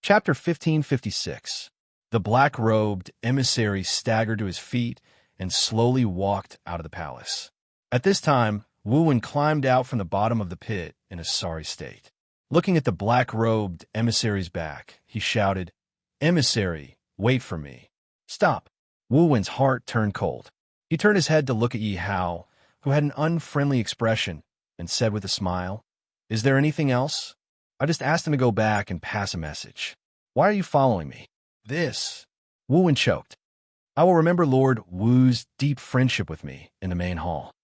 Chapter 1556. The black-robed emissary staggered to his feet and slowly walked out of the palace. At this time, Wu climbed out from the bottom of the pit in a sorry state. Looking at the black-robed emissary's back, he shouted, "Emissary, wait for me." "Stop." Wu's heart turned cold. He turned his head to look at Yi Hao, who had an unfriendly expression, and said with a smile, "Is there anything else? I just asked him to go back and pass a message. Why are you following me?" "This." Wu choked. "I will remember Lord Wu's deep friendship with me in the main hall."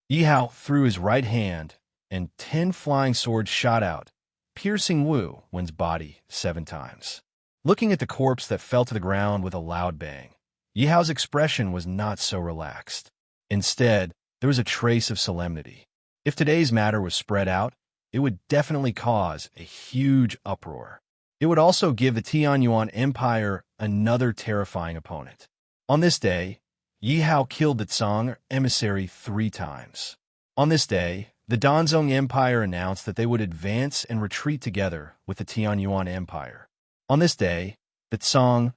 Yi Hao threw his right hand, and 10 flying swords shot out, piercing Wu's body 7 times. Looking at the corpse that fell to the ground with a loud bang, Yi Hao's expression was not so relaxed. Instead, there was a trace of solemnity. If today's matter was spread out, it would definitely cause a huge uproar. It would also give the Tianyuan Empire another terrifying opponent. On this day, Yi Hao killed the Tsang emissary 3 times. On this day, the Danzong Empire announced that they would advance and retreat together with the Tianyuan Empire. On this day, the Tsang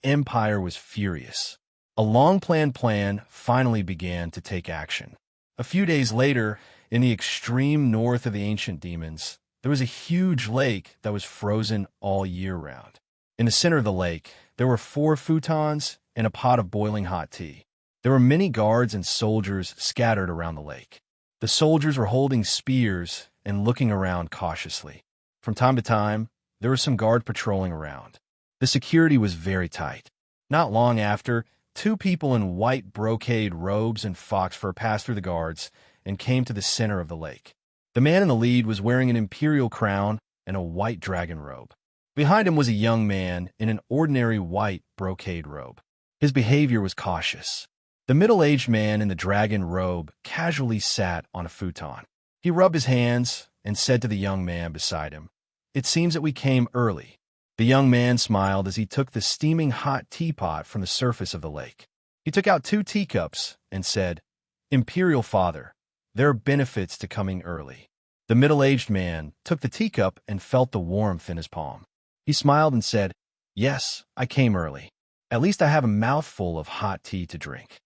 Empire was furious. A long-planned plan finally began to take action. A few days later, in the extreme north of the ancient demons, there was a huge lake that was frozen all year round. In the center of the lake, there were 4 futons and a pot of boiling hot tea. There were many guards and soldiers scattered around the lake. The soldiers were holding spears and looking around cautiously. From time to time, there were some guards patrolling around. The security was very tight. Not long after, 2 people in white brocade robes and fox fur passed through the guards and came to the center of the lake. The man in the lead was wearing an imperial crown and a white dragon robe. Behind him was a young man in an ordinary white brocade robe. His behavior was cautious. The middle-aged man in the dragon robe casually sat on a futon. He rubbed his hands and said to the young man beside him, "It seems that we came early." The young man smiled as he took the steaming hot teapot from the surface of the lake. He took out 2 teacups and said, "Imperial Father, there are benefits to coming early." The middle-aged man took the teacup and felt the warmth in his palm. He smiled and said, "Yes, I came early. At least I have a mouthful of hot tea to drink."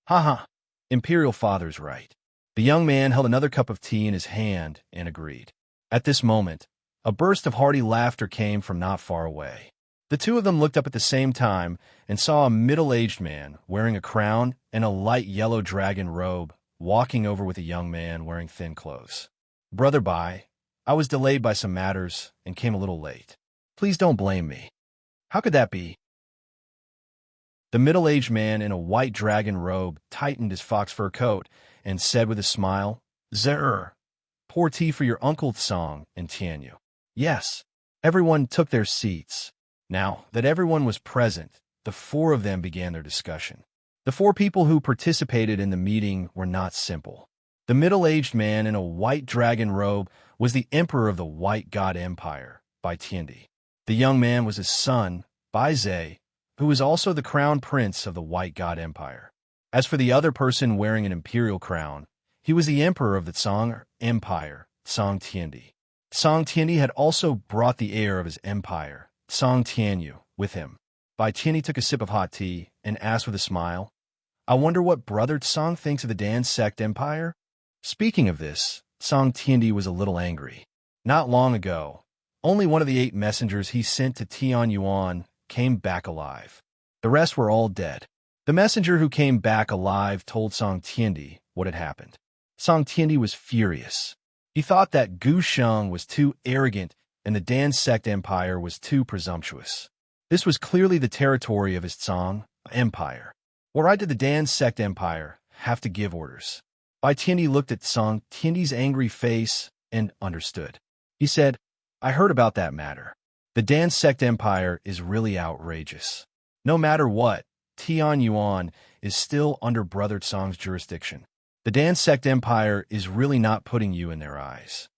"Ha ha, Imperial Father's right." The young man held another cup of tea in his hand and agreed. At this moment, a burst of hearty laughter came from not far away. The 2 of them looked up at the same time and saw a middle-aged man wearing a crown and a light yellow dragon robe walking over with a young man wearing thin clothes. "Brother Bai, I was delayed by some matters and came a little late. Please don't blame me." "How could that be?" The middle-aged man in a white dragon robe tightened his fox fur coat and said with a smile, "Zer, pour tea for your uncle Tsang and Tianyu." "Yes." Everyone took their seats. Now that everyone was present, the 4 of them began their discussion. The 4 people who participated in the meeting were not simple. The middle-aged man in a white dragon robe was the emperor of the White God Empire, Bai Tiandi. The young man was his son, Bai Zhe, who was also the crown prince of the White God Empire. As for the other person wearing an imperial crown, he was the emperor of the Tsang Empire, Tsang Tiandi. Tsang Tiandi had also brought the heir of his empire, Tsang Tianyu, with him. Bai Tiandi took a sip of hot tea and asked with a smile, "I wonder what Brother Tsang thinks of the Dan sect empire?" Speaking of this, Tsang Tiandi was a little angry. Not long ago, only one of the 8 messengers he sent to Tianyuan came back alive. The rest were all dead. The messenger who came back alive told Tsang Tiandi what had happened. Tsang Tiandi was furious. He thought that Gu Sheng was too arrogant and the Dan sect empire was too presumptuous. This was clearly the territory of his Tsang Empire. Why did the Dan sect empire have to give orders? Bai Tiandi looked at Tsang Tiandi's angry face and understood. He said, "I heard about that matter. The Dan sect empire is really outrageous. No matter what, Tianyuan is still under Brother Tsang's jurisdiction. The Dan sect empire is really not putting you in their eyes."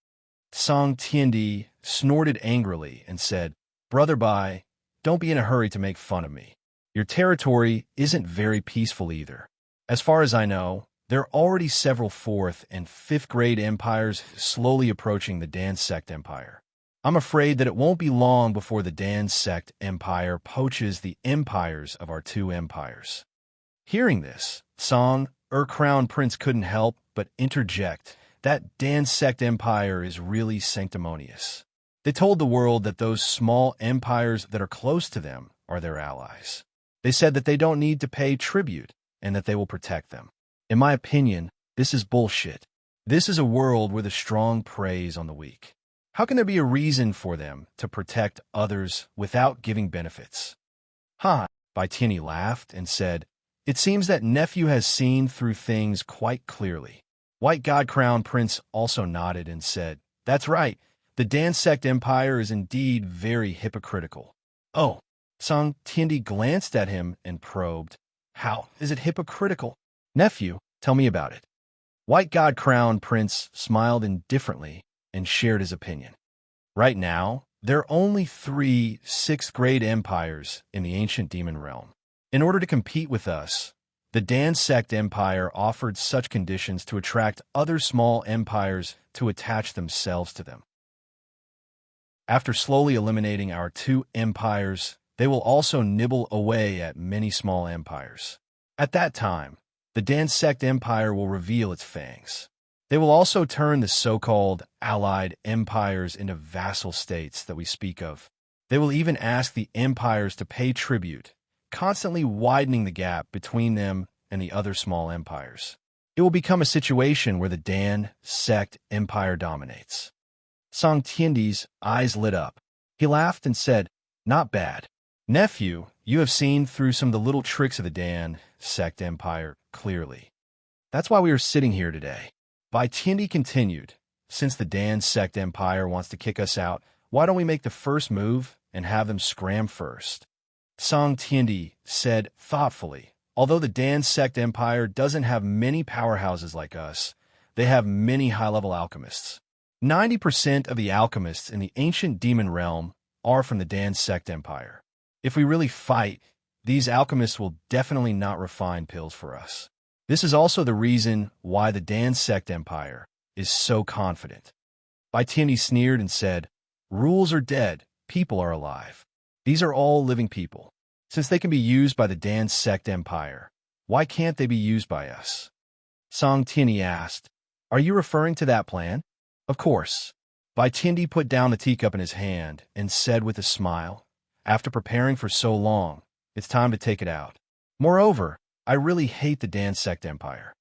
Tsang Tiandi snorted angrily and said, "Brother Bai, don't be in a hurry to make fun of me. Your territory isn't very peaceful either. As far as I know, there are already several 4th and 5th grade empires slowly approaching the Dan sect empire. I'm afraid that it won't be long before the Dan sect empire poaches the empires of our two empires. Hearing this, Song, Crown Prince couldn't help but interject that Dan sect empire is really sanctimonious. They told the world that those small empires that are close to them are their allies. They said that they don't need to pay tribute and that they will protect them. In my opinion, this is bullshit. This is a world where the strong preys on the weak. How can there be a reason for them to protect others without giving benefits? Ha! Baitini laughed and said, "It seems that nephew has seen through things quite clearly." White God Crown Prince also nodded and said, "That's right. The Dan sect empire is indeed very hypocritical." Oh, Song Tiandi glanced at him and probed, "How is it hypocritical? Nephew, tell me about it." White God Crown Prince smiled indifferently and shared his opinion. Right now, there are only 3 6th-grade empires in the ancient demon realm. In order to compete with us, the Dan sect empire offered such conditions to attract other small empires to attach themselves to them. After slowly eliminating our 2 empires, they will also nibble away at many small empires. At that time, the Dan sect empire will reveal its fangs. They will also turn the so-called allied empires into vassal states that we speak of. They will even ask the empires to pay tribute, constantly widening the gap between them and the other small empires. It will become a situation where the Dan sect empire dominates. Song Tiandi's eyes lit up. He laughed and said, "Not bad. Nephew, you have seen through some of the little tricks of the Dan sect empire clearly. That's why we are sitting here today." Baitindi continued, "Since the Dan sect empire wants to kick us out, why don't we make the first move and have them scram first?" Song Tiandi said thoughtfully, "Although the Dan sect empire doesn't have many powerhouses like us, they have many high-level alchemists. 90% of the alchemists in the ancient demon realm are from the Dan sect empire. If we really fight, these alchemists will definitely not refine pills for us. This is also the reason why the Dan sect empire is so confident." Baitindi sneered and said, "Rules are dead, people are alive. These are all living people. Since they can be used by the Dan sect empire, why can't they be used by us?" Song Tiandi asked, "Are you referring to that plan?" "Of course." Baitindi put down the teacup in his hand and said with a smile, "After preparing for so long, it's time to take it out. Moreover, I really hate the Dan sect empire."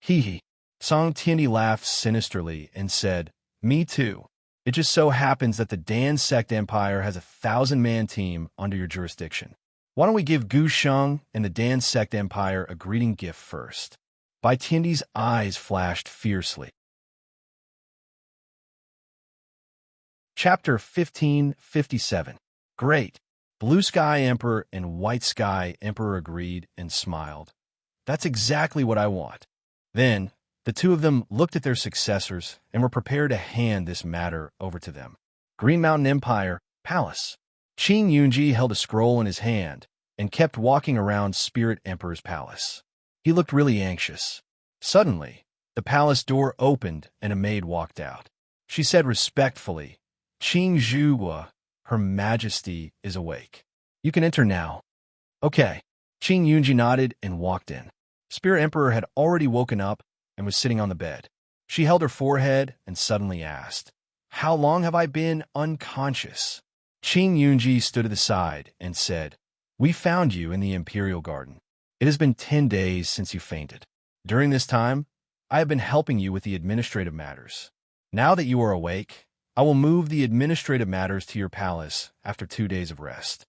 Hee hee. Song Tiandi laughed sinisterly and said, "Me too. It just so happens that the Dan sect empire has a 1,000-man team under your jurisdiction. Why don't we give Gu Sheng and the Dan sect empire a greeting gift first?" Baitindi's eyes flashed fiercely. Chapter 1557. Great. Blue Sky Emperor and White Sky Emperor agreed and smiled. "That's exactly what I want." Then, the two of them looked at their successors and were prepared to hand this matter over to them. Green Mountain Empire, Palace. Qin Yunji held a scroll in his hand and kept walking around Spirit Emperor's palace. He looked really anxious. Suddenly, the palace door opened and a maid walked out. She said respectfully, "Qing Zhuhua, Her Majesty is awake. You can enter now." "Okay." Qing Yunji nodded and walked in. Spirit Emperor had already woken up and was sitting on the bed. She held her forehead and suddenly asked, "How long have I been unconscious?" Qing Yunji stood to the side and said, "We found you in the Imperial Garden. It has been 10 days since you fainted. During this time, I have been helping you with the administrative matters. Now that you are awake, I will move the administrative matters to your palace after 2 days of rest."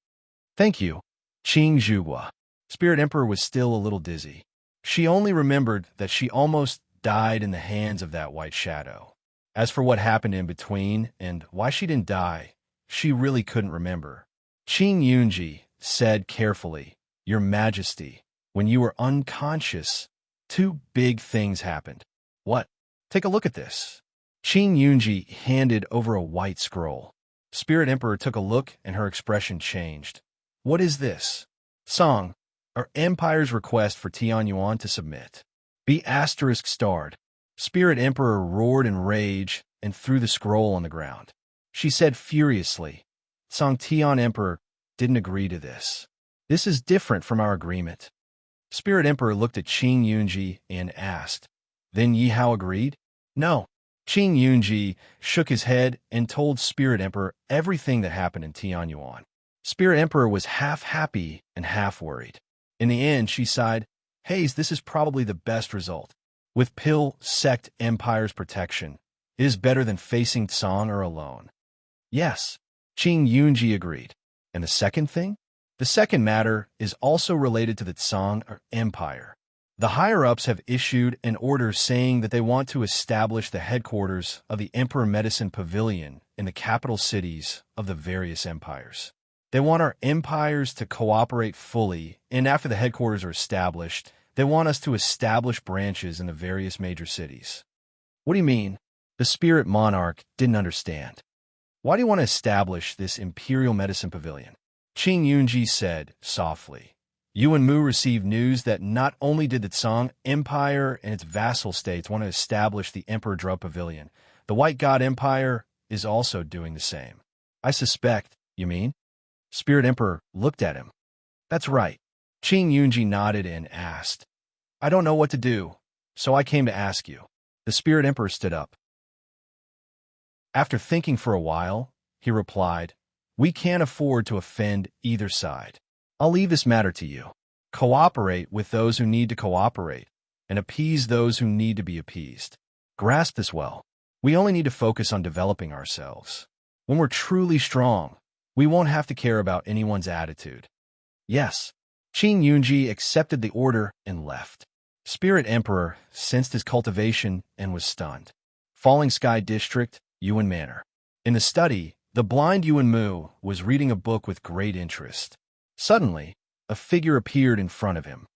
"Thank you, Qing Zhuhua." Spirit Emperor was still a little dizzy. She only remembered that she almost died in the hands of that white shadow. As for what happened in between and why she didn't die, she really couldn't remember. Qing Yunji said carefully, "Your Majesty, when you were unconscious, 2 big things happened." "What?" "Take a look at this." Qing Yunji handed over a white scroll. Spirit Emperor took a look and her expression changed. "What is this?" "Song, our Empire's request for Tianyuan to submit. Be ****starred." Spirit Emperor roared in rage and threw the scroll on the ground. She said furiously. Song Tian Emperor didn't agree to this. This is different from our agreement. Spirit Emperor looked at Qing Yunji and asked, Then Yi Hao agreed? No. Qing Yunji shook his head and told Spirit Emperor everything that happened in Tianyuan. Spirit Emperor was half happy and half worried. In the end, she sighed, Hayes, this is probably the best result. With Pill Sect Empire's protection, it is better than facing Tsang or alone. Yes, Qing Yunji agreed. And the second thing? The second matter is also related to the Tsang or Empire. The higher-ups have issued an order saying that they want to establish the headquarters of the Emperor Medicine Pavilion in the capital cities of the various empires. They want our empires to cooperate fully, and after the headquarters are established, they want us to establish branches in the various major cities. What do you mean? The spirit monarch didn't understand. Why do you want to establish this Imperial Medicine Pavilion? Qing Yunji said softly. Yuan Mu received news that not only did the Tsang Empire and its vassal states want to establish the Emperor Drug Pavilion, the White God Empire is also doing the same. I suspect, you mean? Spirit Emperor looked at him. That's right. Qing Yunji nodded and asked, I don't know what to do, so I came to ask you. The Spirit Emperor stood up. After thinking for a while, he replied, We can't afford to offend either side. I'll leave this matter to you. Cooperate with those who need to cooperate, and appease those who need to be appeased. Grasp this well. We only need to focus on developing ourselves. When we're truly strong, we won't have to care about anyone's attitude. Yes. Qing Yunji accepted the order and left. Spirit Emperor sensed his cultivation and was stunned. Falling Sky District, Yuan Manor. In the study, the blind Yuan Mu was reading a book with great interest. Suddenly, a figure appeared in front of him.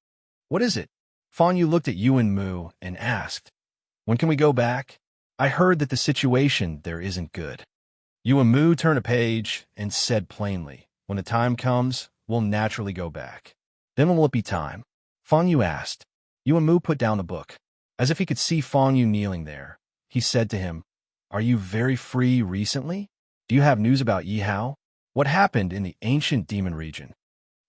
What is it? Fan Yu looked at Yuan Mu and asked, When can we go back? I heard that the situation there isn't good. Yuan Mu turned a page and said plainly, When the time comes, we'll naturally go back. Then when will it be time? Fan Yu asked. Yuan Mu put down the book. As if he could see Fan Yu kneeling there, he said to him, Are you very free recently? Do you have news about Yi Hao? What happened in the ancient demon region?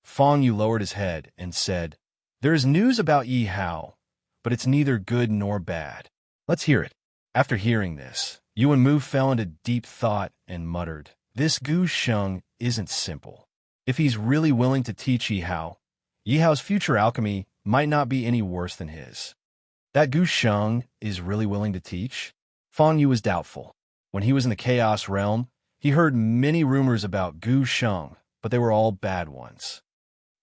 Fan Yu lowered his head and said, There is news about Yi Hao, but it's neither good nor bad. Let's hear it. After hearing this, Yuan Mu fell into deep thought and muttered, This Gu Sheng isn't simple. If he's really willing to teach Yi Hao's future alchemy might not be any worse than his. That Gu Sheng is really willing to teach? Fan Yu was doubtful. When he was in the Chaos Realm, he heard many rumors about Gu Sheng, but they were all bad ones.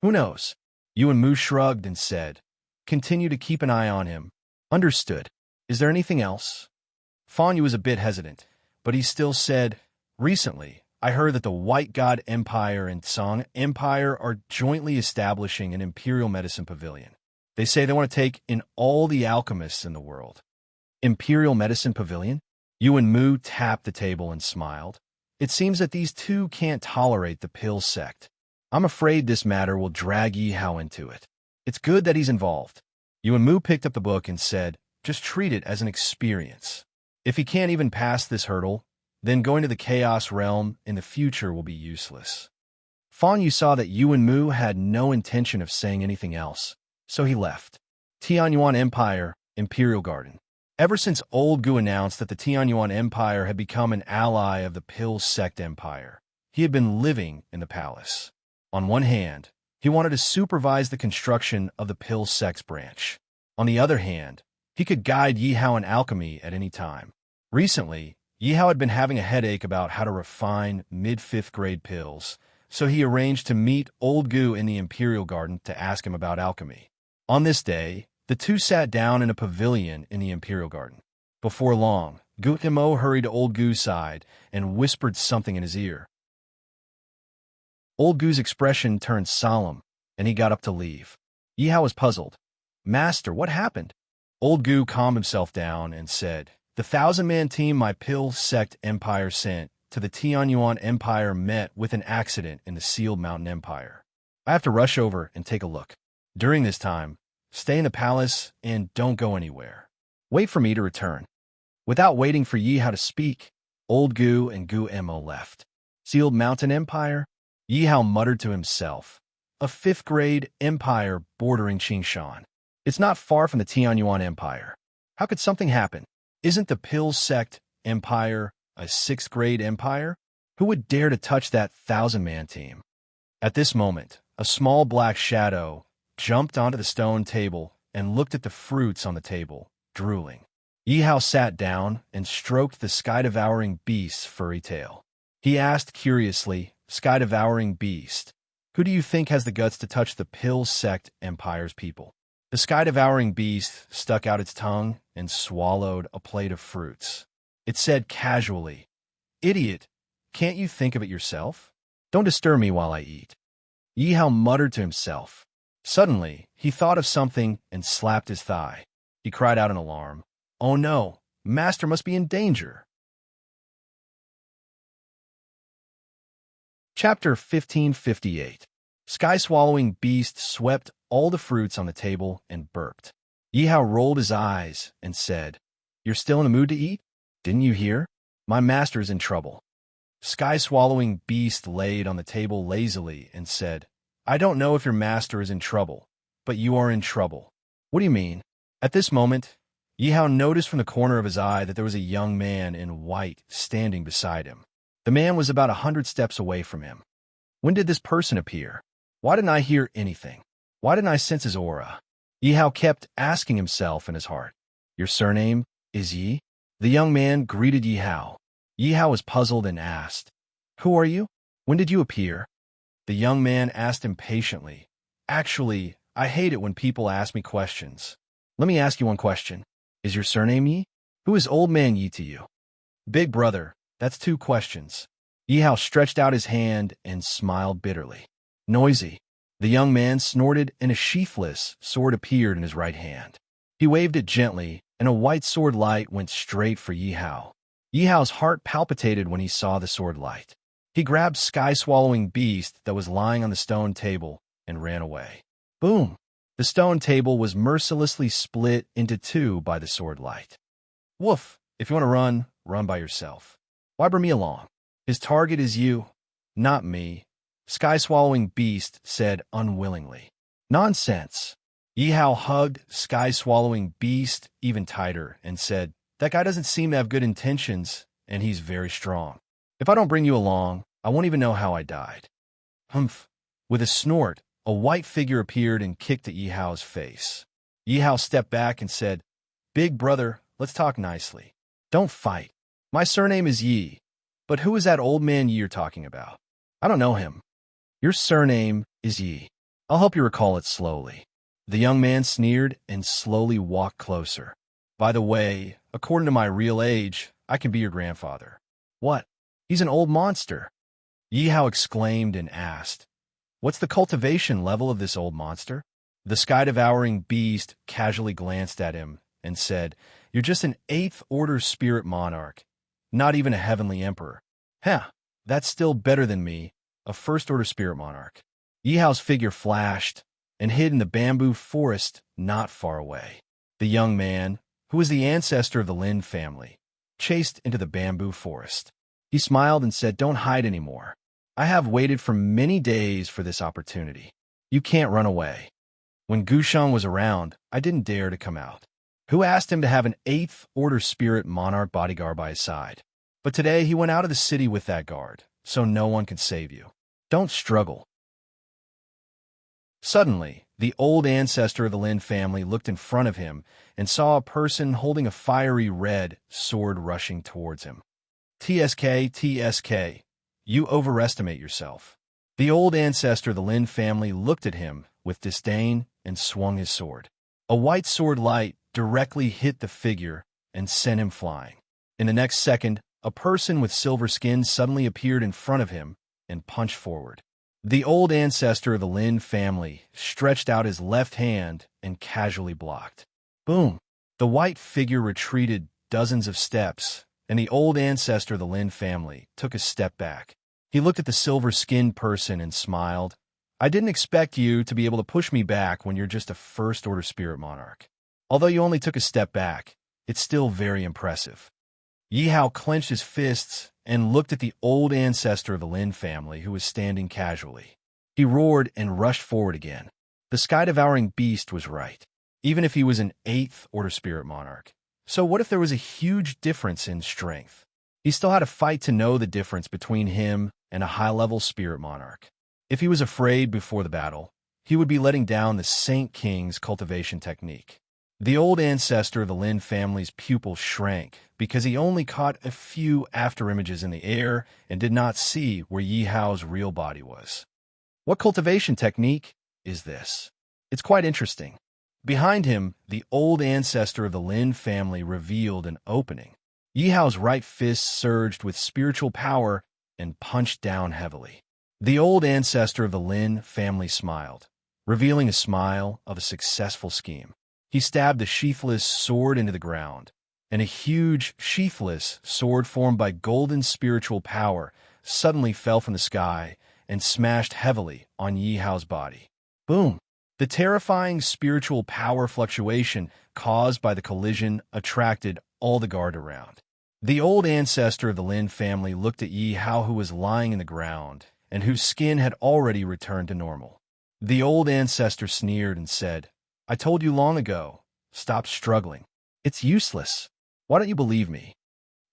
Who knows? Yuan Mu shrugged and said, Continue to keep an eye on him. Understood. Is there anything else? Fan Yu was a bit hesitant, but he still said, Recently, I heard that the White God Empire and Tsang Empire are jointly establishing an Imperial Medicine Pavilion. They say they want to take in all the alchemists in the world. Imperial Medicine Pavilion? Yuan Mu tapped the table and smiled. It seems that these two can't tolerate the Pill Sect. I'm afraid this matter will drag Yi Hao into it. It's good that he's involved. Yuan Mu picked up the book and said, Just treat it as an experience. If he can't even pass this hurdle, then going to the Chaos Realm in the future will be useless. Fan Yu saw that Yuan Mu had no intention of saying anything else, so he left. Tianyuan Empire, Imperial Garden. Ever since Old Gu announced that the Tianyuan Empire had become an ally of the Pill Sect Empire, he had been living in the palace. On one hand, he wanted to supervise the construction of the Pill Sect's branch. On the other hand, he could guide Yi Hao in alchemy at any time. Recently, Yi Hao had been having a headache about how to refine mid-fifth grade pills, so he arranged to meet Old Gu in the Imperial Garden to ask him about alchemy. On this day, the two sat down in a pavilion in the Imperial Garden. Before long, Gu Himo hurried to Old Gu's side and whispered something in his ear. Old Gu's expression turned solemn, and he got up to leave. Yi Hao was puzzled. Master, what happened? Old Gu calmed himself down and said, The 1,000-man team my Pill Sect Empire sent to the Tianyuan Empire met with an accident in the Sealed Mountain Empire. I have to rush over and take a look. During this time, stay in the palace and don't go anywhere. Wait for me to return. Without waiting for Yi Hao to speak, Old Gu and Gu Mo left. Sealed Mountain Empire? Yi Hao muttered to himself. A fifth-grade empire bordering Qingshan. It's not far from the Tianyuan Empire. How could something happen? Isn't the Pill Sect Empire a sixth-grade empire? Who would dare to touch that 1,000-man team? At this moment, a small black shadow jumped onto the stone table and looked at the fruits on the table, drooling. Yi Hao sat down and stroked the sky-devouring beast's furry tail. He asked curiously, "Sky-devouring beast, who do you think has the guts to touch the Pill Sect Empire's people?" The sky-devouring beast stuck out its tongue and swallowed a plate of fruits. It said casually, "Idiot, can't you think of it yourself? Don't disturb me while I eat." Yi Hao muttered to himself. Suddenly, he thought of something and slapped his thigh. He cried out in alarm. "Oh no, Master must be in danger." Chapter 1558. Sky-swallowing beast swept all the fruits on the table and burped. Yi Hao rolled his eyes and said, "You're still in the mood to eat? Didn't you hear? My master is in trouble." Sky-swallowing beast laid on the table lazily and said, "I don't know if your master is in trouble, but you are in trouble." "What do you mean?" At this moment, Yi Hao noticed from the corner of his eye that there was a young man in white standing beside him. The man was about 100 steps away from him. When did this person appear? Why didn't I hear anything? Why didn't I sense his aura? Yi Hao kept asking himself in his heart. "Your surname is Yi?" The young man greeted Yi Hao. Yi Hao was puzzled and asked, "Who are you? When did you appear?" The young man asked impatiently, "Actually, I hate it when people ask me questions. Let me ask you one question. Is your surname Yi? Who is Old Man Yi to you?" "Big brother, that's 2 questions." Yi Hao stretched out his hand and smiled bitterly. "Noisy." The young man snorted and a sheathless sword appeared in his right hand. He waved it gently, and a white sword light went straight for Yi Hao. Yi Hao's heart palpitated when he saw the sword light. He grabbed Sky-swallowing beast that was lying on the stone table and ran away. Boom! The stone table was mercilessly split into 2 by the sword light. "Woof! If you want to run, run by yourself. Why bring me along? His target is you, not me," Sky-swallowing beast said unwillingly. "Nonsense." Yi Hao hugged Sky-swallowing beast even tighter and said, "That guy doesn't seem to have good intentions, and he's very strong. If I don't bring you along, I won't even know how I died." Humph! With a snort, a white figure appeared and kicked at Yi Hao's face. Yi Hao stepped back and said, "Big brother, let's talk nicely. Don't fight. My surname is Yi, but who is that Old Man Yi you're talking about? I don't know him." "Your surname is Yi. I'll help you recall it slowly." The young man sneered and slowly walked closer. "By the way, according to my real age, I can be your grandfather." "What? He's an old monster." Yi Hao exclaimed and asked, "What's the cultivation level of this old monster?" The sky-devouring beast casually glanced at him and said, "You're just an 8th-order spirit monarch, not even a heavenly emperor." "Huh, that's still better than me, a 1st-order spirit monarch." Yi Hao's figure flashed and hid in the bamboo forest not far away. The young man, who was the ancestor of the Lin family, chased into the bamboo forest. He smiled and said, "Don't hide anymore. I have waited for many days for this opportunity. You can't run away." When Gusheng was around, I didn't dare to come out. Who asked him to have an 8th-order spirit monarch bodyguard by his side? But today he went out of the city with that guard, so no one can save you. Don't struggle. Suddenly, the old ancestor of the Lin family looked in front of him and saw a person holding a fiery red sword rushing towards him. "TSK, TSK, you overestimate yourself." The old ancestor of the Lin family looked at him with disdain and swung his sword. A white sword light directly hit the figure and sent him flying. In the next second, a person with silver skin suddenly appeared in front of him and punched forward. The old ancestor of the Lin family stretched out his left hand and casually blocked. Boom! The white figure retreated dozens of steps, and the old ancestor of the Lin family took a step back. He looked at the silver-skinned person and smiled. "I didn't expect you to be able to push me back when you're just a 1st-order spirit monarch. Although you only took a step back, it's still very impressive." Yi Hao clenched his fists and looked at the old ancestor of the Lin family who was standing casually. He roared and rushed forward again. The sky-devouring beast was right, even if he was an 8th Order Spirit Monarch. So what if there was a huge difference in strength? He still had to fight to know the difference between him and a high-level Spirit Monarch. If he was afraid before the battle, he would be letting down the Saint King's cultivation technique. The old ancestor of the Lin family's pupil shrank because he only caught a few afterimages in the air and did not see where Yi Hao's real body was. What cultivation technique is this? It's quite interesting. Behind him, the old ancestor of the Lin family revealed an opening. Yi Hao's right fist surged with spiritual power and punched down heavily. The old ancestor of the Lin family smiled, revealing a smile of a successful scheme. He stabbed the sheathless sword into the ground, and a huge, sheathless sword formed by golden spiritual power suddenly fell from the sky and smashed heavily on Yi Hao's body. Boom! The terrifying spiritual power fluctuation caused by the collision attracted all the guard around. The old ancestor of the Lin family looked at Yi Hao, who was lying in the ground and whose skin had already returned to normal. The old ancestor sneered and said, "I told you long ago, stop struggling. It's useless. Why don't you believe me?"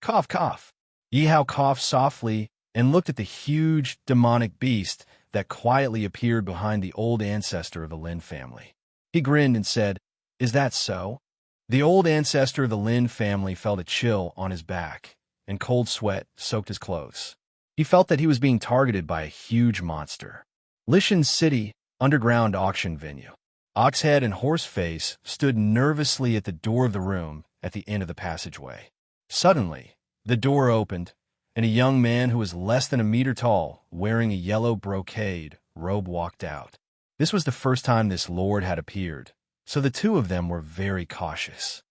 Cough, cough. Yi Hao coughed softly and looked at the huge, demonic beast that quietly appeared behind the old ancestor of the Lin family. He grinned and said, "Is that so?" The old ancestor of the Lin family felt a chill on his back, and cold sweat soaked his clothes. He felt that he was being targeted by a huge monster. Lishan's city, underground auction venue. Oxhead and Horseface stood nervously at the door of the room at the end of the passageway. Suddenly, the door opened, and a young man who was less than a meter tall, wearing a yellow brocade robe, walked out. This was the first time this lord had appeared, so the two of them were very cautious.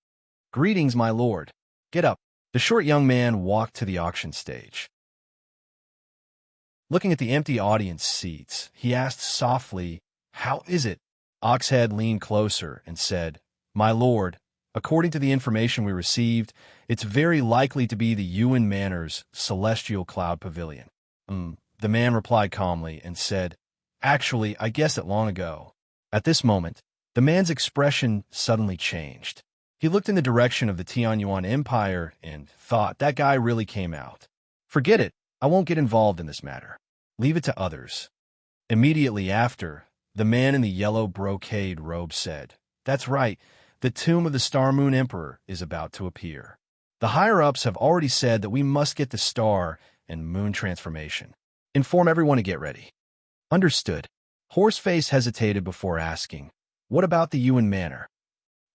"Greetings, my lord. Get up." The short young man walked to the auction stage. Looking at the empty audience seats, he asked softly, "How is it?" Oxhead leaned closer and said, "My lord, according to the information we received, it's very likely to be the Yuan Manor's Celestial Cloud Pavilion." The man replied calmly and said, "Actually, I guessed it long ago." At this moment, the man's expression suddenly changed. He looked in the direction of the Tianyuan Empire and thought, that guy really came out. "Forget it. I won't get involved in this matter. Leave it to others." Immediately after, the man in the yellow brocade robe said, "That's right. The tomb of the Star Moon Emperor is about to appear. The higher-ups have already said that we must get the star and moon transformation. Inform everyone to get ready." "Understood." Horseface hesitated before asking, "What about the Yuan Manor?"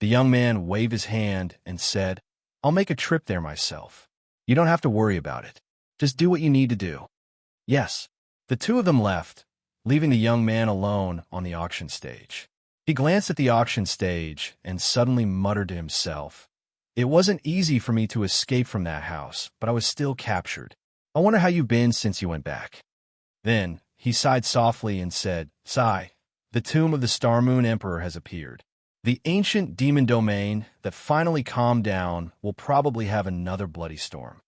The young man waved his hand and said, "I'll make a trip there myself. You don't have to worry about it. Just do what you need to do." "Yes." The two of them left, leaving the young man alone on the auction stage. He glanced at the auction stage and suddenly muttered to himself, "It wasn't easy for me to escape from that house, but I was still captured. I wonder how you've been since you went back." Then he sighed softly and said, "Sigh, the tomb of the Star Moon Emperor has appeared. The ancient demon domain that finally calmed down will probably have another bloody storm."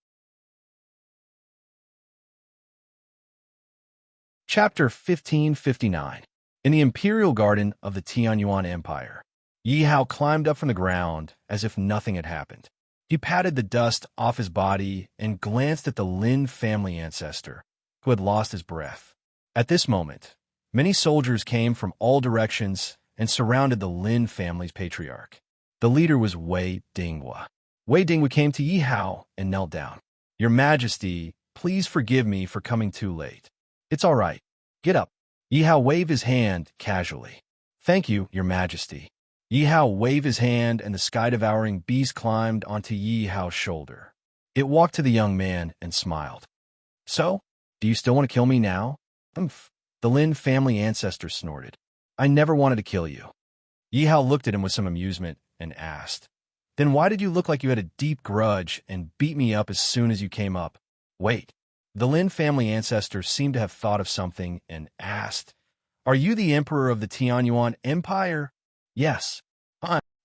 Chapter 1559. In the Imperial Garden of the Tianyuan Empire, Yi Hao climbed up from the ground as if nothing had happened. He patted the dust off his body and glanced at the Lin family ancestor, who had lost his breath. At this moment, many soldiers came from all directions and surrounded the Lin family's patriarch. The leader was Wei Dinghua. Wei Dinghua came to Yi Hao and knelt down. "Your Majesty, please forgive me for coming too late." "It's all right. Get up." Yi Hao waved his hand casually. "Thank you, Your Majesty." Yi Hao waved his hand and the sky-devouring beast climbed onto Yi Hao's shoulder. It walked to the young man and smiled. "So, do you still want to kill me now?" "Umph." The Lin family ancestor snorted. "I never wanted to kill you." Yi Hao looked at him with some amusement and asked, "Then why did you look like you had a deep grudge and beat me up as soon as you came up?" "Wait." The Lin family ancestor seemed to have thought of something and asked, "Are you the emperor of the Tianyuan Empire?" "Yes."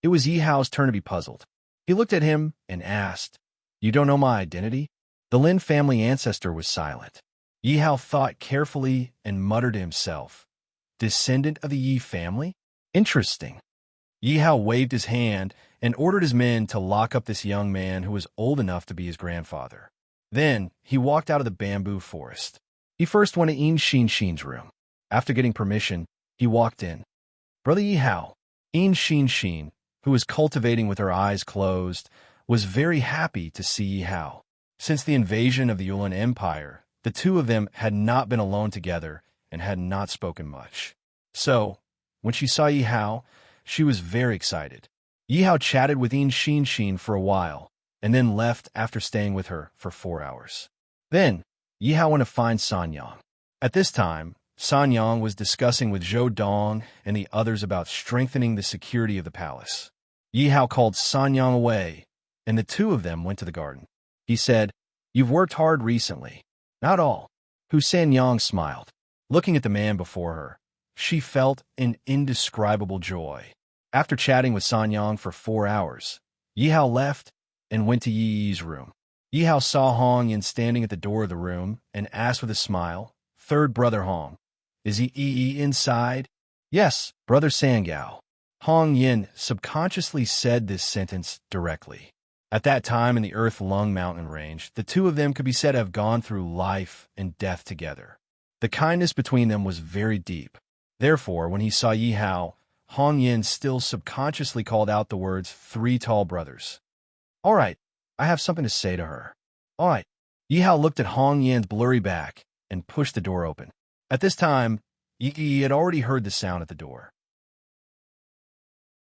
It was Yi Hao's turn to be puzzled. He looked at him and asked, You don't know my identity? The Lin family ancestor was silent. Yi Hao thought carefully and muttered to himself, descendant of the Yi family? Interesting. Yi Hao waved his hand and ordered his men to lock up this young man who was old enough to be his grandfather. Then he walked out of the bamboo forest. He first went to Yin Xin's room. After getting permission, he walked in. Brother Yi Hao, Yin Xin, who was cultivating with her eyes closed, was very happy to see Yi Hao. Since the invasion of the Yulin Empire, the two of them had not been alone together and had not spoken much. So, when she saw Yi Hao, she was very excited. Yi Hao chatted with Yin Xin for a while, and then left after staying with her for 4 hours. Then, Yi Hao went to find San Yang. At this time, San Yang was discussing with Zhou Dong and the others about strengthening the security of the palace. Yi Hao called San Yang away, and the two of them went to the garden. He said, "You've worked hard recently." "Not all." San Yang smiled. Looking at the man before her, she felt an indescribable joy. After chatting with San Yang for 4 hours, Yi Hao left and went to Yi Yi's room. Yi Hao saw Hong Yin standing at the door of the room and asked with a smile, "Third brother Hong, is Yi inside?" "Yes, brother Sangao." Hong Yin subconsciously said this sentence directly. At that time in the Earth-Lung mountain range, the two of them could be said to have gone through life and death together. The kindness between them was very deep. Therefore, when he saw Yi Hao, Hong Yin still subconsciously called out the words "three tall brothers." "All right, I have something to say to her." "All right." Yi Hao looked at Hong Yin's blurry back and pushed the door open. At this time, Yi had already heard the sound at the door.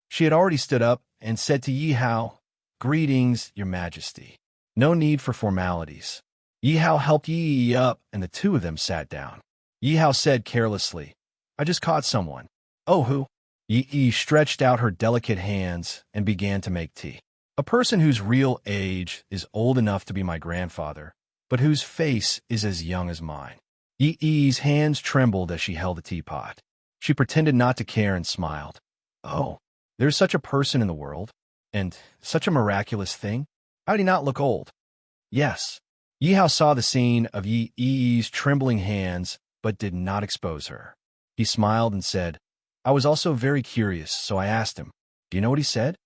She had already stood up and said to Yi Hao, "Greetings, Your Majesty." No need for formalities. Yi Hao helped Yi up, and the two of them sat down. Yi Hao said carelessly, "I just caught someone." "Oh, who?" Yi stretched out her delicate hands and began to make tea. "A person whose real age is old enough to be my grandfather, but whose face is as young as mine." Yi's hands trembled as she held the teapot. She pretended not to care and smiled. "Oh, there's such a person in the world, and such a miraculous thing. How did he not look old?" "Yes." Yi Hao saw the scene of Yi's trembling hands, but did not expose her. He smiled and said, "I was also very curious, so I asked him. Do you know what he said?"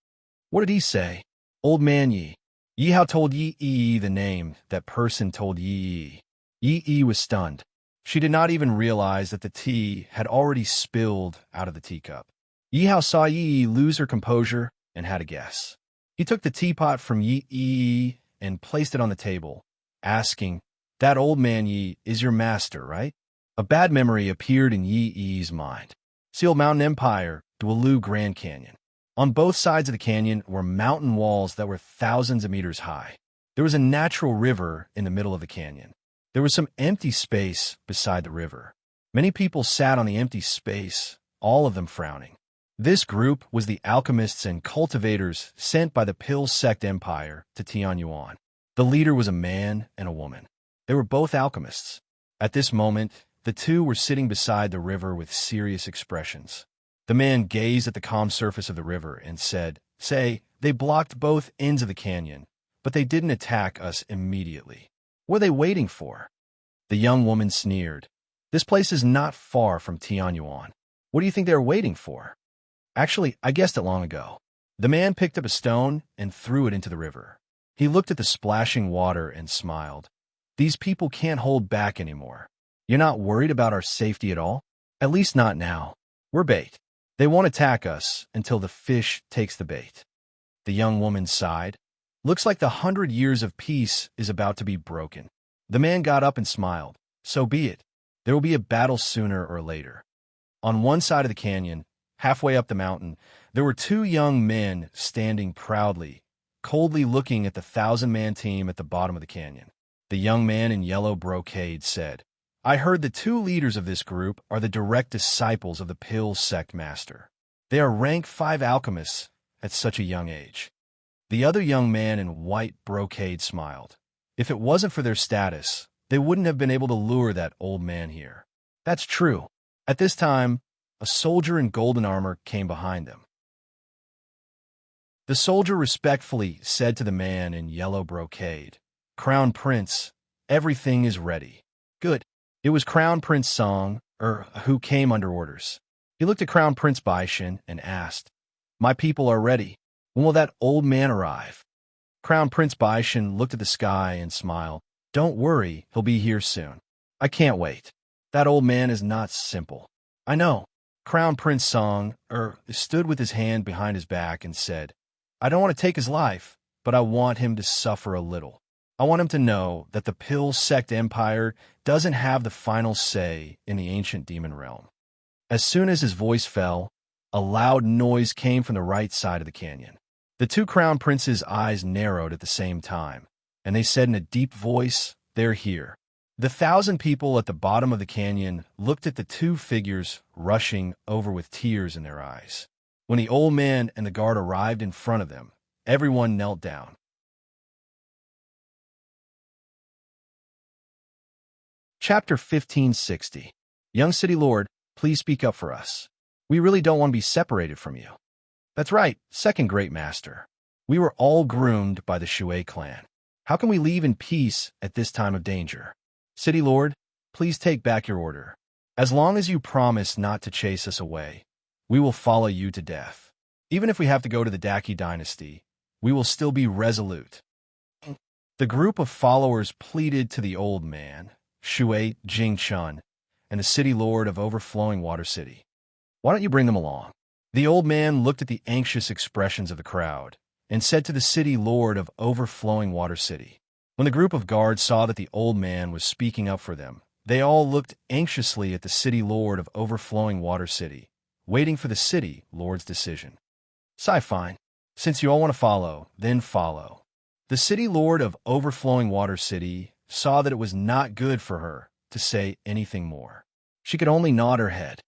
"What did he say?" "Old man Yi." Yi Hao told Yi the name that person told Yi. Yi was stunned. She did not even realize that the tea had already spilled out of the teacup. Yi Hao saw Yi lose her composure and had a guess. He took the teapot from Yi and placed it on the table, asking, "That old man Yi is your master, right?" A bad memory appeared in Yi's mind. Seal Mountain Empire, Dualu Grand Canyon. On both sides of the canyon were mountain walls that were thousands of meters high. There was a natural river in the middle of the canyon. There was some empty space beside the river. Many people sat on the empty space, all of them frowning. This group was the alchemists and cultivators sent by the Pill Sect Empire to Tianyuan. The leader was a man and a woman. They were both alchemists. At this moment, the two were sitting beside the river with serious expressions. The man gazed at the calm surface of the river and said, "They blocked both ends of the canyon, but they didn't attack us immediately. What are they waiting for?" The young woman sneered. "This place is not far from Tianyuan. What do you think they were waiting for?" "Actually, I guessed it long ago." The man picked up a stone and threw it into the river. He looked at the splashing water and smiled. "These people can't hold back anymore. You're not worried about our safety at all? At least not now. We're bait. They won't attack us until the fish takes the bait." The young woman sighed. "Looks like the 100 years of peace is about to be broken." The man got up and smiled. "So be it. There will be a battle sooner or later." On one side of the canyon, halfway up the mountain, there were two young men standing proudly, coldly looking at the 1,000-man team at the bottom of the canyon. The young man in yellow brocade said, "I heard the two leaders of this group are the direct disciples of the Pill Sect Master. They are rank 5 alchemists at such a young age." The other young man in white brocade smiled. If it wasn't for their status, they wouldn't have been able to lure that old man here. That's true. At this time, a soldier in golden armor came behind them. The soldier respectfully said to the man in yellow brocade, "Crown Prince, everything is ready." Good. It was Crown Prince Song, who came under orders. He looked at Crown Prince Baishan and asked, "My people are ready. When will that old man arrive?" Crown Prince Baishan looked at the sky and smiled. "Don't worry, he'll be here soon. I can't wait. That old man is not simple." "I know." Crown Prince Song, stood with his hand behind his back and said, "I don't want to take his life, but I want him to suffer a little. I want him to know that the Pill Sect Empire doesn't have the final say in the ancient demon realm." As soon as his voice fell, a loud noise came from the right side of the canyon. The two crown princes' eyes narrowed at the same time, and they said in a deep voice, "They're here." The 1,000 people at the bottom of the canyon looked at the two figures rushing over with tears in their eyes. When the old man and the guard arrived in front of them, everyone knelt down. Chapter 1560. Young City Lord, please speak up for us. We really don't want to be separated from you. That's right, Second Great Master. We were all groomed by the Shui clan. How can we leave in peace at this time of danger? City Lord, please take back your order. As long as you promise not to chase us away, we will follow you to death. Even if we have to go to the Daki dynasty, we will still be resolute. The group of followers pleaded to the old man, Shui Jingchun, and the city lord of Overflowing Water City. "Why don't you bring them along?" The old man looked at the anxious expressions of the crowd and said to the city lord of Overflowing Water City. When the group of guards saw that the old man was speaking up for them, they all looked anxiously at the city lord of Overflowing Water City, waiting for the city lord's decision. Fine. Since you all want to follow, then follow." The city lord of Overflowing Water City saw that it was not good for her to say anything more. She could only nod her head.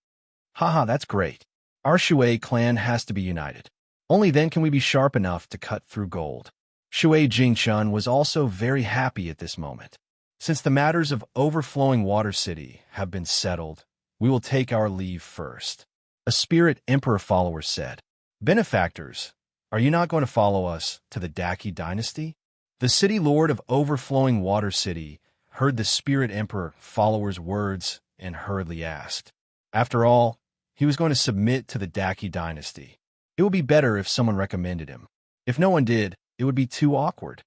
"Haha, that's great. Our Shui clan has to be united. Only then can we be sharp enough to cut through gold." Shui Jingchun was also very happy at this moment. "Since the matters of Overflowing Water City have been settled, we will take our leave first." A spirit emperor follower said, "Benefactors, are you not going to follow us to the Daki dynasty?" The city lord of Overflowing Water City heard the spirit emperor follower's words and hurriedly asked. After all, he was going to submit to the Daki dynasty. It would be better if someone recommended him. If no one did, it would be too awkward.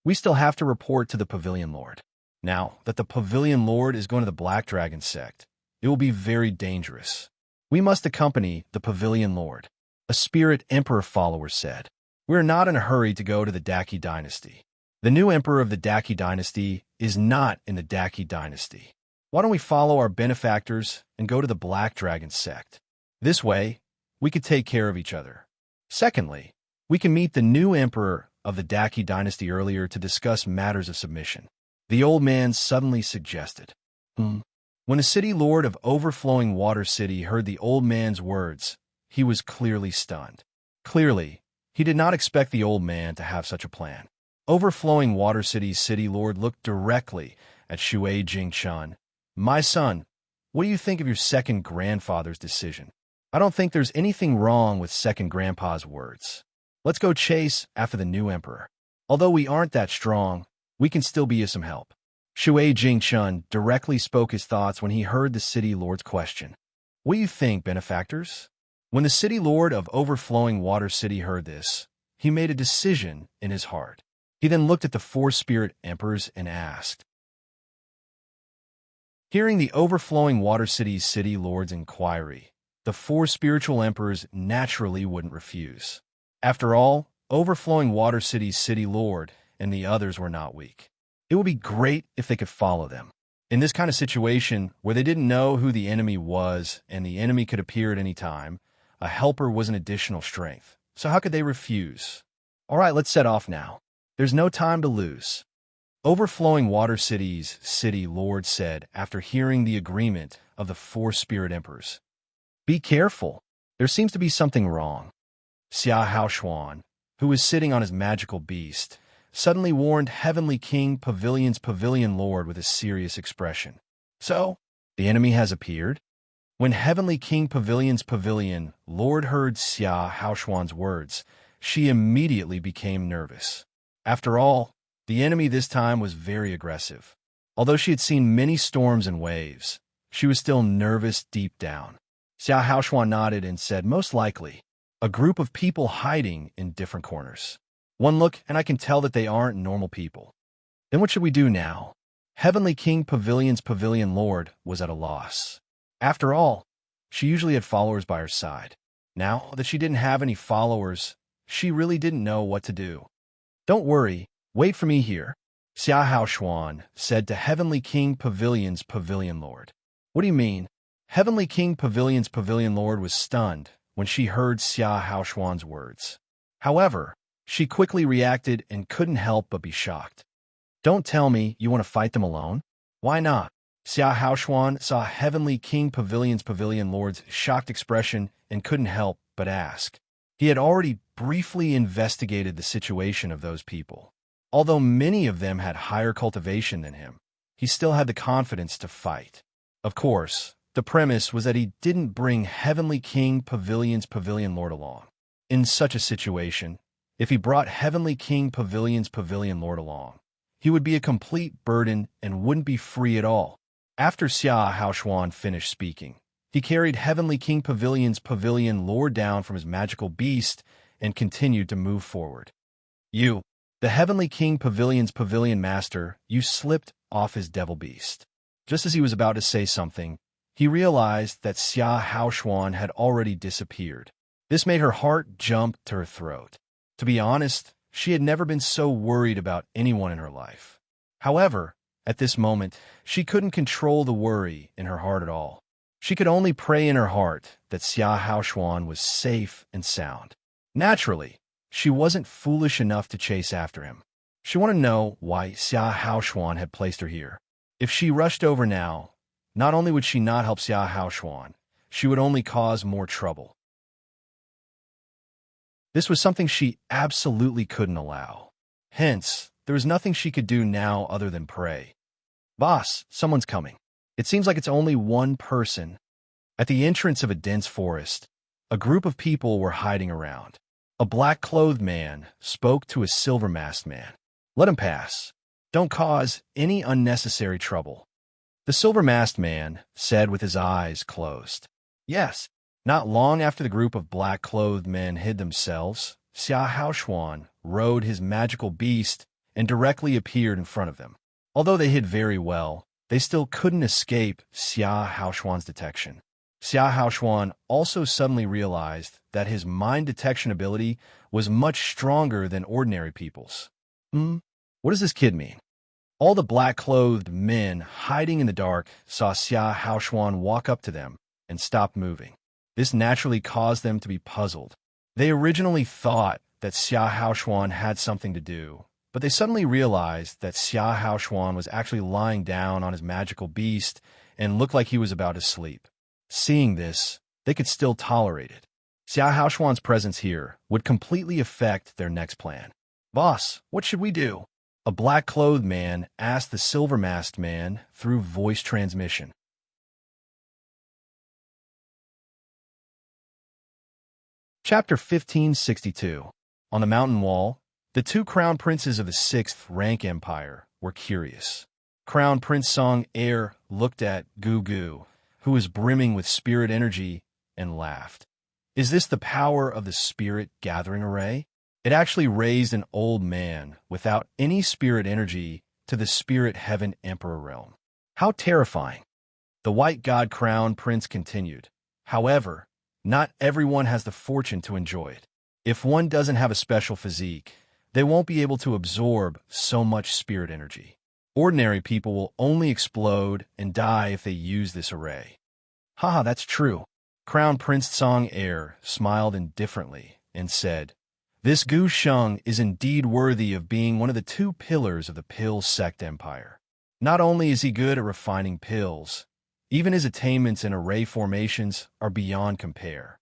We still have to report to the Pavilion Lord. Now that the Pavilion Lord is going to the Black Dragon sect, it will be very dangerous. We must accompany the Pavilion Lord. A spirit emperor follower said, "We are not in a hurry to go to the Daki dynasty. The new emperor of the Daki dynasty is not in the Daki dynasty. Why don't we follow our benefactors and go to the Black Dragon sect? This way, we could take care of each other. Secondly, we can meet the new emperor of the Daki dynasty earlier to discuss matters of submission." The old man suddenly suggested. When the city lord of Overflowing Water City heard the old man's words, he was clearly stunned. Clearly, he did not expect the old man to have such a plan. Overflowing Water City's city lord looked directly at Shui Jingchun. "My son, what do you think of your second grandfather's decision? I don't think there's anything wrong with second grandpa's words. Let's go chase after the new emperor. Although we aren't that strong, we can still be of some help." Shui Jingchun directly spoke his thoughts when he heard the city lord's question. "What do you think, benefactors?" When the city lord of Overflowing Water City heard this, he made a decision in his heart. He then looked at the 4 spirit emperors and asked. Hearing the Overflowing Water City's city lord's inquiry, the 4 spiritual emperors naturally wouldn't refuse. After all, Overflowing Water City's city lord and the others were not weak. It would be great if they could follow them. In this kind of situation, where they didn't know who the enemy was and the enemy could appear at any time, a helper was an additional strength. So how could they refuse? All right, let's set off now. There's no time to lose. Overflowing Water City's city lord said after hearing the agreement of the 4 spirit emperors. "Be careful. There seems to be something wrong." Xia Haoshuan, who was sitting on his magical beast, suddenly warned Heavenly King Pavilion's Pavilion Lord with a serious expression. "So, the enemy has appeared?" When Heavenly King Pavilion's Pavilion Lord heard Xia Haoshuan's words, she immediately became nervous. After all, the enemy this time was very aggressive. Although she had seen many storms and waves, she was still nervous deep down. Xia Haoshuan nodded and said, "Most likely, a group of people hiding in different corners. One look, and I can tell that they aren't normal people. Then what should we do now?" Heavenly King Pavilion's Pavilion Lord was at a loss. After all, she usually had followers by her side. Now that she didn't have any followers, she really didn't know what to do. "Don't worry, wait for me here," Xia Haoshuan said to Heavenly King Pavilion's Pavilion Lord. "What do you mean?" Heavenly King Pavilion's Pavilion Lord was stunned when she heard Xia Haoshuan's words. However, she quickly reacted and couldn't help but be shocked. "Don't tell me you want to fight them alone? Why not?" Xia Haoshuan saw Heavenly King Pavilion's Pavilion Lord's shocked expression and couldn't help but ask. He had already briefly investigated the situation of those people. Although many of them had higher cultivation than him, he still had the confidence to fight. Of course, the premise was that he didn't bring Heavenly King Pavilion's Pavilion Lord along. In such a situation, if he brought Heavenly King Pavilion's Pavilion Lord along, he would be a complete burden and wouldn't be free at all. After Xia Haoshuan finished speaking, he carried Heavenly King Pavilion's Pavilion Lord down from his magical beast and continued to move forward. "You, the Heavenly King Pavilion's Pavilion Master, you slipped off his devil beast." Just as he was about to say something, he realized that Xia Haoshuan had already disappeared. This made her heart jump to her throat. To be honest, she had never been so worried about anyone in her life. However, at this moment, she couldn't control the worry in her heart at all. She could only pray in her heart that Xia Haoshuan was safe and sound. Naturally, she wasn't foolish enough to chase after him. She wanted to know why Xia Haoshuan had placed her here. If she rushed over now, not only would she not help Xia Haoshuan, she would only cause more trouble. This was something she absolutely couldn't allow. Hence, there was nothing she could do now other than pray. "Boss, someone's coming. It seems like it's only one person." At the entrance of a dense forest, a group of people were hiding around. A black-clothed man spoke to a silver-masked man. "Let him pass. Don't cause any unnecessary trouble," the silver-masked man said with his eyes closed. Yes, not long after the group of black-clothed men hid themselves, Xia Haoshuan rode his magical beast and directly appeared in front of them. Although they hid very well, they still couldn't escape Xia Haoshuan's detection. Xia Haoshuan also suddenly realized that his mind detection ability was much stronger than ordinary people's. What does this kid mean? All the black-clothed men hiding in the dark saw Xia Haoshuan walk up to them and stop moving. This naturally caused them to be puzzled. They originally thought that Xia Haoshuan had something to do, but they suddenly realized that Xia Haoshuan was actually lying down on his magical beast and looked like he was about to sleep. Seeing this, they could still tolerate it. Xia Haoshuan's presence here would completely affect their next plan. "Boss, what should we do?" a black-clothed man asked the silver-masked man through voice transmission. Chapter 1562. On the mountain wall, the two crown princes of the 6th rank empire were curious. Crown Prince Song Air looked at Gugu, who was brimming with spirit energy, and laughed. "Is this the power of the spirit gathering array?" It actually raised an old man without any spirit energy to the spirit heaven emperor realm. How terrifying! The white god crown prince continued. However, not everyone has the fortune to enjoy it. If one doesn't have a special physique, they won't be able to absorb so much spirit energy. Ordinary people will only explode and die if they use this array. Haha, that's true. Crown Prince Song Air smiled indifferently and said, "This Gu Sheng is indeed worthy of being one of the 2 pillars of the pill sect empire. Not only is he good at refining pills, even his attainments in array formations are beyond compare."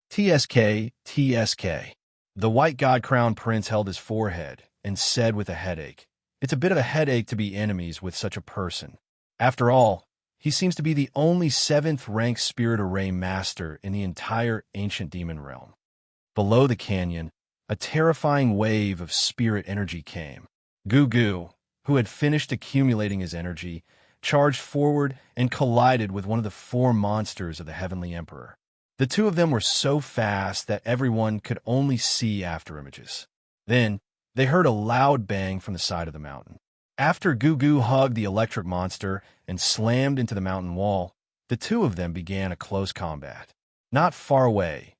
TSK, TSK. The white god crown prince held his forehead and said with a headache, "It's a bit of a headache to be enemies with such a person. After all, he seems to be the only 7th rank spirit array master in the entire ancient demon realm." Below the canyon, a terrifying wave of spirit energy came. Gugu, who had finished accumulating his energy, charged forward and collided with one of the four monsters of the Heavenly Emperor. The two of them were so fast that everyone could only see after images. Then, they heard a loud bang from the side of the mountain. After Gugu hugged the electric monster and slammed into the mountain wall, the two of them began a close combat. Not far away,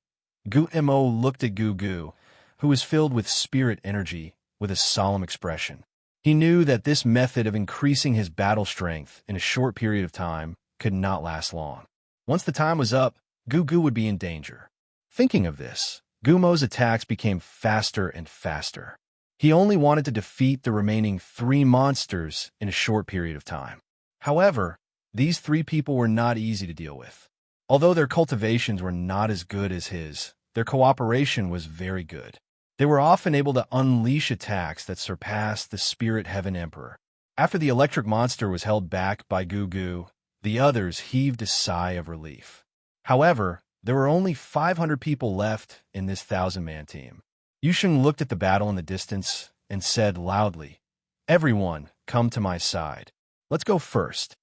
Gumo looked at Gugu, who was filled with spirit energy, with a solemn expression. He knew that this method of increasing his battle strength in a short period of time could not last long. Once the time was up, Gugu would be in danger. Thinking of this, Gumo's attacks became faster and faster. He only wanted to defeat the remaining 3 monsters in a short period of time. However, these 3 people were not easy to deal with. Although their cultivations were not as good as his, their cooperation was very good. They were often able to unleash attacks that surpassed the Spirit Heaven Emperor. After the electric monster was held back by Gugu, the others heaved a sigh of relief. However, there were only 500 people left in this 1,000-man team. Yusheng looked at the battle in the distance and said loudly, "Everyone, come to my side. Let's go first."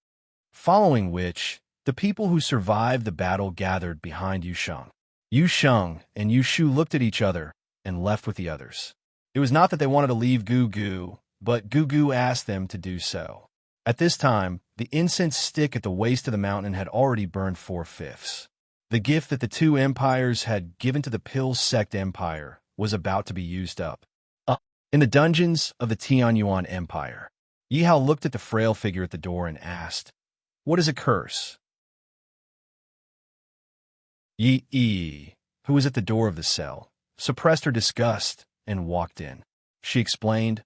Following which, the people who survived the battle gathered behind Yusheng. Yusheng and Yushu looked at each other and left with the others. It was not that they wanted to leave Gugu, but Gugu asked them to do so. At this time, the incense stick at the waist of the mountain had already burned 4/5. The gift that the 2 empires had given to the Pill Sect Empire was about to be used up. In the dungeons of the Tianyuan Empire, Yihao looked at the frail figure at the door and asked, "What is a curse?" Yi, who was at the door of the cell, suppressed her disgust and walked in. She explained,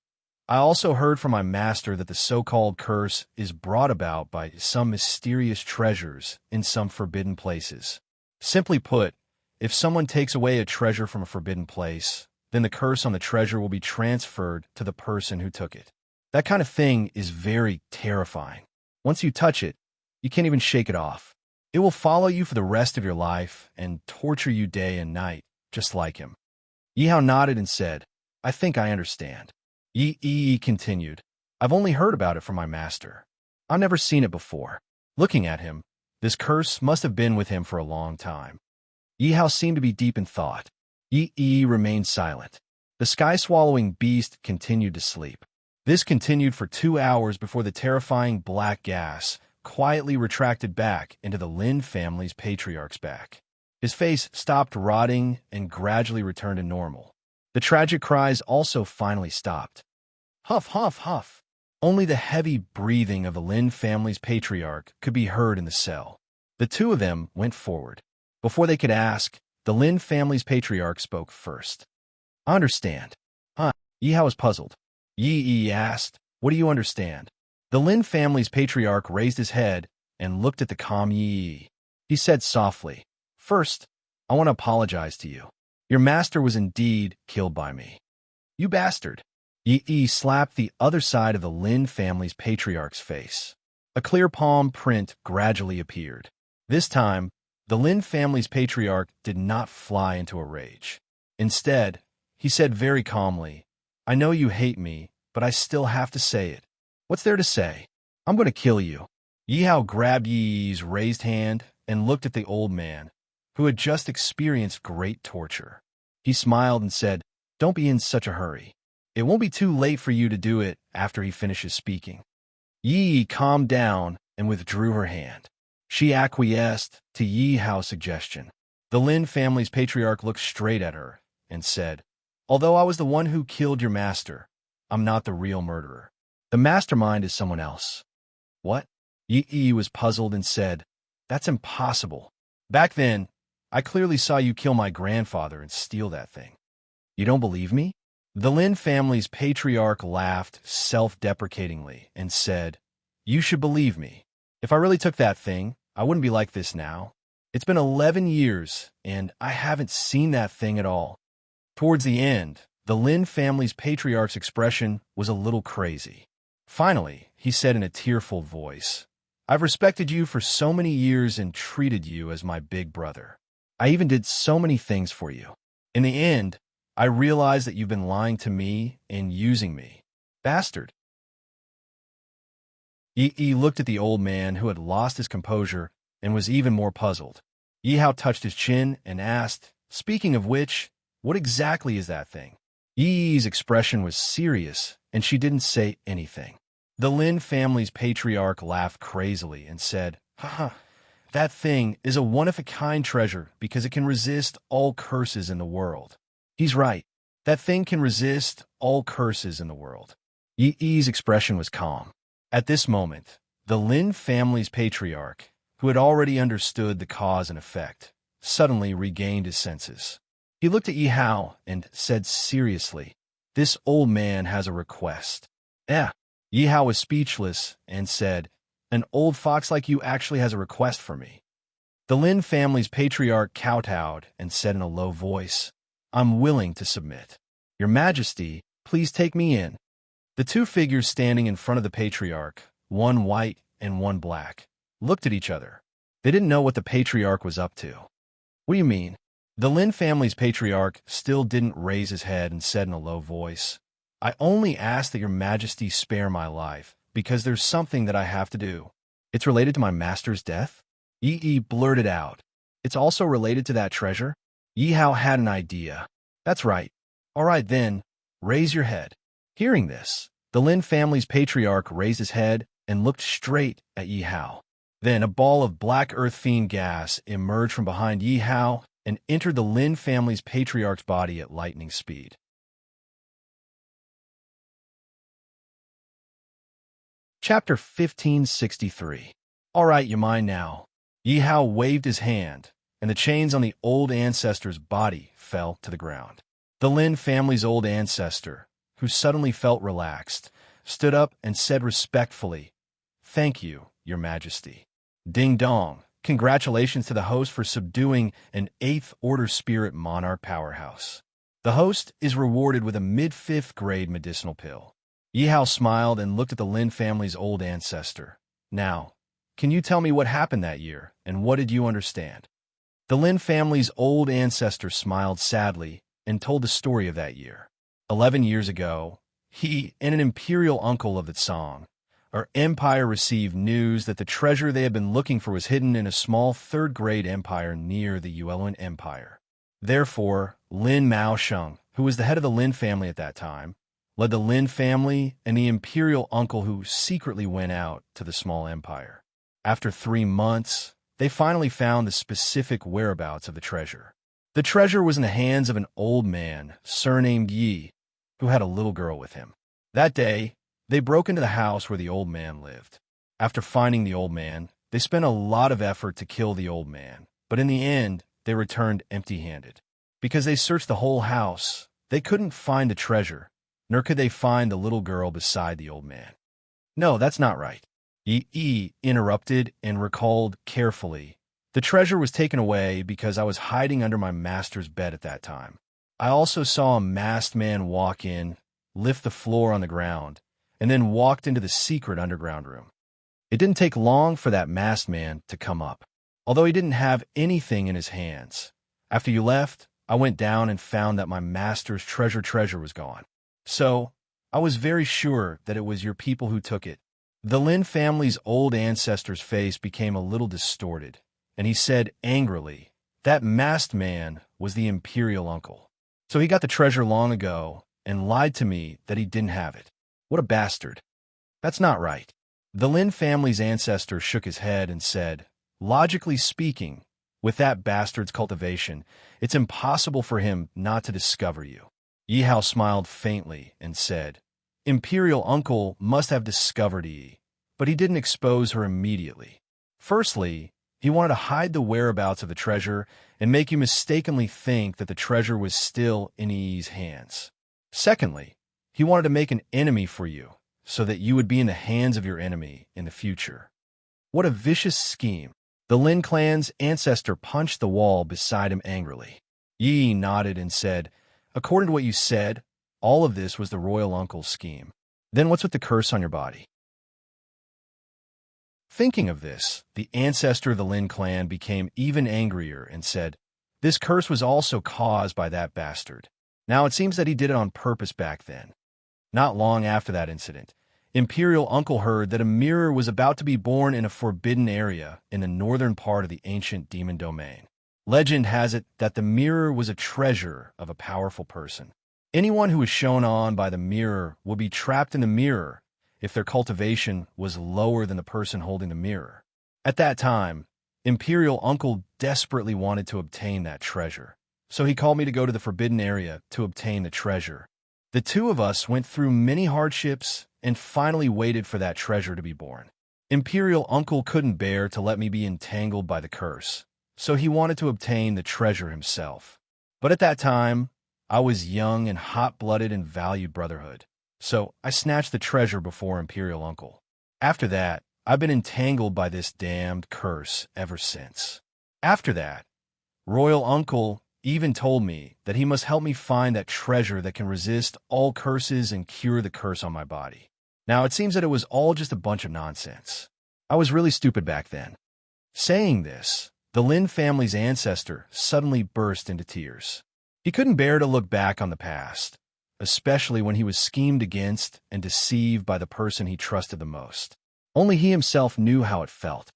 "I also heard from my master that the so-called curse is brought about by some mysterious treasures in some forbidden places. Simply put, if someone takes away a treasure from a forbidden place, then the curse on the treasure will be transferred to the person who took it. That kind of thing is very terrifying. Once you touch it, you can't even shake it off. It will follow you for the rest of your life and torture you day and night, just like him." Yihao nodded and said, "I think I understand." Yi continued, "I've only heard about it from my master. I've never seen it before." Looking at him, this curse must have been with him for a long time. Yihao seemed to be deep in thought. Yi remained silent. The sky-swallowing beast continued to sleep. This continued for 2 hours before the terrifying black gas quietly retracted back into the Lin family's patriarch's back. His face stopped rotting and gradually returned to normal. The tragic cries also finally stopped. Huff, huff, huff. Only the heavy breathing of the Lin family's patriarch could be heard in the cell. The 2 of them went forward. Before they could ask, the Lin family's patriarch spoke first. "I understand." "Huh?" Yihao was puzzled. Yi asked, "What do you understand?" The Lin family's patriarch raised his head and looked at the calm Yi. He said softly, "First, I want to apologize to you. Your master was indeed killed by me." "You bastard." Yi slapped the other side of the Lin family's patriarch's face. A clear palm print gradually appeared. This time, the Lin family's patriarch did not fly into a rage. Instead, he said very calmly, "I know you hate me, but I still have to say it. What's there to say? I'm going to kill you." Yihao grabbed Yi's raised hand and looked at the old man, who had just experienced great torture. He smiled and said, "Don't be in such a hurry. It won't be too late for you to do it after he finishes speaking." Yi calmed down and withdrew her hand. She acquiesced to Yihao's suggestion. The Lin family's patriarch looked straight at her and said, "Although I was the one who killed your master, I'm not the real murderer. The mastermind is someone else." "What?" Yi was puzzled and said, "That's impossible. Back then, I clearly saw you kill my grandfather and steal that thing." "You don't believe me?" The Lin family's patriarch laughed self-deprecatingly and said, "You should believe me. If I really took that thing, I wouldn't be like this now. It's been 11 years, and I haven't seen that thing at all." Towards the end, the Lin family's patriarch's expression was a little crazy. Finally, he said in a tearful voice, "I've respected you for so many years and treated you as my big brother. I even did so many things for you. In the end, I realize that you've been lying to me and using me. Bastard. Yi looked at the old man, who had lost his composure and was even more puzzled. Yi Hao touched his chin and asked, "Speaking of which, what exactly is that thing?" Yi's expression was serious, and she didn't say anything. The Lin family's patriarch laughed crazily and said, "Haha, that thing is a one-of-a-kind treasure because it can resist all curses in the world." He's right. That thing can resist all curses in the world. Yi's expression was calm. At this moment, the Lin family's patriarch, who had already understood the cause and effect, suddenly regained his senses. He looked at Yi Hao and said seriously, "This old man has a request." Yi Hao was speechless and said, "An old fox like you actually has a request for me." The Lin family's patriarch kowtowed and said in a low voice, "I'm willing to submit. Your Majesty, please take me in." The two figures standing in front of the patriarch, one white and one black, looked at each other. They didn't know what the patriarch was up to. "What do you mean?" The Lin family's patriarch still didn't raise his head and said in a low voice, "I only ask that your Majesty spare my life, because there's something that I have to do. It's related to my master's death?" Yi blurted out, "It's also related to that treasure?" Yi Hao had an idea. "That's right. All right then, raise your head." Hearing this, the Lin family's patriarch raised his head and looked straight at Yi Hao. Then a ball of black earth fiend gas emerged from behind Yi Hao and entered the Lin family's patriarch's body at lightning speed. Chapter 1563. All right, you mind now. Yi Hao waved his hand, and the chains on the old ancestor's body fell to the ground. The Lin family's old ancestor, who suddenly felt relaxed, stood up and said respectfully, "Thank you, Your Majesty." Ding dong. Congratulations to the host for subduing an 8th Order Spirit Monarch powerhouse. The host is rewarded with a mid-5th grade medicinal pill. Yi Hao smiled and looked at the Lin family's old ancestor. "Now, can you tell me what happened that year, and what did you understand?" The Lin family's old ancestor smiled sadly and told the story of that year. 11 years ago, he and an imperial uncle of the Song, our empire, received news that the treasure they had been looking for was hidden in a small 3rd-grade empire near the Yueluan Empire. Therefore, Lin Maosheng, who was the head of the Lin family at that time, led the Lin family and the imperial uncle, who secretly went out to the small empire. After 3 months, they finally found the specific whereabouts of the treasure. The treasure was in the hands of an old man, surnamed Yi, who had a little girl with him. That day, they broke into the house where the old man lived. After finding the old man, they spent a lot of effort to kill the old man, but in the end, they returned empty-handed. Because they searched the whole house, they couldn't find the treasure, nor could they find the little girl beside the old man. "No, that's not right," Yi interrupted and recalled carefully. "The treasure was taken away because I was hiding under my master's bed at that time. I also saw a masked man walk in, lift the floor on the ground, and then walked into the secret underground room. It didn't take long for that masked man to come up, although he didn't have anything in his hands. After you left, I went down and found that my master's treasure was gone. So, I was very sure that it was your people who took it." The Lin family's old ancestor's face became a little distorted, and he said angrily, "That masked man was the imperial uncle. So he got the treasure long ago and lied to me that he didn't have it. What a bastard. That's not right." The Lin family's ancestor shook his head and said, "Logically speaking, with that bastard's cultivation, it's impossible for him not to discover you." Yi Hao smiled faintly and said, "Imperial uncle must have discovered Yi, but he didn't expose her immediately. Firstly, he wanted to hide the whereabouts of the treasure and make you mistakenly think that the treasure was still in Yi's hands. Secondly, he wanted to make an enemy for you, so that you would be in the hands of your enemy in the future. What a vicious scheme." The Lin clan's ancestor punched the wall beside him angrily. Yi nodded and said, "According to what you said, all of this was the royal uncle's scheme. Then what's with the curse on your body?" Thinking of this, the ancestor of the Lin clan became even angrier and said, "This curse was also caused by that bastard. Now, it seems that he did it on purpose back then. Not long after that incident, Imperial Uncle heard that a mirror was about to be born in a forbidden area in the northern part of the ancient demon domain. Legend has it that the mirror was a treasure of a powerful person. Anyone who was shown on by the mirror would be trapped in the mirror if their cultivation was lower than the person holding the mirror. At that time, Imperial Uncle desperately wanted to obtain that treasure, so he called me to go to the forbidden area to obtain the treasure. The two of us went through many hardships and finally waited for that treasure to be born. Imperial Uncle couldn't bear to let me be entangled by the curse, so he wanted to obtain the treasure himself. But at that time, I was young and hot-blooded and valued brotherhood, so I snatched the treasure before Imperial Uncle. After that, I've been entangled by this damned curse ever since. After that, Royal Uncle even told me that he must help me find that treasure that can resist all curses and cure the curse on my body. Now, it seems that it was all just a bunch of nonsense. I was really stupid back then. Saying this, the Lin family's ancestor suddenly burst into tears. He couldn't bear to look back on the past, especially when he was schemed against and deceived by the person he trusted the most. Only he himself knew how it felt.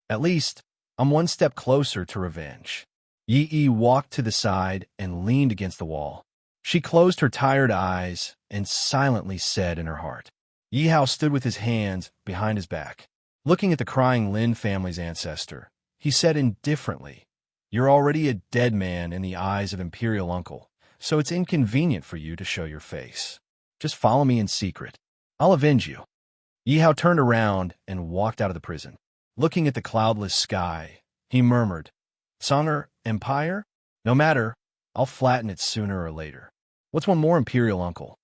At least, I'm one step closer to revenge. Yi walked to the side and leaned against the wall. She closed her tired eyes and silently said in her heart. Yi Hao stood with his hands behind his back. Looking at the crying Lin family's ancestor, he said indifferently, "You're already a dead man in the eyes of Imperial Uncle, so it's inconvenient for you to show your face. Just follow me in secret. I'll avenge you." Yi Hao turned around and walked out of the prison. Looking at the cloudless sky, he murmured, "Songer, Empire? No matter, I'll flatten it sooner or later. What's one more, Imperial Uncle?"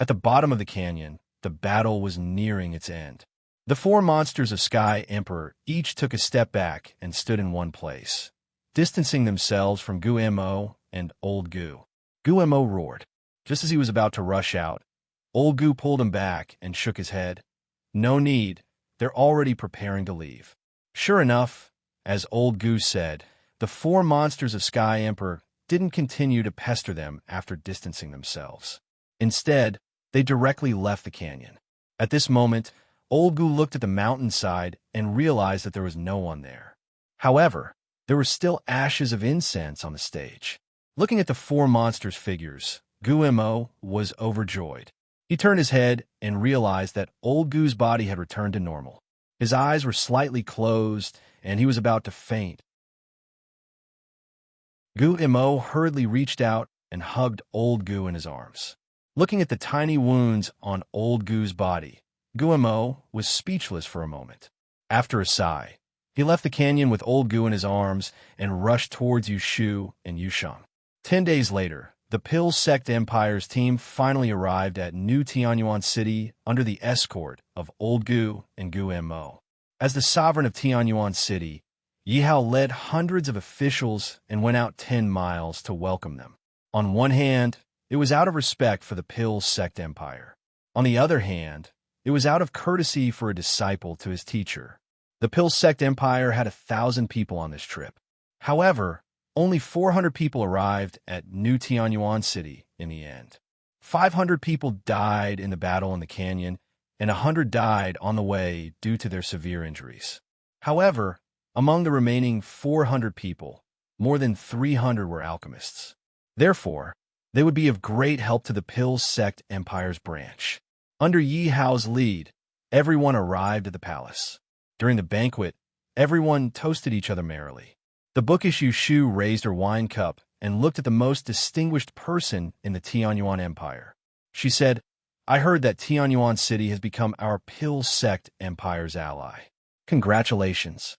At the bottom of the canyon, the battle was nearing its end. The four monsters of Sky Emperor each took a step back and stood in one place, distancing themselves from Guemo and Old Gu. Guemo roared. Just as he was about to rush out, Old Gu pulled him back and shook his head. "No need, they're already preparing to leave." Sure enough, as Old Gu said, the four monsters of Sky Emperor didn't continue to pester them after distancing themselves. Instead, they directly left the canyon. At this moment, Old Gu looked at the mountainside and realized that there was no one there. However, there were still ashes of incense on the stage. Looking at the four monsters' figures, Guemo was overjoyed. He turned his head and realized that Old Gu's body had returned to normal. His eyes were slightly closed, and he was about to faint. Guemo hurriedly reached out and hugged Old Gu in his arms. Looking at the tiny wounds on Old Gu's body, Guemo was speechless for a moment. After a sigh, he left the canyon with Old Gu in his arms and rushed towards Yushu and Yushang. 10 days later, the Pill Sect Empire's team finally arrived at New Tianyuan City under the escort of Old Gu and Guemo. As the sovereign of Tianyuan City, Yi Hao led hundreds of officials and went out 10 miles to welcome them. On one hand, it was out of respect for the Pill Sect Empire. On the other hand, it was out of courtesy for a disciple to his teacher. The Pill Sect Empire had 1,000 people on this trip. However, only 400 people arrived at New Tianyuan City in the end. 500 people died in the battle in the canyon, and 100 died on the way due to their severe injuries. However, among the remaining 400 people, more than 300 were alchemists. Therefore, they would be of great help to the Pill Sect Empire's branch. Under Yi Hao's lead, everyone arrived at the palace. During the banquet, everyone toasted each other merrily. The bookish Yushu raised her wine cup and looked at the most distinguished person in the Tianyuan Empire. She said, "I heard that Tianyuan City has become our Pill Sect Empire's ally. Congratulations."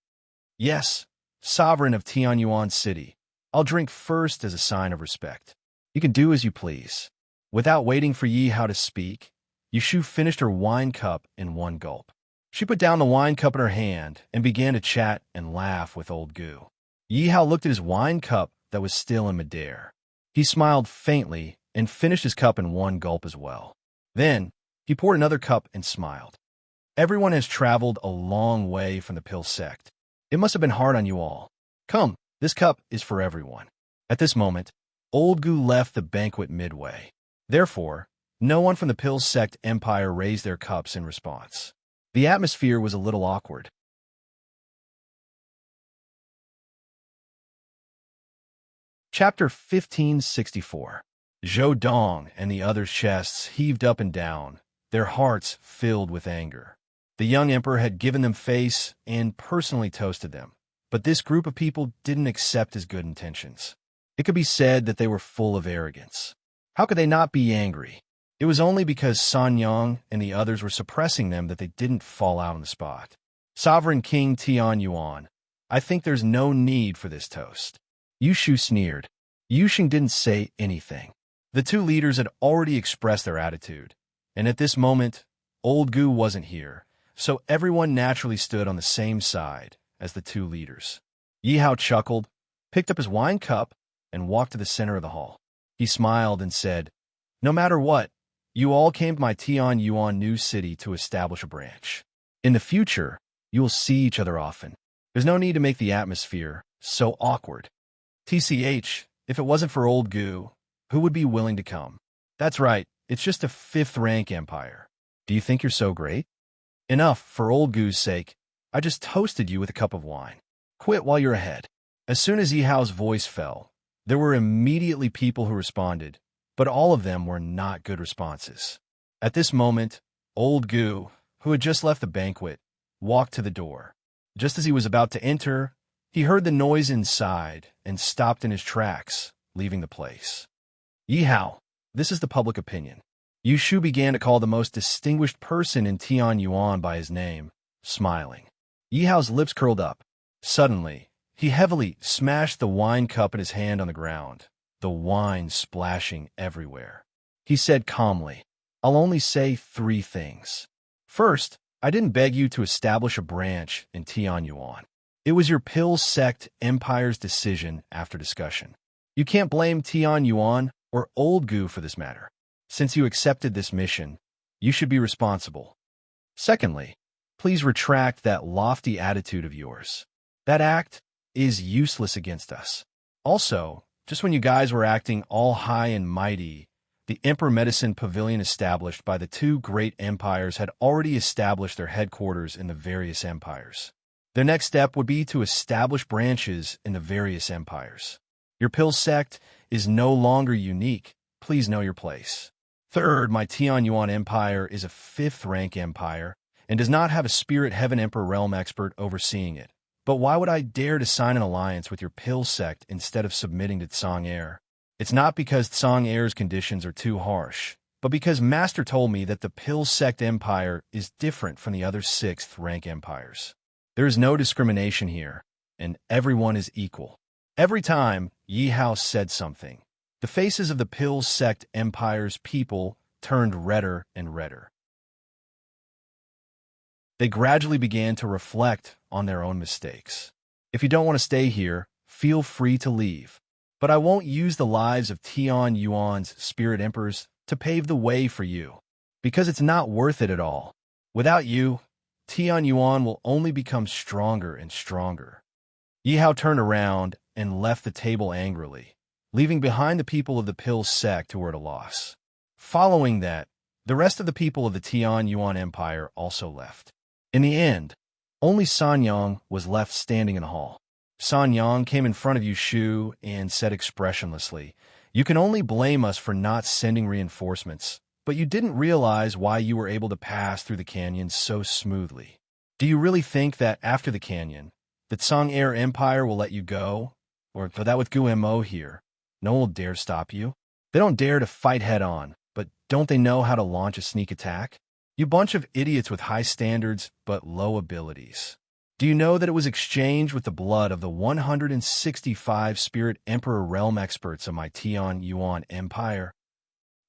"Yes, sovereign of Tianyuan City. I'll drink first as a sign of respect." "You can do as you please." Without waiting for Yi Hao to speak, Yushu finished her wine cup in one gulp. She put down the wine cup in her hand and began to chat and laugh with Old Gu. Yi Hao looked at his wine cup that was still in midair. He smiled faintly and finished his cup in one gulp as well. Then, he poured another cup and smiled. "Everyone has traveled a long way from the Pill Sect. It must have been hard on you all. Come, this cup is for everyone." At this moment, Old Gu left the banquet midway. Therefore, no one from the Pill Sect Empire raised their cups in response. The atmosphere was a little awkward. Chapter 1564. Zhou Dong and the others' chests heaved up and down, their hearts filled with anger. The young emperor had given them face and personally toasted them, but this group of people didn't accept his good intentions. It could be said that they were full of arrogance. How could they not be angry? It was only because San Yang and the others were suppressing them that they didn't fall out on the spot. Sovereign King Tian Yuan, I think there's no need for this toast. Yu Shu sneered. Yu Xing didn't say anything. The two leaders had already expressed their attitude, and at this moment, Old Gu wasn't here, so everyone naturally stood on the same side as the two leaders. Yi Hao chuckled, picked up his wine cup, and walked to the center of the hall. He smiled and said, "No matter what, you all came to my Tian Yuan new city to establish a branch. In the future, you will see each other often. There's no need to make the atmosphere so awkward. TCH, if it wasn't for Old Gu, who would be willing to come? That's right, it's just a fifth-rank empire. Do you think you're so great? Enough, for Old Gu's sake. I just toasted you with a cup of wine. Quit while you're ahead." As soon as Yihao's voice fell, there were immediately people who responded, but all of them were not good responses. At this moment, Old Gu, who had just left the banquet, walked to the door. Just as he was about to enter, he heard the noise inside and stopped in his tracks, leaving the place. "Yihao, this is the public opinion." Yu Shu began to call the most distinguished person in Tian Yuan by his name, smiling. Yihao's lips curled up. Suddenly, he heavily smashed the wine cup in his hand on the ground, the wine splashing everywhere. He said calmly, "I'll only say 3 things. First, I didn't beg you to establish a branch in Tian Yuan. It was your Pill Sect Empire's decision after discussion. You can't blame Tian Yuan or Old Gu for this matter. Since you accepted this mission, you should be responsible. Secondly, please retract that lofty attitude of yours. That act is useless against us. Also, just when you guys were acting all high and mighty, the Emperor Medicine Pavilion established by the 2 great empires had already established their headquarters in the various empires. Their next step would be to establish branches in the various empires. Your Pill Sect is no longer unique. Please know your place. Third, my Tian Yuan Empire is a 5th-rank empire and does not have a Spirit Heaven Emperor Realm expert overseeing it. But why would I dare to sign an alliance with your Pill Sect instead of submitting to Tsang Air? It's not because Tsang Air's conditions are too harsh, but because Master told me that the Pill Sect Empire is different from the other 6th-rank empires. There is no discrimination here, and everyone is equal." Every time Yihao said something, the faces of the Pill Sect Empire's people turned redder and redder. They gradually began to reflect on their own mistakes. "If you don't want to stay here, feel free to leave. But I won't use the lives of Tian Yuan's spirit emperors to pave the way for you, because it's not worth it at all. Without you, Tian Yuan will only become stronger and stronger." Yihao turned around and left the table angrily, leaving behind the people of the Pill Sect who were at a loss. Following that, the rest of the people of the Tian Yuan Empire also left. In the end, only San Yang was left standing in the hall. San Yang came in front of Yu Shu and said expressionlessly, "You can only blame us for not sending reinforcements, but you didn't realize why you were able to pass through the canyon so smoothly. Do you really think that after the canyon, the Tsang Air Empire will let you go? Or that with Gu Mo here, no one will dare stop you? They don't dare to fight head-on, but don't they know how to launch a sneak attack? You bunch of idiots with high standards but low abilities. Do you know that it was exchanged with the blood of the 165 Spirit Emperor Realm experts of my Tian Yuan Empire?"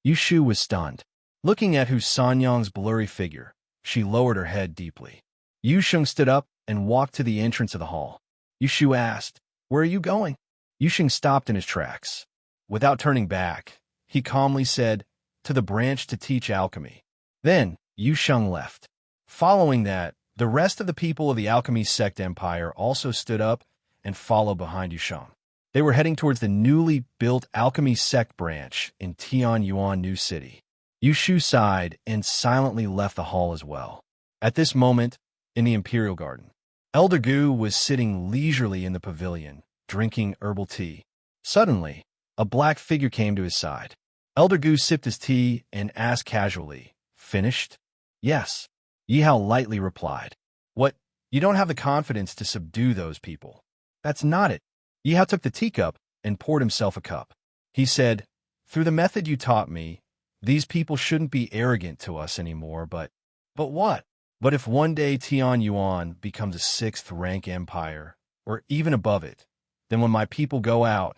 Yu Shu was stunned. Looking at Hu Sanyang's blurry figure, she lowered her head deeply. Yu Sheng stood up and walked to the entrance of the hall. Yu Shu asked, "Where are you going?" Yu Sheng stopped in his tracks. Without turning back, he calmly said, "To the branch to teach alchemy." Then, Yu Sheng left. Following that, the rest of the people of the Alchemy Sect Empire also stood up and followed behind Yu Sheng. They were heading towards the newly built alchemy sect branch in Tianyuan New City. Yushu sighed and silently left the hall as well. At this moment, in the Imperial Garden, Elder Gu was sitting leisurely in the pavilion, drinking herbal tea. Suddenly, a black figure came to his side. Elder Gu sipped his tea and asked casually, "Finished?" "Yes," Yihao lightly replied. "What? You don't have the confidence to subdue those people?" "That's not it." Yihao took the teacup and poured himself a cup. He said, "Through the method you taught me, these people shouldn't be arrogant to us anymore, but what? But if one day Tianyuan becomes a 6th-rank empire, or even above it, then when my people go out,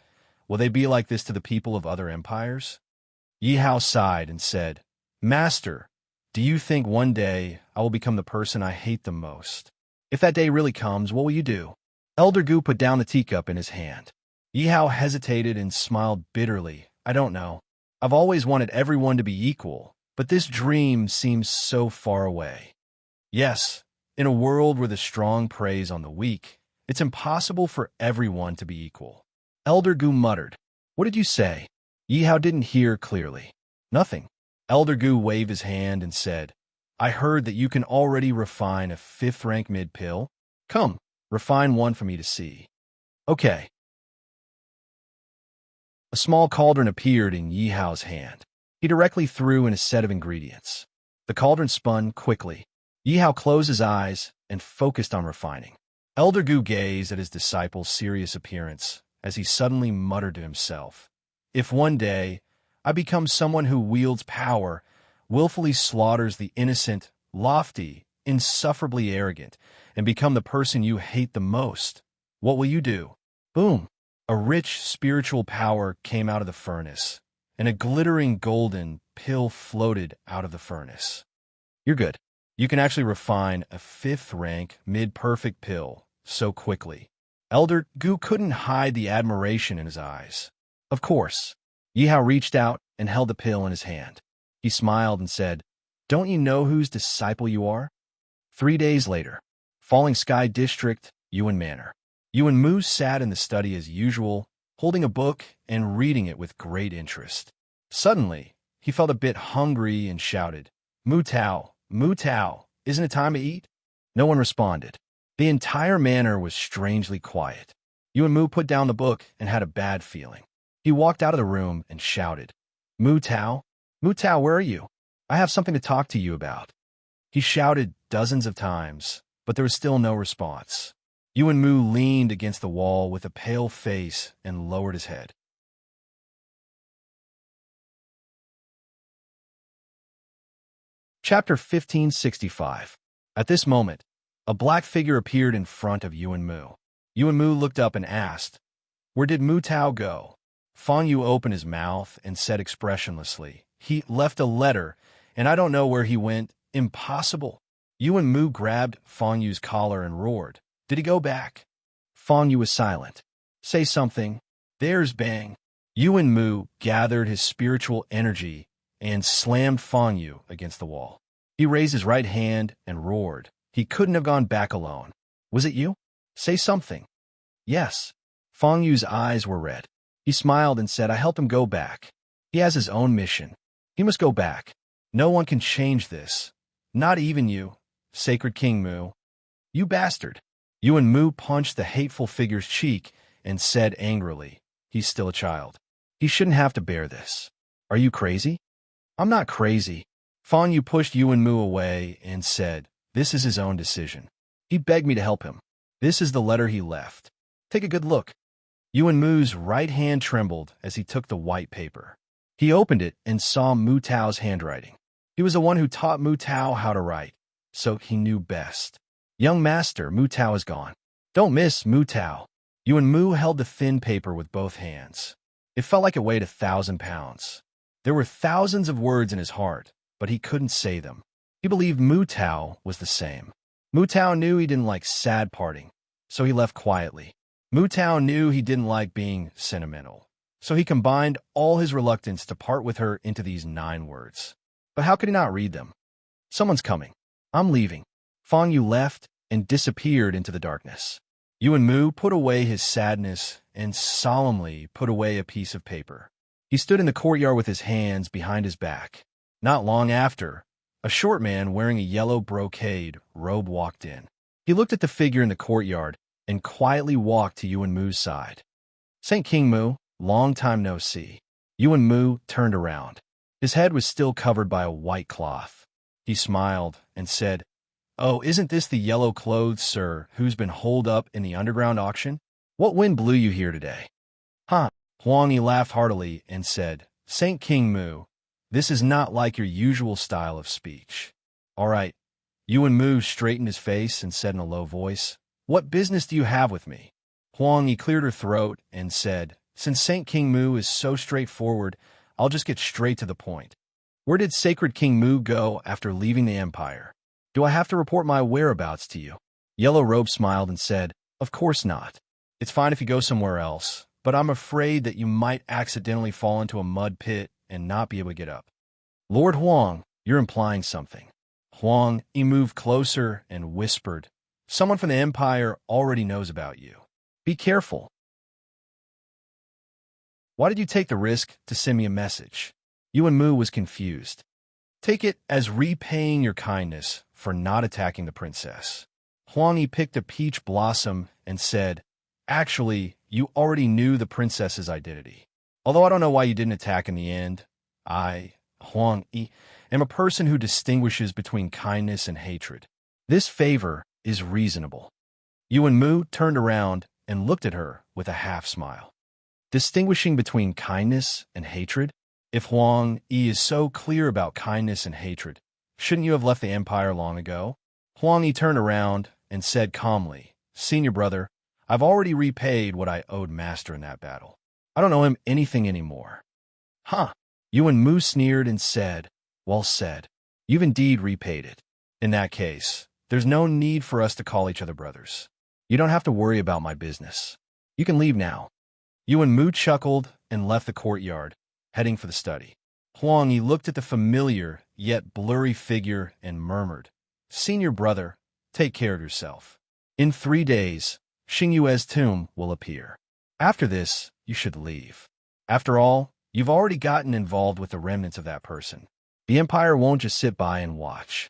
will they be like this to the people of other empires?" Yihao sighed and said, "Master, do you think one day I will become the person I hate the most? If that day really comes, what will you do?" Elder Gu put down the teacup in his hand. Yihao hesitated and smiled bitterly. "I don't know. I've always wanted everyone to be equal, but this dream seems so far away. Yes, in a world where the strong preys on the weak, it's impossible for everyone to be equal." Elder Gu muttered, "What did you say?" Yihao didn't hear clearly. "Nothing." Elder Gu waved his hand and said, "I heard that you can already refine a 5th-rank mid-pill. Come, refine one for me to see." "Okay." A small cauldron appeared in Yihao's hand. He directly threw in a set of ingredients. The cauldron spun quickly. Yihao closed his eyes and focused on refining. Elder Gu gazed at his disciple's serious appearance as he suddenly muttered to himself, "If one day I become someone who wields power, willfully slaughters the innocent, lofty, insufferably arrogant, and become the person you hate the most, what will you do?" Boom! A rich spiritual power came out of the furnace, and a glittering golden pill floated out of the furnace. "You're good. You can actually refine a 5th-rank, mid-perfect pill so quickly." Elder Gu couldn't hide the admiration in his eyes. "Of course." Yihao reached out and held the pill in his hand. He smiled and said, "Don't you know whose disciple you are?" 3 days later, Falling Sky District, Yuan Manor. Yuan Mu sat in the study as usual, holding a book and reading it with great interest. Suddenly, he felt a bit hungry and shouted, "Mu Tao, Mu Tao, isn't it time to eat?" No one responded. The entire manor was strangely quiet. Yuan Mu put down the book and had a bad feeling. He walked out of the room and shouted, Mu Tao, where are you? I have something to talk to you about." He shouted dozens of times, but there was still no response. Yuan Mu leaned against the wall with a pale face and lowered his head. Chapter 1565. At this moment, a black figure appeared in front of Yuan Mu. Yuan Mu looked up and asked, "Where did Mu Tao go?" Fang Yu opened his mouth and said expressionlessly, "He left a letter, and I don't know where he went. Impossible." Yuan Mu grabbed Fang Yu's collar and roared, "Did he go back?" Fang Yu was silent. "Say something." There's bang. Yuan Mu gathered his spiritual energy and slammed Fang Yu against the wall. He raised his right hand and roared. He couldn't have gone back alone. "Was it you? Say something." "Yes." Fang Yu's eyes were red. He smiled and said, "I helped him go back. He has his own mission. He must go back. No one can change this. Not even you, Sacred King Mu." "You bastard." Yuan Mu punched the hateful figure's cheek and said angrily, "He's still a child. He shouldn't have to bear this. Are you crazy?" "I'm not crazy." Fang Yu pushed Yuan Mu away and said, "This is his own decision. He begged me to help him. This is the letter he left. Take a good look." Yuan Mu's right hand trembled as he took the white paper. He opened it and saw Mu Tao's handwriting. He was the one who taught Mu Tao how to write, so he knew best. "Young master, Mu Tao is gone. Don't miss Mu Tao." Yuan Mu held the thin paper with both hands. It felt like it weighed 1,000 pounds. There were thousands of words in his heart, but he couldn't say them. He believed Mu Tao was the same. Mu Tao knew he didn't like sad parting, so he left quietly. Mu Tao knew he didn't like being sentimental, so he combined all his reluctance to part with her into these 9 words. But how could he not read them? "Someone's coming. I'm leaving." Fang Yu left and disappeared into the darkness. Yuan Mu put away his sadness and solemnly put away a piece of paper. He stood in the courtyard with his hands behind his back. Not long after, a short man wearing a yellow brocade robe walked in. He looked at the figure in the courtyard and quietly walked to Yuan Mu's side. "Saint King Mu, long time no see." Yuan Mu turned around. His head was still covered by a white cloth. He smiled and said, "Oh, isn't this the yellow-clothed sir who's been holed up in the underground auction? What wind blew you here today?" "Huh." Huang Yi laughed heartily and said, "Saint King Mu, this is not like your usual style of speech." "All right." Yuan Mu straightened his face and said in a low voice, "What business do you have with me?" Huang Yi cleared her throat and said, "Since Saint King Mu is so straightforward, I'll just get straight to the point. Where did Sacred King Mu go after leaving the Empire? Do I have to report my whereabouts to you?" Yellow Robe smiled and said, "Of course not. It's fine if you go somewhere else, but I'm afraid that you might accidentally fall into a mud pit and not be able to get up." "Lord Huang, you're implying something." Huang Yi moved closer and whispered, "Someone from the Empire already knows about you. Be careful." "Why did you take the risk to send me a message?" Yuan Mu was confused. "Take it as repaying your kindness for not attacking the princess." Huang Yi picked a peach blossom and said, "Actually, you already knew the princess's identity. Although I don't know why you didn't attack in the end. I, Huang Yi, am a person who distinguishes between kindness and hatred. This favor is reasonable." Yuan Mu turned around and looked at her with a half-smile. Distinguishing between kindness and hatred? If Huang Yi is so clear about kindness and hatred, shouldn't you have left the Empire long ago? Huang Yi turned around and said calmly, "Senior brother, I've already repaid what I owed Master in that battle. I don't owe him anything anymore." "Huh." Yuan Mu sneered and said, "Well said. You've indeed repaid it. In that case, there's no need for us to call each other brothers. You don't have to worry about my business. You can leave now." Yuan Mu chuckled and left the courtyard, heading for the study. Huang Yi looked at the familiar yet blurry figure and murmured, "Senior brother, take care of yourself. In 3 days, Xing Yue's tomb will appear. After this, you should leave. After all, you've already gotten involved with the remnants of that person. The Empire won't just sit by and watch."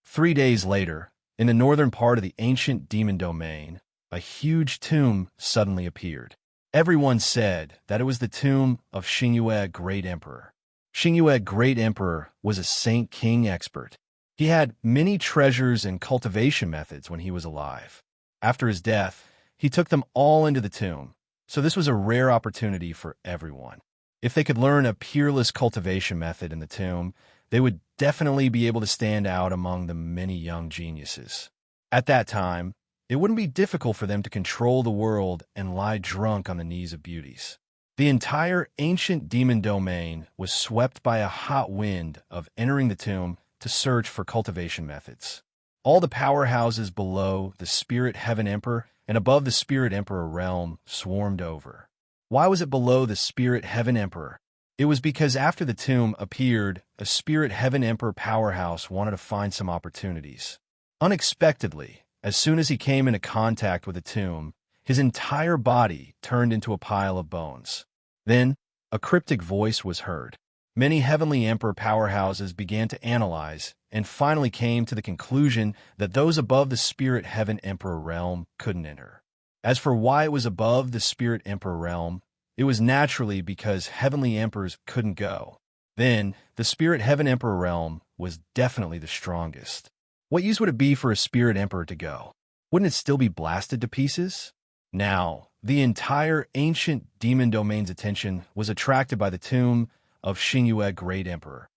3 days later, in the northern part of the ancient demon domain, a huge tomb suddenly appeared. Everyone said that it was the tomb of Xing Yue, Great Emperor. Xing Yue, Great Emperor, was a Saint King expert. He had many treasures and cultivation methods when he was alive. After his death, he took them all into the tomb, so this was a rare opportunity for everyone. If they could learn a peerless cultivation method in the tomb, they would definitely be able to stand out among the many young geniuses. At that time, it wouldn't be difficult for them to control the world and lie drunk on the knees of beauties. The entire ancient demon domain was swept by a hot wind of entering the tomb to search for cultivation methods. All the powerhouses below the Spirit Heaven Emperor and above the Spirit Emperor realm swarmed over. Why was it below the Spirit Heaven Emperor? It was because after the tomb appeared, a Spirit Heaven Emperor powerhouse wanted to find some opportunities. Unexpectedly, as soon as he came into contact with the tomb, his entire body turned into a pile of bones. Then, a cryptic voice was heard. Many Heavenly Emperor powerhouses began to analyze and finally came to the conclusion that those above the Spirit Heaven Emperor realm couldn't enter. As for why it was above the Spirit Emperor realm, it was naturally because Heavenly Emperors couldn't go. Then, the Spirit Heaven Emperor realm was definitely the strongest. What use would it be for a Spirit Emperor to go? Wouldn't it still be blasted to pieces? Now, the entire ancient demon domain's attention was attracted by the tomb of Xing Yue, Great Emperor.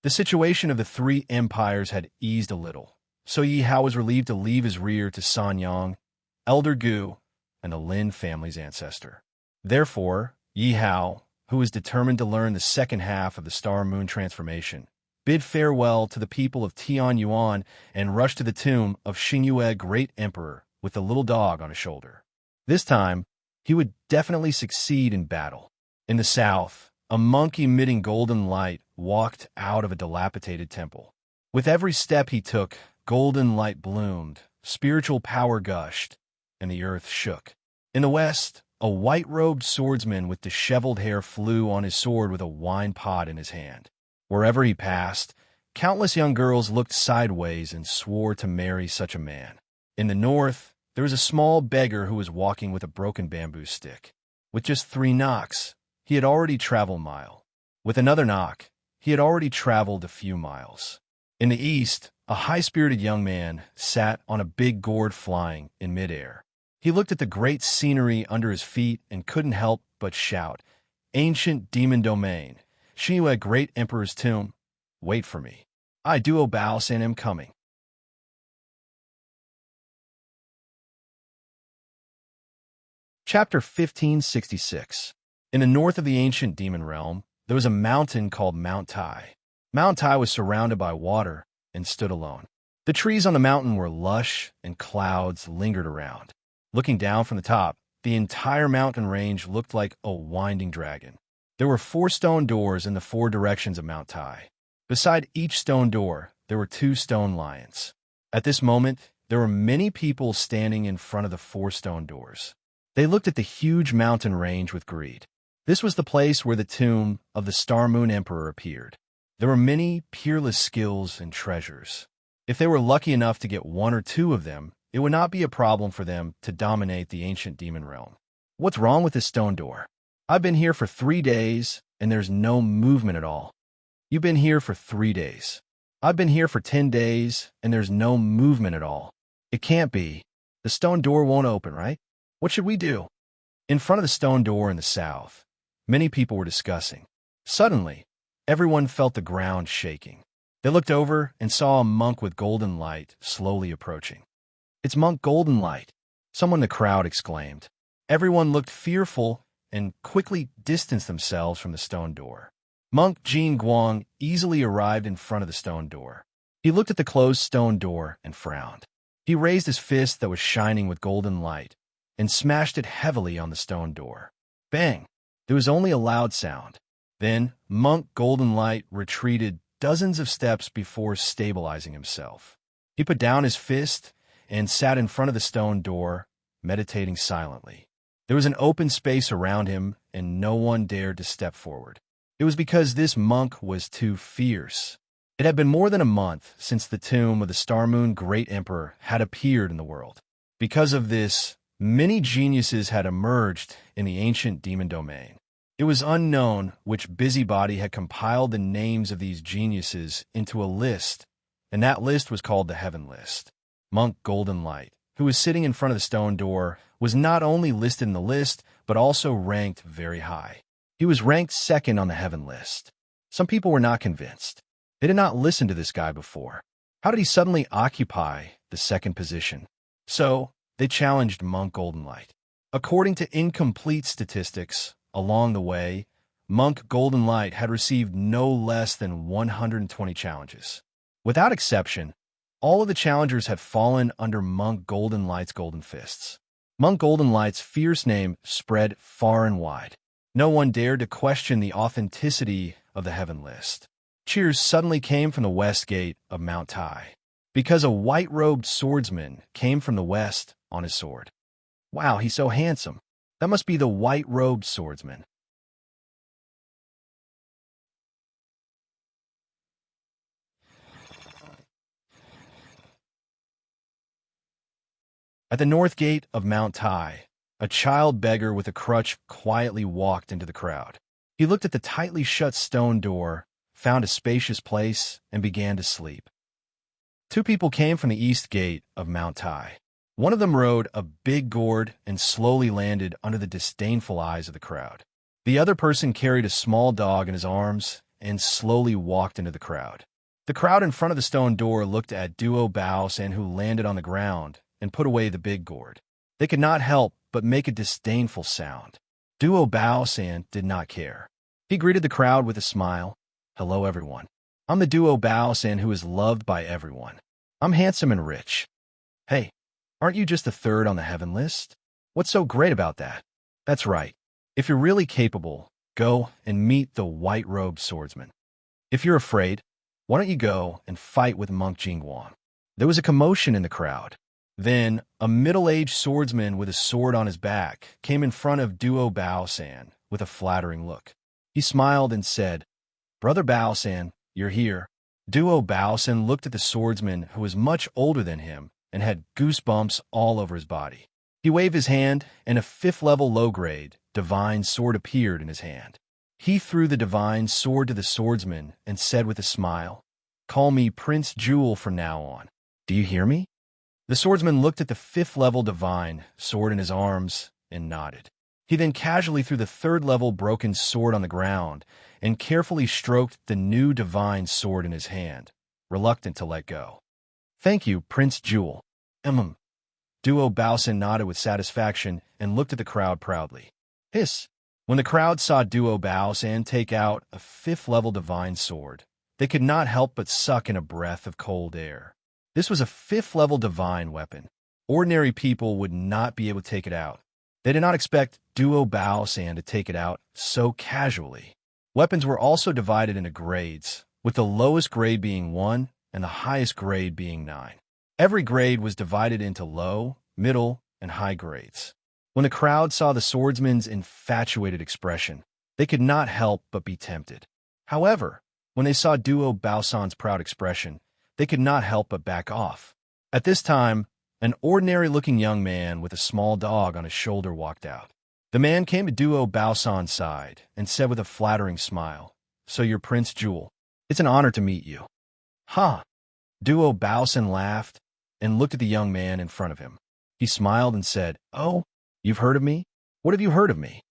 The situation of the 3 empires had eased a little, so Yi Hao was relieved to leave his rear to San Yang, Elder Gu, and the Lin family's ancestor. Therefore, Yi Hao, who was determined to learn the second half of the Star-Moon transformation, bid farewell to the people of Tian Yuan and rushed to the tomb of Xing Yue, Great Emperor, with the little dog on his shoulder. This time, he would definitely succeed in battle. In the south, a monk emitting golden light walked out of a dilapidated temple. With every step he took, golden light bloomed, spiritual power gushed, and the earth shook. In the west, a white-robed swordsman with disheveled hair flew on his sword with a wine pot in his hand. Wherever he passed, countless young girls looked sideways and swore to marry such a man. In the north, there was a small beggar who was walking with a broken bamboo stick. With just 3 knocks, he had already traveled a mile. With another knock, he had already traveled a few miles. In the east, a high-spirited young man sat on a big gourd flying in midair. He looked at the great scenery under his feet and couldn't help but shout, "Ancient demon domain, she a great emperor's tomb, wait for me. I do obeys and am coming." Chapter 1566. In the north of the ancient demon realm, there was a mountain called Mount Tai. Mount Tai was surrounded by water and stood alone. The trees on the mountain were lush, and clouds lingered around. Looking down from the top, the entire mountain range looked like a winding dragon. There were 4 stone doors in the 4 directions of Mount Tai. Beside each stone door, there were 2 stone lions. At this moment, there were many people standing in front of the 4 stone doors. They looked at the huge mountain range with greed. This was the place where the tomb of the Star Moon Emperor appeared. There were many peerless skills and treasures. If they were lucky enough to get 1 or 2 of them, it would not be a problem for them to dominate the ancient demon realm. What's wrong with this stone door? I've been here for 3 days, and there's no movement at all. You've been here for 3 days. I've been here for 10 days, and there's no movement at all. It can't be. The stone door won't open, right? What should we do? In front of the stone door in the south, many people were discussing. Suddenly, everyone felt the ground shaking. They looked over and saw a monk with golden light slowly approaching. "It's Monk Golden Light," someone in the crowd exclaimed. Everyone looked fearful and quickly distanced themselves from the stone door. Monk Jin Guang easily arrived in front of the stone door. He looked at the closed stone door and frowned. He raised his fist that was shining with golden light and smashed it heavily on the stone door. Bang! There was only a loud sound. Then Monk Golden Light retreated dozens of steps before stabilizing himself. He put down his fist and sat in front of the stone door, meditating silently. There was an open space around him, and no one dared to step forward. It was because this monk was too fierce. It had been more than a month since the tomb of the Star Moon Great Emperor had appeared in the world. Because of this, many geniuses had emerged in the ancient demon domain. It was unknown which busybody had compiled the names of these geniuses into a list, and that list was called the Heaven List. Monk Golden Light, who was sitting in front of the stone door, was not only listed in the list, but also ranked very high. He was ranked 2nd on the Heaven List. Some people were not convinced. They did not listen to this guy before. How did he suddenly occupy the 2nd position? So, they challenged Monk Golden Light. According to incomplete statistics, along the way, Monk Golden Light had received no less than 120 challenges. Without exception, all of the challengers had fallen under Monk Golden Light's golden fists. Monk Golden Light's fierce name spread far and wide. No one dared to question the authenticity of the Heaven List. Cheers suddenly came from the west gate of Mount Tai, because a white-robed swordsman came from the west on his sword. Wow, he's so handsome. That must be the white-robed swordsman. At the north gate of Mount Tai, a child beggar with a crutch quietly walked into the crowd. He looked at the tightly shut stone door, found a spacious place, and began to sleep. 2 people came from the east gate of Mount Tai. One of them rode a big gourd and slowly landed under the disdainful eyes of the crowd. The other person carried a small dog in his arms and slowly walked into the crowd. The crowd in front of the stone door looked at Duo Baosan, who landed on the ground and put away the big gourd. They could not help but make a disdainful sound. Duo Baosan did not care. He greeted the crowd with a smile. "Hello, everyone. I'm the Duo Baosan who is loved by everyone. I'm handsome and rich. Hey, aren't you just the 3rd on the Heaven List? What's so great about that? That's right. If you're really capable, go and meet the white-robed swordsman. If you're afraid, why don't you go and fight with Monk Jingguang?" There was a commotion in the crowd. Then, a middle-aged swordsman with a sword on his back came in front of Duo Bao-san with a flattering look. He smiled and said, "Brother Bao-san, you're here." Duo Bao-san looked at the swordsman who was much older than him and had goosebumps all over his body. He waved his hand, and a fifth-level low-grade divine sword appeared in his hand. He threw the divine sword to the swordsman and said with a smile, "Call me Prince Jewel from now on. Do you hear me?" The swordsman looked at the fifth-level divine sword in his arms and nodded. He then casually threw the third-level broken sword on the ground and carefully stroked the new divine sword in his hand, reluctant to let go. "Thank you, Prince Jewel." Duo Bao-san nodded with satisfaction and looked at the crowd proudly. Hiss! When the crowd saw Duo Bao-san take out a fifth-level divine sword, they could not help but suck in a breath of cold air. This was a fifth-level divine weapon. Ordinary people would not be able to take it out. They did not expect Duo Bao-san to take it out so casually. Weapons were also divided into grades, with the lowest grade being 1 and the highest grade being 9. Every grade was divided into low, middle, and high grades. When the crowd saw the swordsman's infatuated expression, they could not help but be tempted. However, when they saw Duo Bao-san's proud expression, they could not help but back off. At this time, an ordinary-looking young man with a small dog on his shoulder walked out. The man came to Duo Bao-san's side and said with a flattering smile, "So you're Prince Jewel. It's an honor to meet you." "Ha!" Duo Bao-san laughed and looked at the young man in front of him. He smiled and said, "Oh, you've heard of me? What have you heard of me?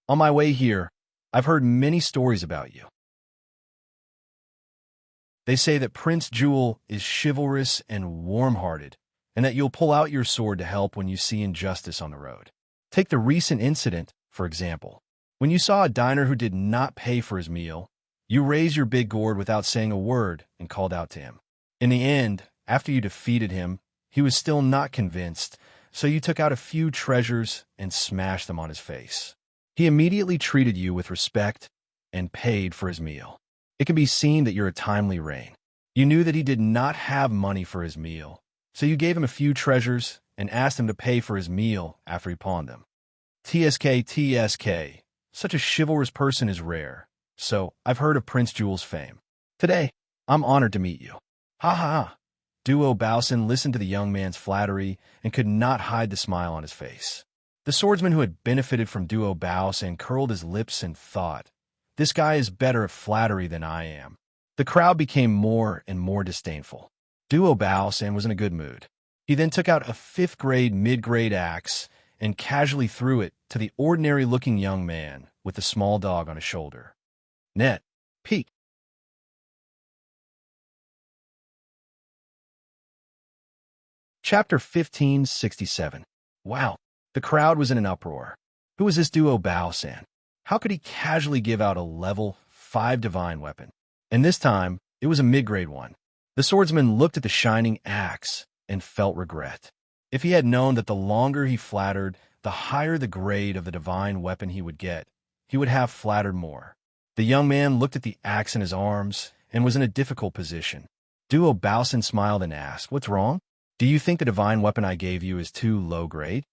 On my way here, I've heard many stories about you. They say that Prince Jewel is chivalrous and warm-hearted, and that you'll pull out your sword to help when you see injustice on the road. Take the recent incident, for example. When you saw a diner who did not pay for his meal, you raised your big gourd without saying a word and called out to him. In the end, after you defeated him, he was still not convinced, so you took out a few treasures and smashed them on his face. He immediately treated you with respect and paid for his meal. It can be seen that you're a timely rain. You knew that he did not have money for his meal, so you gave him a few treasures and asked him to pay for his meal after he pawned them. TSK. Such a chivalrous person is rare, so I've heard of Prince Jewel's fame. Today, I'm honored to meet you. Ha ha ha. Duo Bao-san listened to the young man's flattery and could not hide the smile on his face. The swordsman who had benefited from Duo Bao-san curled his lips and thought, "This guy is better at flattery than I am." The crowd became more and more disdainful. Duo Bao-san was in a good mood. He then took out a fifth-grade mid-grade axe and casually threw it to the ordinary-looking young man with the small dog on his shoulder. Net. Peek. Chapter 1567. Wow. The crowd was in an uproar. Who was this Duo Bao-san? How could he casually give out a level 5 divine weapon? And this time, it was a mid-grade one. The swordsman looked at the shining axe and felt regret. If he had known that the longer he flattered, the higher the grade of the divine weapon he would get, he would have flattered more. The young man looked at the axe in his arms and was in a difficult position. Duo Bao-san smiled and asked, "What's wrong? Do you think the divine weapon I gave you is too low grade?"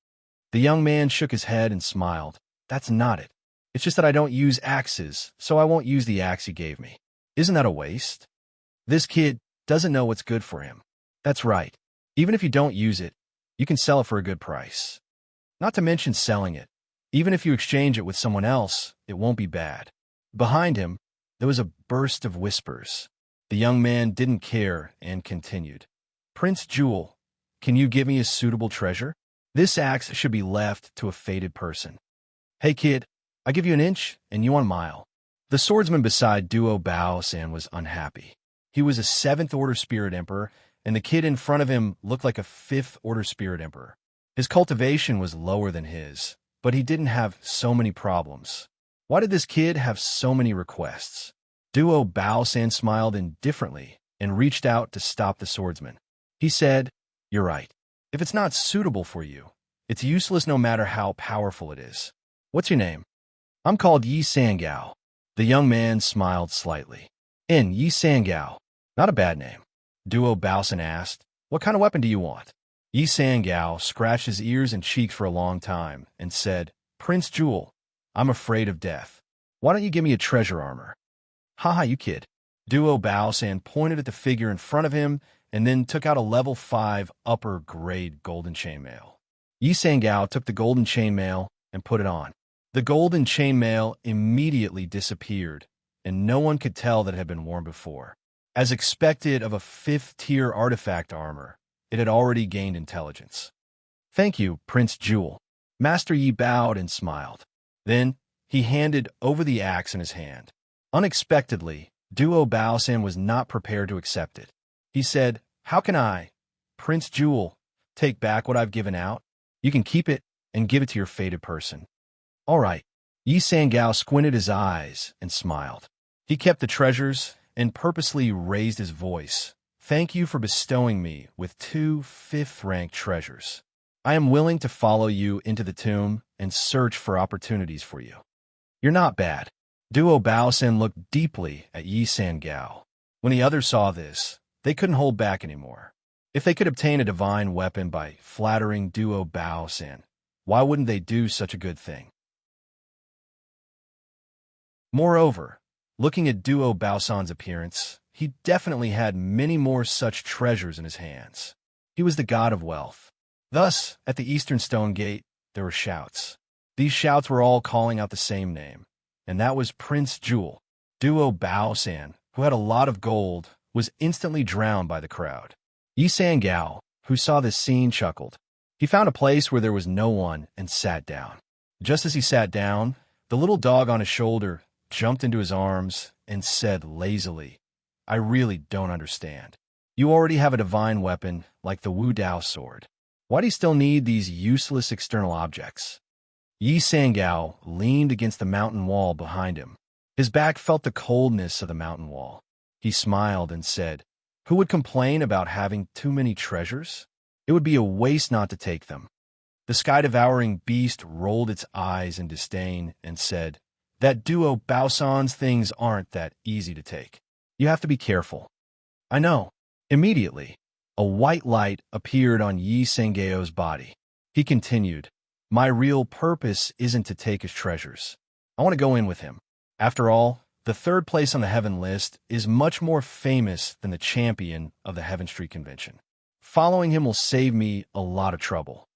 The young man shook his head and smiled. "That's not it. It's just that I don't use axes, so I won't use the axe you gave me. Isn't that a waste? This kid doesn't know what's good for him." "That's right. Even if you don't use it, you can sell it for a good price. Not to mention selling it. Even if you exchange it with someone else, it won't be bad." Behind him, there was a burst of whispers. The young man didn't care and continued. "Prince Jewel, can you give me a suitable treasure? This axe should be left to a fated person." "Hey kid, I give you an inch and you want a mile." The swordsman beside Duo Bao-san was unhappy. He was a 7th-order spirit emperor, and the kid in front of him looked like a 5th-order spirit emperor. His cultivation was lower than his, but he didn't have so many problems. Why did this kid have so many requests? Duo Bao-san smiled indifferently and reached out to stop the swordsman. He said, "You're right. If it's not suitable for you, it's useless no matter how powerful it is. What's your name?" "I'm called Yi Sangao." The young man smiled slightly. Yi Sangao. Not a bad name. Duo Bao-san asked, "What kind of weapon do you want?" Yi Sangao scratched his ears and cheeks for a long time and said, "Prince Jewel, I'm afraid of death. Why don't you give me a treasure armor?" "Haha, you kid." Duo Baosan pointed at the figure in front of him and then took out a level 5 upper-grade golden chainmail. Yi Sangao took the golden chainmail and put it on. The golden chainmail immediately disappeared, and no one could tell that it had been worn before. As expected of a 5th-tier artifact armor, it had already gained intelligence. "Thank you, Prince Jewel." Master Yi bowed and smiled. Then he handed over the axe in his hand. Unexpectedly, Duo Baosan was not prepared to accept it. He said, "How can I, Prince Jewel, take back what I've given out? You can keep it and give it to your fated person." "All right." Yi Sangao squinted his eyes and smiled. He kept the treasures and purposely raised his voice. "Thank you for bestowing me with 2 5th-rank treasures. I am willing to follow you into the tomb and search for opportunities for you." "You're not bad." Duo Baosan looked deeply at Yi Sangao. When the others saw this, they couldn't hold back anymore. If they could obtain a divine weapon by flattering Duo Baosan, why wouldn't they do such a good thing? Moreover, looking at Duo Baosan's appearance, he definitely had many more such treasures in his hands. He was the god of wealth. Thus, at the Eastern Stone Gate, there were shouts. These shouts were all calling out the same name, and that was Prince Jewel. Duo Baosan, who had a lot of gold, was instantly drowned by the crowd. Yi Sangao, who saw this scene, chuckled. He found a place where there was no one and sat down. Just as he sat down, the little dog on his shoulder jumped into his arms and said lazily, "I really don't understand. You already have a divine weapon like the Wu Dao sword. Why do you still need these useless external objects?" Yi Sangao leaned against the mountain wall behind him. His back felt the coldness of the mountain wall. He smiled and said, "Who would complain about having too many treasures? It would be a waste not to take them." The sky-devouring beast rolled its eyes in disdain and said, "That Duo Baosan's things aren't that easy to take. You have to be careful." "I know." Immediately, a white light appeared on Yi Sangao's body. He continued, "My real purpose isn't to take his treasures. I want to go in with him. After all, the 3rd place on the Heaven list is much more famous than the champion of the Heaven Street Convention. Following him will save me a lot of trouble."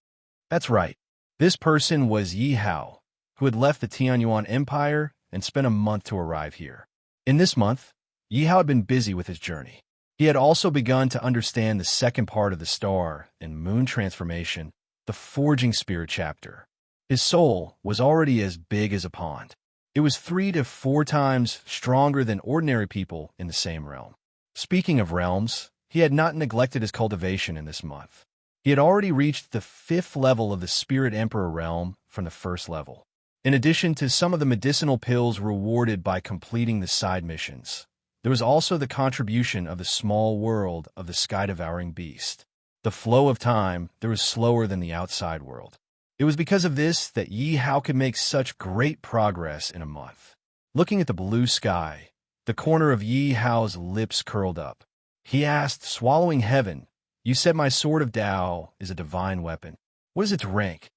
That's right. This person was Yi Hao, who had left the Tianyuan Empire and spent a month to arrive here. In this month, Yi Hao had been busy with his journey. He had also begun to understand the second part of the star and moon transformation, the Forging Spirit chapter. His soul was already as big as a pond. It was 3 to 4 times stronger than ordinary people in the same realm. Speaking of realms, he had not neglected his cultivation in this month. He had already reached the 5th level of the Spirit Emperor realm from the 1st level. In addition to some of the medicinal pills rewarded by completing the side missions, there was also the contribution of the small world of the sky-devouring beast. The flow of time there was slower than the outside world. It was because of this that Yi Hao could make such great progress in a month. Looking at the blue sky, the corner of Yi Hao's lips curled up. He asked, swallowing heaven, "You said my sword of Dao is a divine weapon. What is its rank?"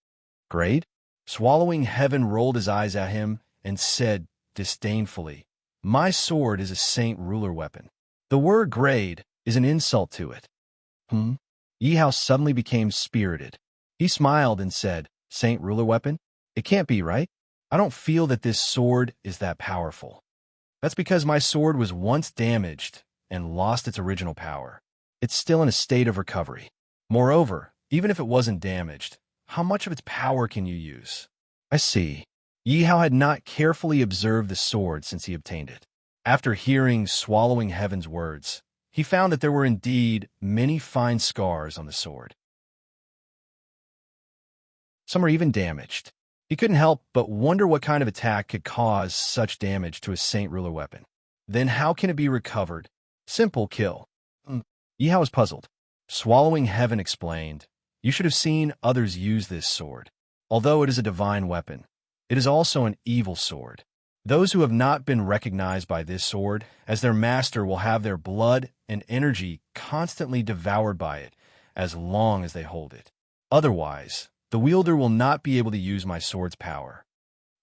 "Grade?" Swallowing heaven rolled his eyes at him and said disdainfully, "My sword is a saint ruler weapon. The word grade is an insult to it." Yi Hao suddenly became spirited. He smiled and said, "Saint ruler weapon? It can't be, right? I don't feel that this sword is that powerful." "That's because my sword was once damaged and lost its original power. It's still in a state of recovery. Moreover, even if it wasn't damaged, how much of its power can you use?" "I see." Yi Hao had not carefully observed the sword since he obtained it. After hearing swallowing heaven's words, he found that there were indeed many fine scars on the sword. Some are even damaged. He couldn't help but wonder what kind of attack could cause such damage to a saint ruler weapon. Then how can it be recovered? Simple kill. Yi Hao was puzzled. Swallowing heaven explained, "You should have seen others use this sword. Although it is a divine weapon, it is also an evil sword. Those who have not been recognized by this sword as their master will have their blood and energy constantly devoured by it, as long as they hold it. Otherwise, the wielder will not be able to use my sword's power.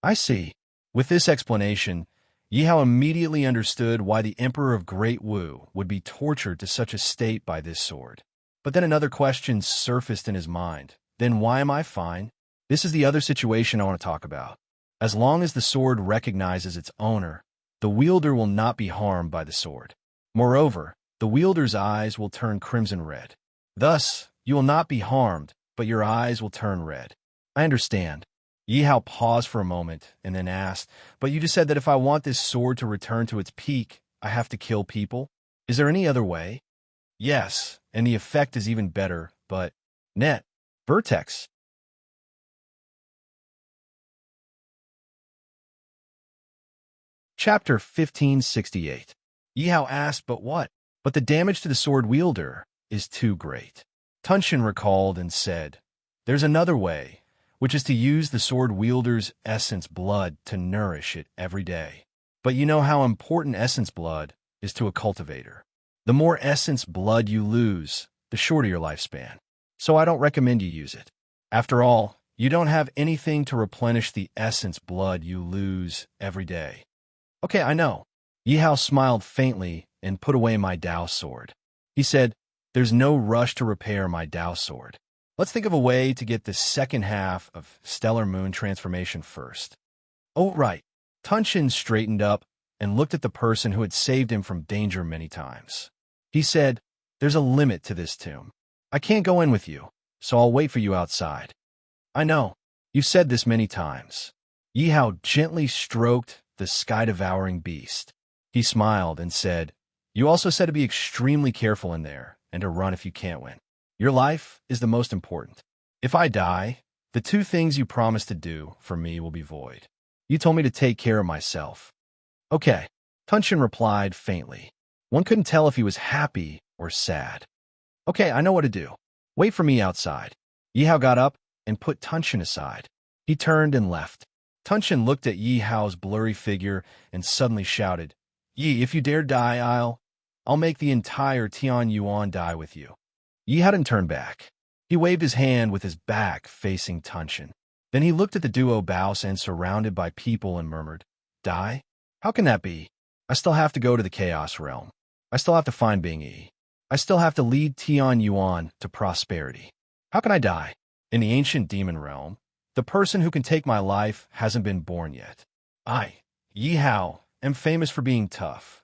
I see. With this explanation, Yi Hao immediately understood why the Emperor of Great Wu would be tortured to such a state by this sword. But then another question surfaced in his mind. Then why am I fine? This is the other situation I want to talk about. As long as the sword recognizes its owner, the wielder will not be harmed by the sword. Moreover, the wielder's eyes will turn crimson red. Thus, you will not be harmed, but your eyes will turn red. I understand. Yi Hao paused for a moment and then asked, but you just said that if I want this sword to return to its peak, I have to kill people? Is there any other way? Yes, and the effect is even better, but... Net. Vertex. Chapter 1568. Yi Hao asked, but what? But the damage to the sword wielder is too great. Tunshin recalled and said, there's another way, which is to use the sword wielder's essence blood to nourish it every day. But you know how important essence blood is to a cultivator. The more essence blood you lose, the shorter your lifespan. So I don't recommend you use it. After all, you don't have anything to replenish the essence blood you lose every day. Okay, I know. Yi Hao smiled faintly and put away my Dao sword. He said, there's no rush to repair my Dao sword. Let's think of a way to get the second half of Stellar Moon transformation first. Oh, right. Tunshin straightened up and looked at the person who had saved him from danger many times. He said, there's a limit to this tomb. I can't go in with you, so I'll wait for you outside. I know. You've said this many times. Yi Hao gently stroked the sky-devouring beast. He smiled and said, you also said to be extremely careful in there and to run if you can't win. Your life is the most important. If I die, the two things you promised to do for me will be void. You told me to take care of myself. Okay, Tunshin replied faintly. One couldn't tell if he was happy or sad. Okay, I know what to do. Wait for me outside. Yi Hao got up and put Tunshin aside. He turned and left. Tunshin looked at Yi Hao's blurry figure and suddenly shouted, Yi, if you dare die, I'll make the entire Tian Yuan die with you. Yi hadn't turned back. He waved his hand with his back facing Tunshin. Then he looked at the duo Baos and surrounded by people and murmured, die? How can that be? I still have to go to the Chaos Realm. I still have to find Bing Yi. I still have to lead Tian Yuan to prosperity. How can I die? In the ancient demon realm, the person who can take my life hasn't been born yet. I, Yi Hao, am famous for being tough.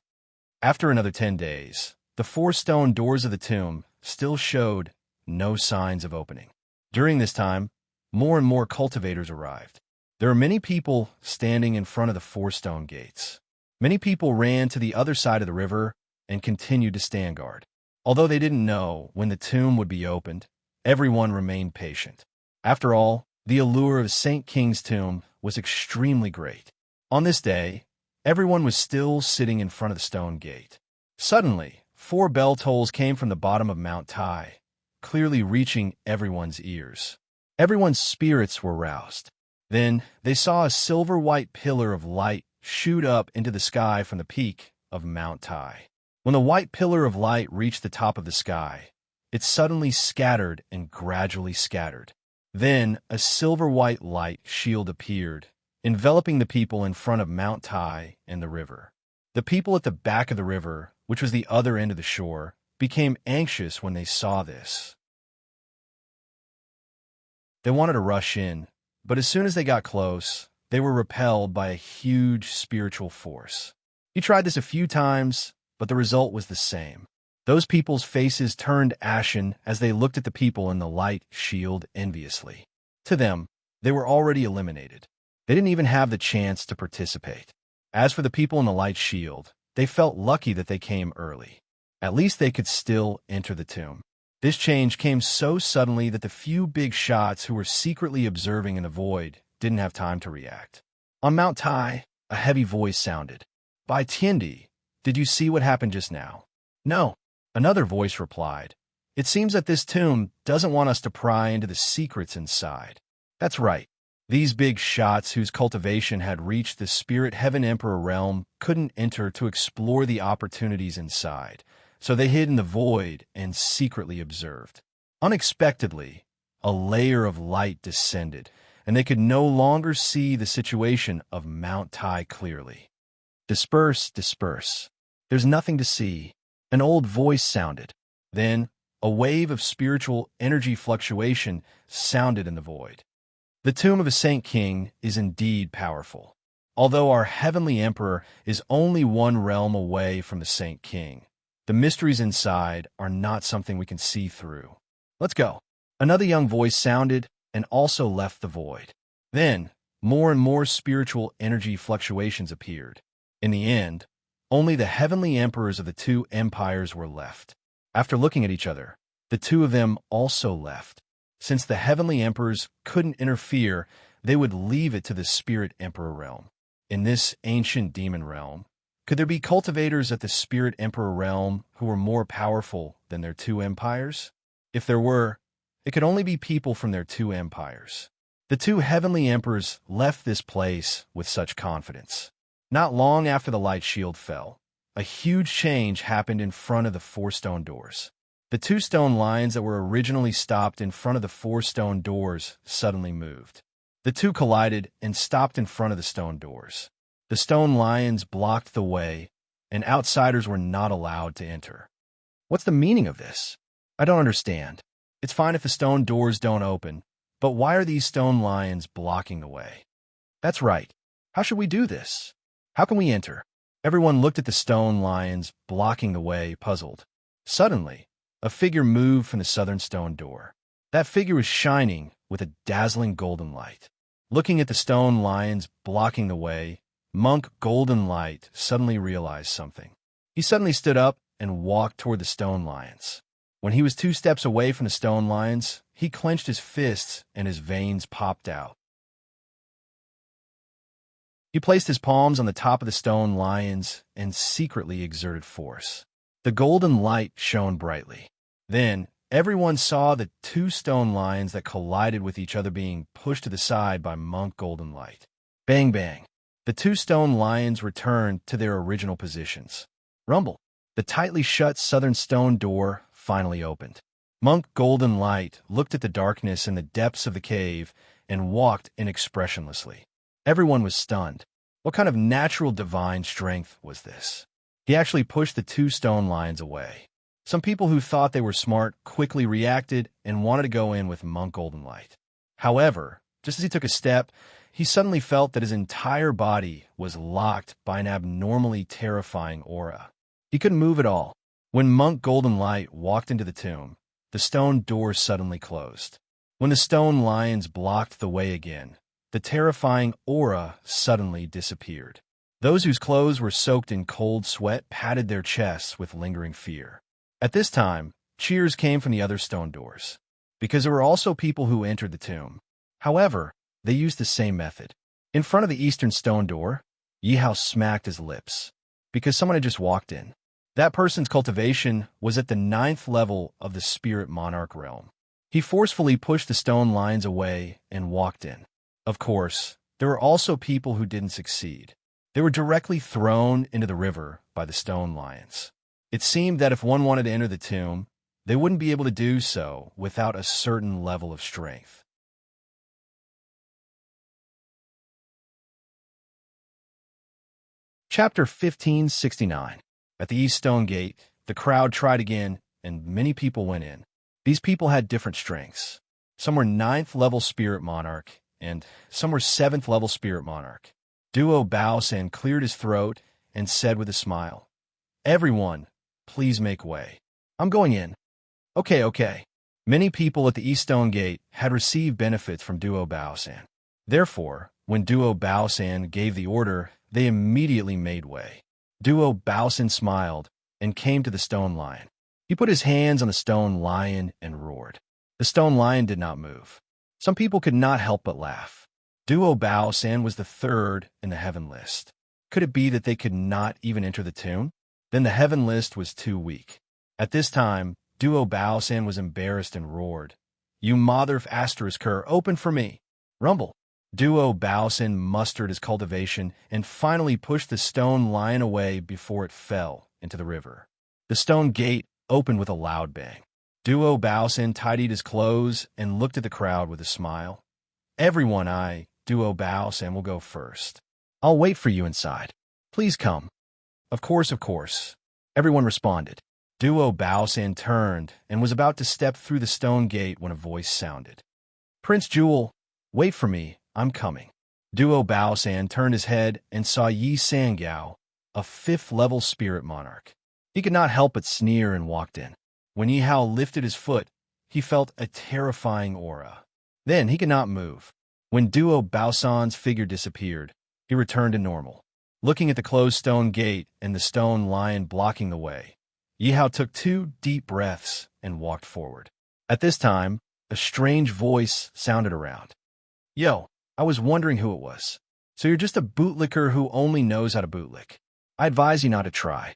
After another 10 days, the 4 stone doors of the tomb still showed no signs of opening. During this time, more and more cultivators arrived. There were many people standing in front of the 4 stone gates. Many people ran to the other side of the river and continued to stand guard. Although they didn't know when the tomb would be opened, everyone remained patient. After all, the allure of Saint King's tomb was extremely great. On this day, everyone was still sitting in front of the stone gate. Suddenly, 4 bell tolls came from the bottom of Mount Tai, clearly reaching everyone's ears. Everyone's spirits were roused. Then they saw a silver-white pillar of light shoot up into the sky from the peak of Mount Tai. When the white pillar of light reached the top of the sky, it suddenly scattered and gradually scattered. Then a silver-white light shield appeared, enveloping the people in front of Mount Tai and the river. The people at the back of the river, which was the other end of the shore, became anxious when they saw this. They wanted to rush in, but as soon as they got close, they were repelled by a huge spiritual force. He tried this a few times, but the result was the same. Those people's faces turned ashen as they looked at the people in the light shield enviously. To them, they were already eliminated. They didn't even have the chance to participate. As for the people in the light shield, they felt lucky that they came early. At least they could still enter the tomb. This change came so suddenly that the few big shots who were secretly observing in the void didn't have time to react. On Mount Tai, a heavy voice sounded. By Tiendi, did you see what happened just now? No. Another voice replied. It seems that this tomb doesn't want us to pry into the secrets inside. That's right. These big shots whose cultivation had reached the Spirit Heaven Emperor realm couldn't enter to explore the opportunities inside, so they hid in the void and secretly observed. Unexpectedly, a layer of light descended, and they could no longer see the situation of Mount Tai clearly. Disperse, disperse. There's nothing to see. An old voice sounded. Then, a wave of spiritual energy fluctuation sounded in the void. The tomb of a Saint King is indeed powerful. Although our heavenly emperor is only one realm away from the Saint King, the mysteries inside are not something we can see through. Let's go. Another young voice sounded and also left the void. Then, more and more spiritual energy fluctuations appeared. In the end, only the heavenly emperors of the two empires were left. After looking at each other, the two of them also left. Since the heavenly emperors couldn't interfere, they would leave it to the spirit emperor realm. In this ancient demon realm, could there be cultivators at the spirit emperor realm who were more powerful than their two empires? If there were, it could only be people from their two empires. The two heavenly emperors left this place with such confidence. Not long after the light shield fell, a huge change happened in front of the 4 stone doors. The 2 stone lions that were originally stopped in front of the 4 stone doors suddenly moved. The two collided and stopped in front of the stone doors. The stone lions blocked the way, and outsiders were not allowed to enter. What's the meaning of this? I don't understand. It's fine if the stone doors don't open, but why are these stone lions blocking the way? That's right. How should we do this? How can we enter? Everyone looked at the stone lions blocking the way, puzzled. Suddenly, a figure moved from the southern stone door. That figure was shining with a dazzling golden light. Looking at the stone lions blocking the way, Monk Golden Light suddenly realized something. He suddenly stood up and walked toward the stone lions. When he was 2 steps away from the stone lions, he clenched his fists and his veins popped out. He placed his palms on the top of the stone lions and secretly exerted force. The golden light shone brightly. Then, everyone saw the 2 stone lions that collided with each other being pushed to the side by Monk Golden Light. Bang, bang. The 2 stone lions returned to their original positions. Rumble. The tightly shut southern stone door finally opened. Monk Golden Light looked at the darkness in the depths of the cave and walked inexpressionlessly. Everyone was stunned. What kind of natural divine strength was this? He actually pushed the 2 stone lions away. Some people who thought they were smart quickly reacted and wanted to go in with Monk Golden Light. However, just as he took a step, he suddenly felt that his entire body was locked by an abnormally terrifying aura. He couldn't move at all. When Monk Golden Light walked into the tomb, the stone doors suddenly closed. When the stone lions blocked the way again, the terrifying aura suddenly disappeared. Those whose clothes were soaked in cold sweat patted their chests with lingering fear. At this time, cheers came from the other stone doors, because there were also people who entered the tomb. However, they used the same method. In front of the eastern stone door, Yihao smacked his lips, because someone had just walked in. That person's cultivation was at the 9th level of the spirit monarch realm. He forcefully pushed the stone lions away and walked in. Of course, there were also people who didn't succeed. They were directly thrown into the river by the stone lions. It seemed that if one wanted to enter the tomb, they wouldn't be able to do so without a certain level of strength. Chapter 1569. At the East Stone Gate, the crowd tried again, and many people went in. These people had different strengths. Some were 9th level Spirit Monarch, and some were 7th level Spirit Monarch. Duo Baosan cleared his throat and said with a smile, "Everyone, please make way. I'm going in." Okay. Many people at the East Stone Gate had received benefits from Duo Baosan. Therefore, when Duo Baosan gave the order, they immediately made way. Duo Baosan smiled and came to the stone lion. He put his hands on the stone lion and roared. The stone lion did not move. Some people could not help but laugh. Duo Baosan was the 3rd in the heaven list. Could it be that they could not even enter the tomb? Then the heaven list was too weak. At this time, Duo Baosan was embarrassed and roared, "You mother of Asterisker, open for me!" Rumble. Duo Baosan mustered his cultivation and finally pushed the stone lion away before it fell into the river. The stone gate opened with a loud bang. Duo Baosin tidied his clothes and looked at the crowd with a smile. Everyone, Duo Baosin, will go first. I'll wait for you inside. Please come. Of course. Everyone responded. Duo Baosin turned and was about to step through the stone gate when a voice sounded. Prince Jewel, wait for me, I'm coming. Duo Baosin turned his head and saw Yi Sangao, a 5th-level spirit monarch. He could not help but sneer and walked in. When Yi Hao lifted his foot, he felt a terrifying aura. Then he could not move. When Duo Baosan's figure disappeared, he returned to normal. Looking at the closed stone gate and the stone lion blocking the way, Yi Hao took 2 deep breaths and walked forward. At this time, a strange voice sounded around. Yo, I was wondering who it was. So you're just a bootlicker who only knows how to bootlick. I advise you not to try.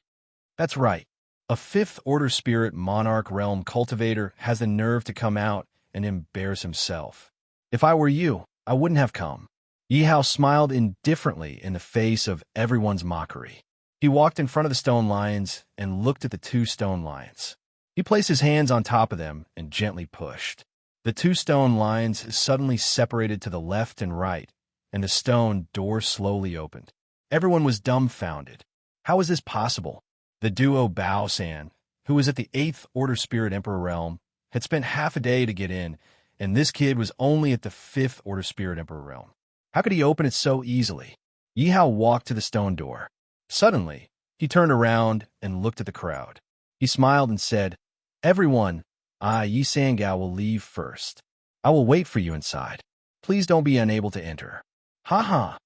That's right. A 5th-order spirit monarch realm cultivator has the nerve to come out and embarrass himself. If I were you, I wouldn't have come. Yi Hao smiled indifferently in the face of everyone's mockery. He walked in front of the stone lions and looked at the 2 stone lions. He placed his hands on top of them and gently pushed. The 2 stone lions suddenly separated to the left and right, and the stone door slowly opened. Everyone was dumbfounded. How was this possible? The duo Baosan, who was at the 8th Order Spirit Emperor realm, had spent half a day to get in, and this kid was only at the 5th Order Spirit Emperor realm. How could he open it so easily? Yi Hao walked to the stone door. Suddenly, he turned around and looked at the crowd. He smiled and said, Everyone, Yi Sangao will leave first. I will wait for you inside. Please don't be unable to enter. Ha ha!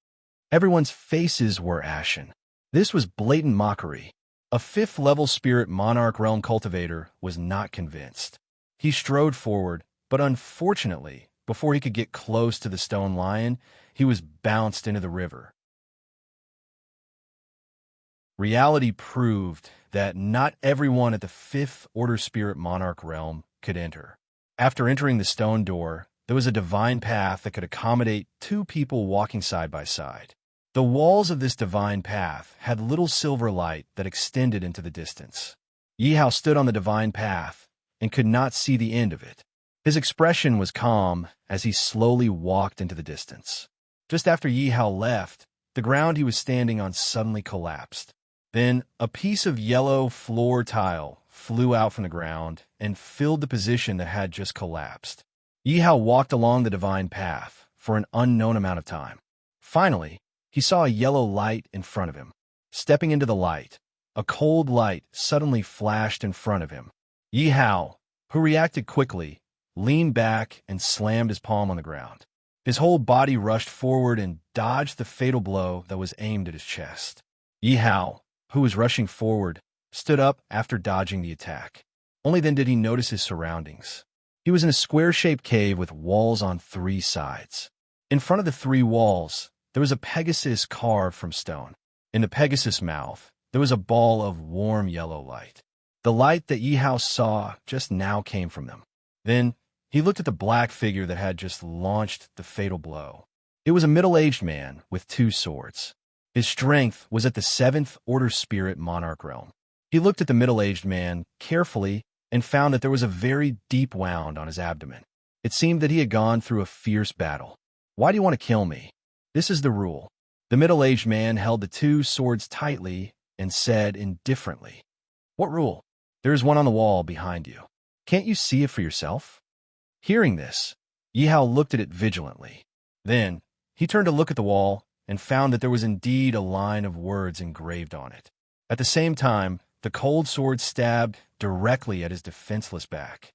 Everyone's faces were ashen. This was blatant mockery. A 5th-level spirit monarch realm cultivator was not convinced. He strode forward, but unfortunately, before he could get close to the stone lion, he was bounced into the river. Reality proved that not everyone at the 5th Order Spirit Monarch realm could enter. After entering the stone door, there was a divine path that could accommodate 2 people walking side by side. The walls of this divine path had little silver light that extended into the distance. Yi Hao stood on the divine path and could not see the end of it. His expression was calm as he slowly walked into the distance. Just after Yi Hao left, the ground he was standing on suddenly collapsed. Then, a piece of yellow floor tile flew out from the ground and filled the position that had just collapsed. Yi Hao walked along the divine path for an unknown amount of time. Finally, he saw a yellow light in front of him. Stepping into the light, a cold light suddenly flashed in front of him. Yi Hao, who reacted quickly, leaned back and slammed his palm on the ground. His whole body rushed forward and dodged the fatal blow that was aimed at his chest. Yi Hao, who was rushing forward, stood up after dodging the attack. Only then did he notice his surroundings. He was in a square-shaped cave with walls on 3 sides. In front of the 3 walls, there was a Pegasus carved from stone. In the Pegasus' mouth, there was a ball of warm yellow light. The light that Yi Hao saw just now came from them. Then, he looked at the black figure that had just launched the fatal blow. It was a middle-aged man with 2 swords. His strength was at the 7th Order Spirit Monarch realm. He looked at the middle-aged man carefully and found that there was a very deep wound on his abdomen. It seemed that he had gone through a fierce battle. Why do you want to kill me? This is the rule. The middle-aged man held the 2 swords tightly and said indifferently, What rule? There is one on the wall behind you. Can't you see it for yourself? Hearing this, Yi Hao looked at it vigilantly. Then, he turned to look at the wall and found that there was indeed a line of words engraved on it. At the same time, the cold sword stabbed directly at his defenseless back.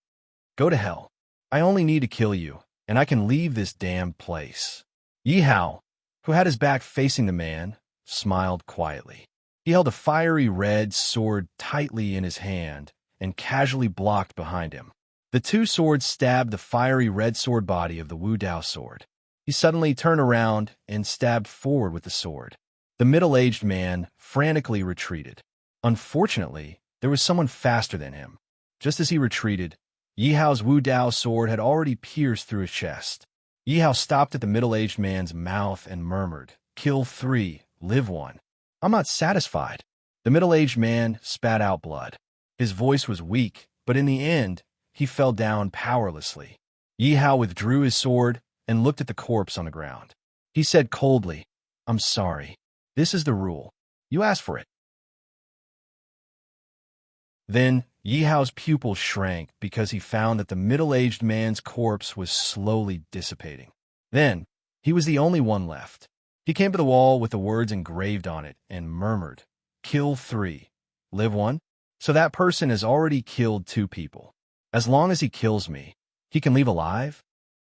Go to hell. I only need to kill you, and I can leave this damned place. Yi Hao, who had his back facing the man, smiled quietly. He held a fiery red sword tightly in his hand and casually blocked behind him. The 2 swords stabbed the fiery red sword body of the Wu Dao sword. He suddenly turned around and stabbed forward with the sword. The middle-aged man frantically retreated. Unfortunately, there was someone faster than him. Just as he retreated, Yi Hao's Wu Dao sword had already pierced through his chest. Yi Hao stopped at the middle-aged man's mouth and murmured, Kill 3, live 1. I'm not satisfied. The middle-aged man spat out blood. His voice was weak, but in the end, he fell down powerlessly. Yi Hao withdrew his sword and looked at the corpse on the ground. He said coldly, "I'm sorry. This is the rule. You asked for it." Then Yi Hao's pupils shrank because he found that the middle-aged man's corpse was slowly dissipating. Then he was the only one left. He came to the wall with the words engraved on it and murmured, "Kill 3, live 1." So that person has already killed 2 people. As long as he kills me, he can leave alive?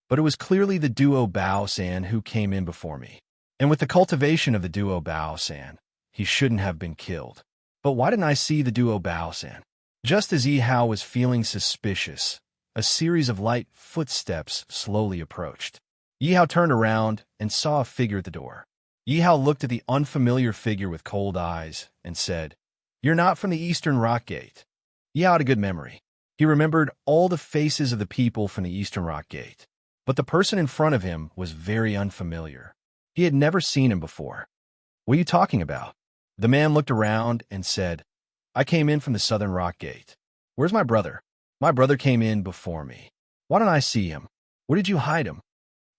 But it was clearly the duo Bao San who came in before me. And with the cultivation of the duo Bao San, he shouldn't have been killed. But why didn't I see the duo Bao San? Just as Yi Hao was feeling suspicious, a series of light footsteps slowly approached. Yi Hao turned around and saw a figure at the door. Yi Hao looked at the unfamiliar figure with cold eyes and said, "You're not from the Eastern Rock Gate." Yi Hao had a good memory. He remembered all the faces of the people from the Eastern Rock Gate. But the person in front of him was very unfamiliar. He had never seen him before. "What are you talking about?" The man looked around and said, "I came in from the Southern Rock Gate. Where's my brother? My brother came in before me. Why don't I see him? Where did you hide him?"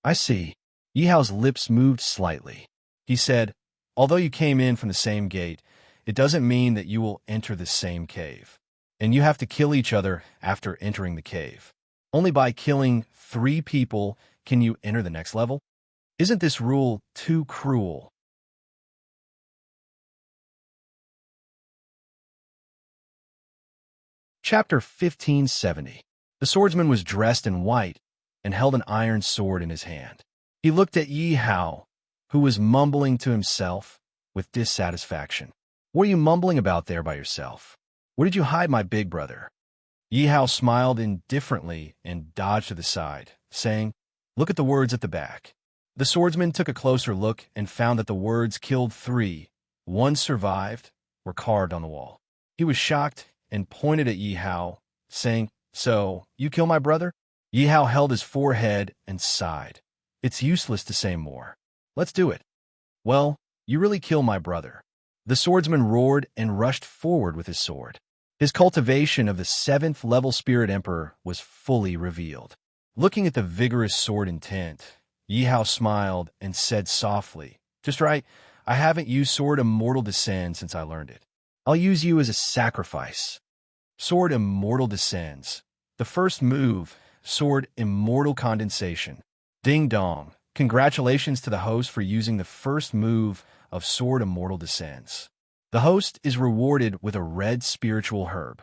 "I see." Yi Hao's lips moved slightly. He said, "Although you came in from the same gate, it doesn't mean that you will enter the same cave. And you have to kill each other after entering the cave. Only by killing 3 people can you enter the next level. Isn't this rule too cruel?" Chapter 1570. The swordsman was dressed in white and held an iron sword in his hand. He looked at Yi Hao, who was mumbling to himself with dissatisfaction. "What are you mumbling about there by yourself? Where did you hide my big brother?" Yi Hao smiled indifferently and dodged to the side, saying, "Look at the words at the back." The swordsman took a closer look and found that the words "killed 3, 1 survived" were carved on the wall. He was shocked and pointed at Yi Hao, saying, "So, you kill my brother?" Yi Hao held his forehead and sighed. "It's useless to say more. Let's do it." "Well, you really kill my brother." The swordsman roared and rushed forward with his sword. His cultivation of the 7th level Spirit Emperor was fully revealed. Looking at the vigorous sword intent, Yi Hao smiled and said softly, "Just right, I haven't used Sword Immortal Descend since I learned it. I'll use you as a sacrifice." Sword Immortal Descends. The first move, Sword Immortal Condensation. Ding dong. Congratulations to the host for using the first move of Sword Immortal Descends. The host is rewarded with a red spiritual herb.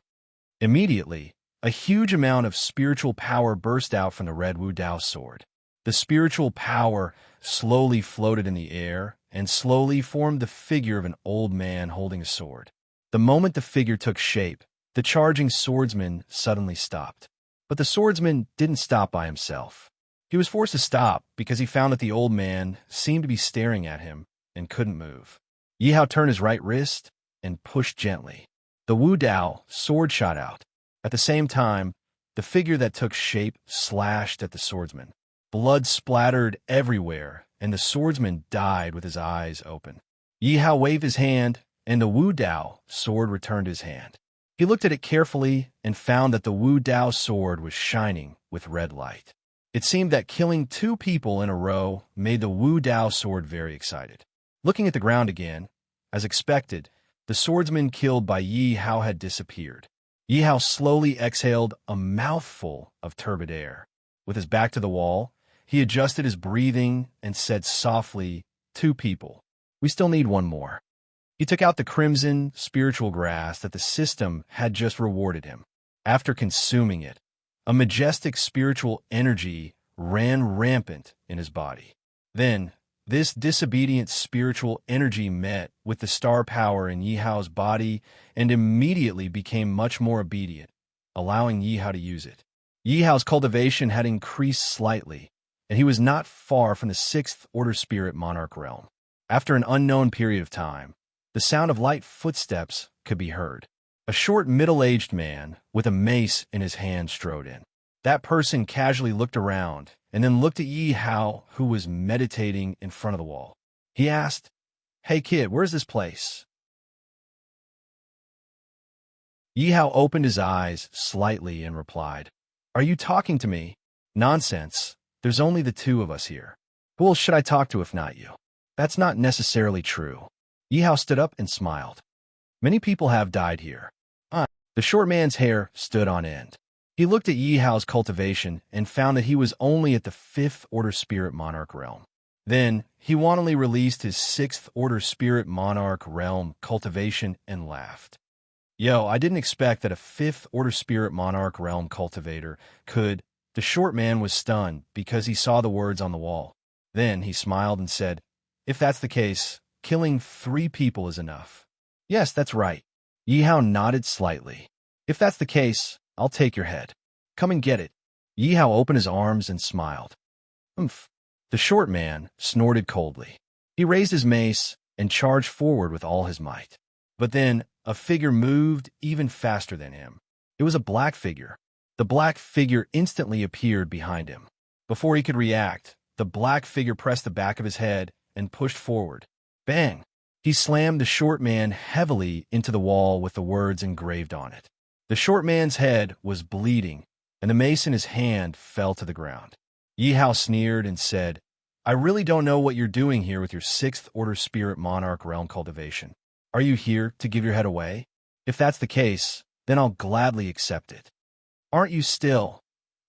Immediately, a huge amount of spiritual power burst out from the red Wu Dao sword. The spiritual power slowly floated in the air and slowly formed the figure of an old man holding a sword. The moment the figure took shape, the charging swordsman suddenly stopped. But the swordsman didn't stop by himself. He was forced to stop because he found that the old man seemed to be staring at him and couldn't move. Yi Hao turned his right wrist and pushed gently. The Wu Dao sword shot out. At the same time, the figure that took shape slashed at the swordsman. Blood splattered everywhere, and the swordsman died with his eyes open. Yi Hao waved his hand, and the Wu Dao sword returned to his hand. He looked at it carefully and found that the Wu Dao sword was shining with red light. It seemed that killing 2 people in a row made the Wu Dao sword very excited. Looking at the ground again, as expected, the swordsman killed by Yi Hao had disappeared. Yi Hao slowly exhaled a mouthful of turbid air. With his back to the wall, he adjusted his breathing and said softly, 2 people. We still need 1 more. He took out the crimson spiritual grass that the system had just rewarded him. After consuming it, a majestic spiritual energy ran rampant in his body. Then, this disobedient spiritual energy met with the star power in Yi Hao's body and immediately became much more obedient, allowing Yi Hao to use it. Yi Hao's cultivation had increased slightly, and he was not far from the 6th Order Spirit Monarch realm. After an unknown period of time, the sound of light footsteps could be heard. A short middle-aged man with a mace in his hand strode in. That person casually looked around and then looked at Yi Hao, who was meditating in front of the wall. He asked, "Hey kid, where's this place?" Yi Hao opened his eyes slightly and replied, Are you talking to me? Nonsense. There's only the two of us here. Who else should I talk to if not you? That's not necessarily true. Yi Hao stood up and smiled. Many people have died here. The short man's hair stood on end. He looked at Yi Hao's cultivation and found that he was only at the 5th Order Spirit Monarch realm. Then, he wantonly released his 6th Order Spirit Monarch realm cultivation and laughed. Yo, I didn't expect that a 5th Order Spirit Monarch realm cultivator could. The short man was stunned because he saw the words on the wall. Then he smiled and said, if that's the case, killing 3 people is enough. Yes, that's right. Yi Hao nodded slightly. If that's the case, I'll take your head. Come and get it. Yi Hao opened his arms and smiled. Umph. The short man snorted coldly. He raised his mace and charged forward with all his might. But then, a figure moved even faster than him. It was a black figure. The black figure instantly appeared behind him. Before he could react, the black figure pressed the back of his head and pushed forward. Bang! He slammed the short man heavily into the wall with the words engraved on it. The short man's head was bleeding, and the mace in his hand fell to the ground. Yi Hao sneered and said, I really don't know what you're doing here with your 6th Order Spirit Monarch realm cultivation. Are you here to give your head away? If that's the case, then I'll gladly accept it. Aren't you still?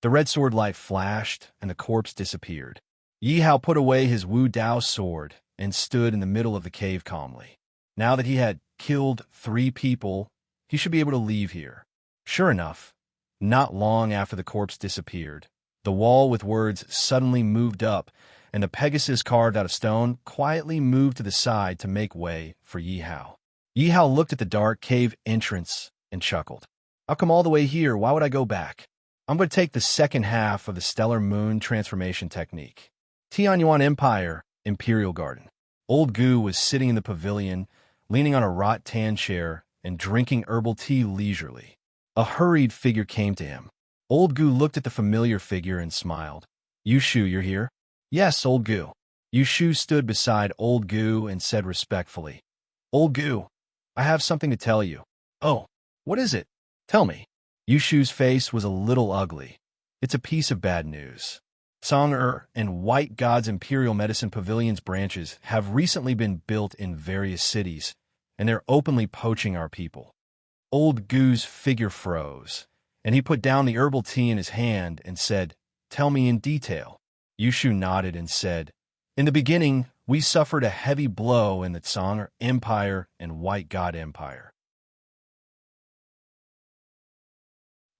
The red sword light flashed, and the corpse disappeared. Yi Hao put away his Wu Dao sword and stood in the middle of the cave calmly. Now that he had killed 3 people, he should be able to leave here. Sure enough, not long after the corpse disappeared, the wall with words suddenly moved up, and the Pegasus carved out of stone quietly moved to the side to make way for Yi Hao. Yi Hao looked at the dark cave entrance and chuckled. I'll come all the way here. Why would I go back? I'm going to take the second half of the Stellar Moon transformation technique. Tianyuan Empire, Imperial Garden. Old Gu was sitting in the pavilion, leaning on a wrought-tan chair and drinking herbal tea leisurely. A hurried figure came to him. Old Gu looked at the familiar figure and smiled. Yushu, you're here? Yes, Old Gu. Yushu stood beside Old Gu and said respectfully, Old Gu, I have something to tell you. Oh, what is it? Tell me. Yushu's face was a little ugly. It's a piece of bad news. Song and White God's Imperial Medicine Pavilion's branches have recently been built in various cities, and they're openly poaching our people. Old Gu's figure froze, and he put down the herbal tea in his hand and said, Tell me in detail. Yushu nodded and said, In the beginning, we suffered a heavy blow in the Song Empire and White God Empire.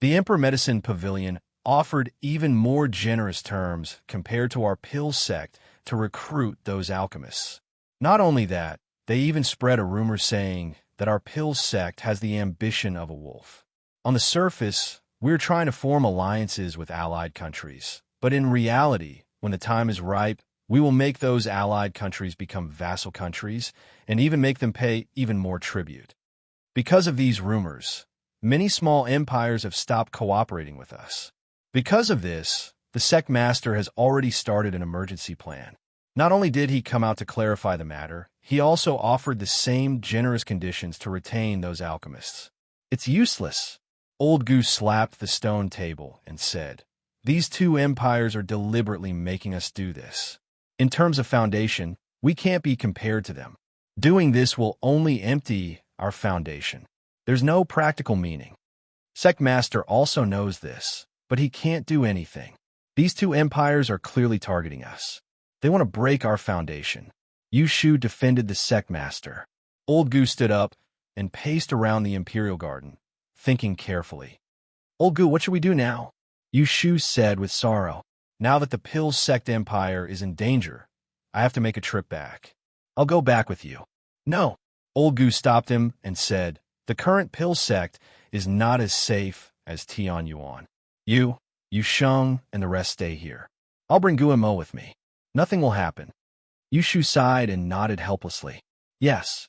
The Emperor Medicine Pavilion offered even more generous terms compared to our pill sect to recruit those alchemists. Not only that, they even spread a rumor saying that our pill sect has the ambition of a wolf. On the surface, we're trying to form alliances with allied countries, but in reality, when the time is ripe, we will make those allied countries become vassal countries and even make them pay even more tribute. Because of these rumors, many small empires have stopped cooperating with us. Because of this, the sect master has already started an emergency plan. Not only did he come out to clarify the matter, he also offered the same generous conditions to retain those alchemists. It's useless. Old Goose slapped the stone table and said, These 2 empires are deliberately making us do this. In terms of foundation, we can't be compared to them. Doing this will only empty our foundation. There's no practical meaning. Sect Master also knows this, but he can't do anything. These 2 empires are clearly targeting us. They want to break our foundation. Yushu defended the Sect Master. Old Gu stood up and paced around the Imperial Garden, thinking carefully. Old Gu, what should we do now? Yushu said with sorrow. Now that the Pill Sect Empire is in danger, I have to make a trip back. I'll go back with you. No. Old Gu stopped him and said, The current Pill Sect is not as safe as Tianyuan. You Sheng, and the rest stay here. I'll bring Guimo with me. Nothing will happen. Yushu sighed and nodded helplessly. Yes.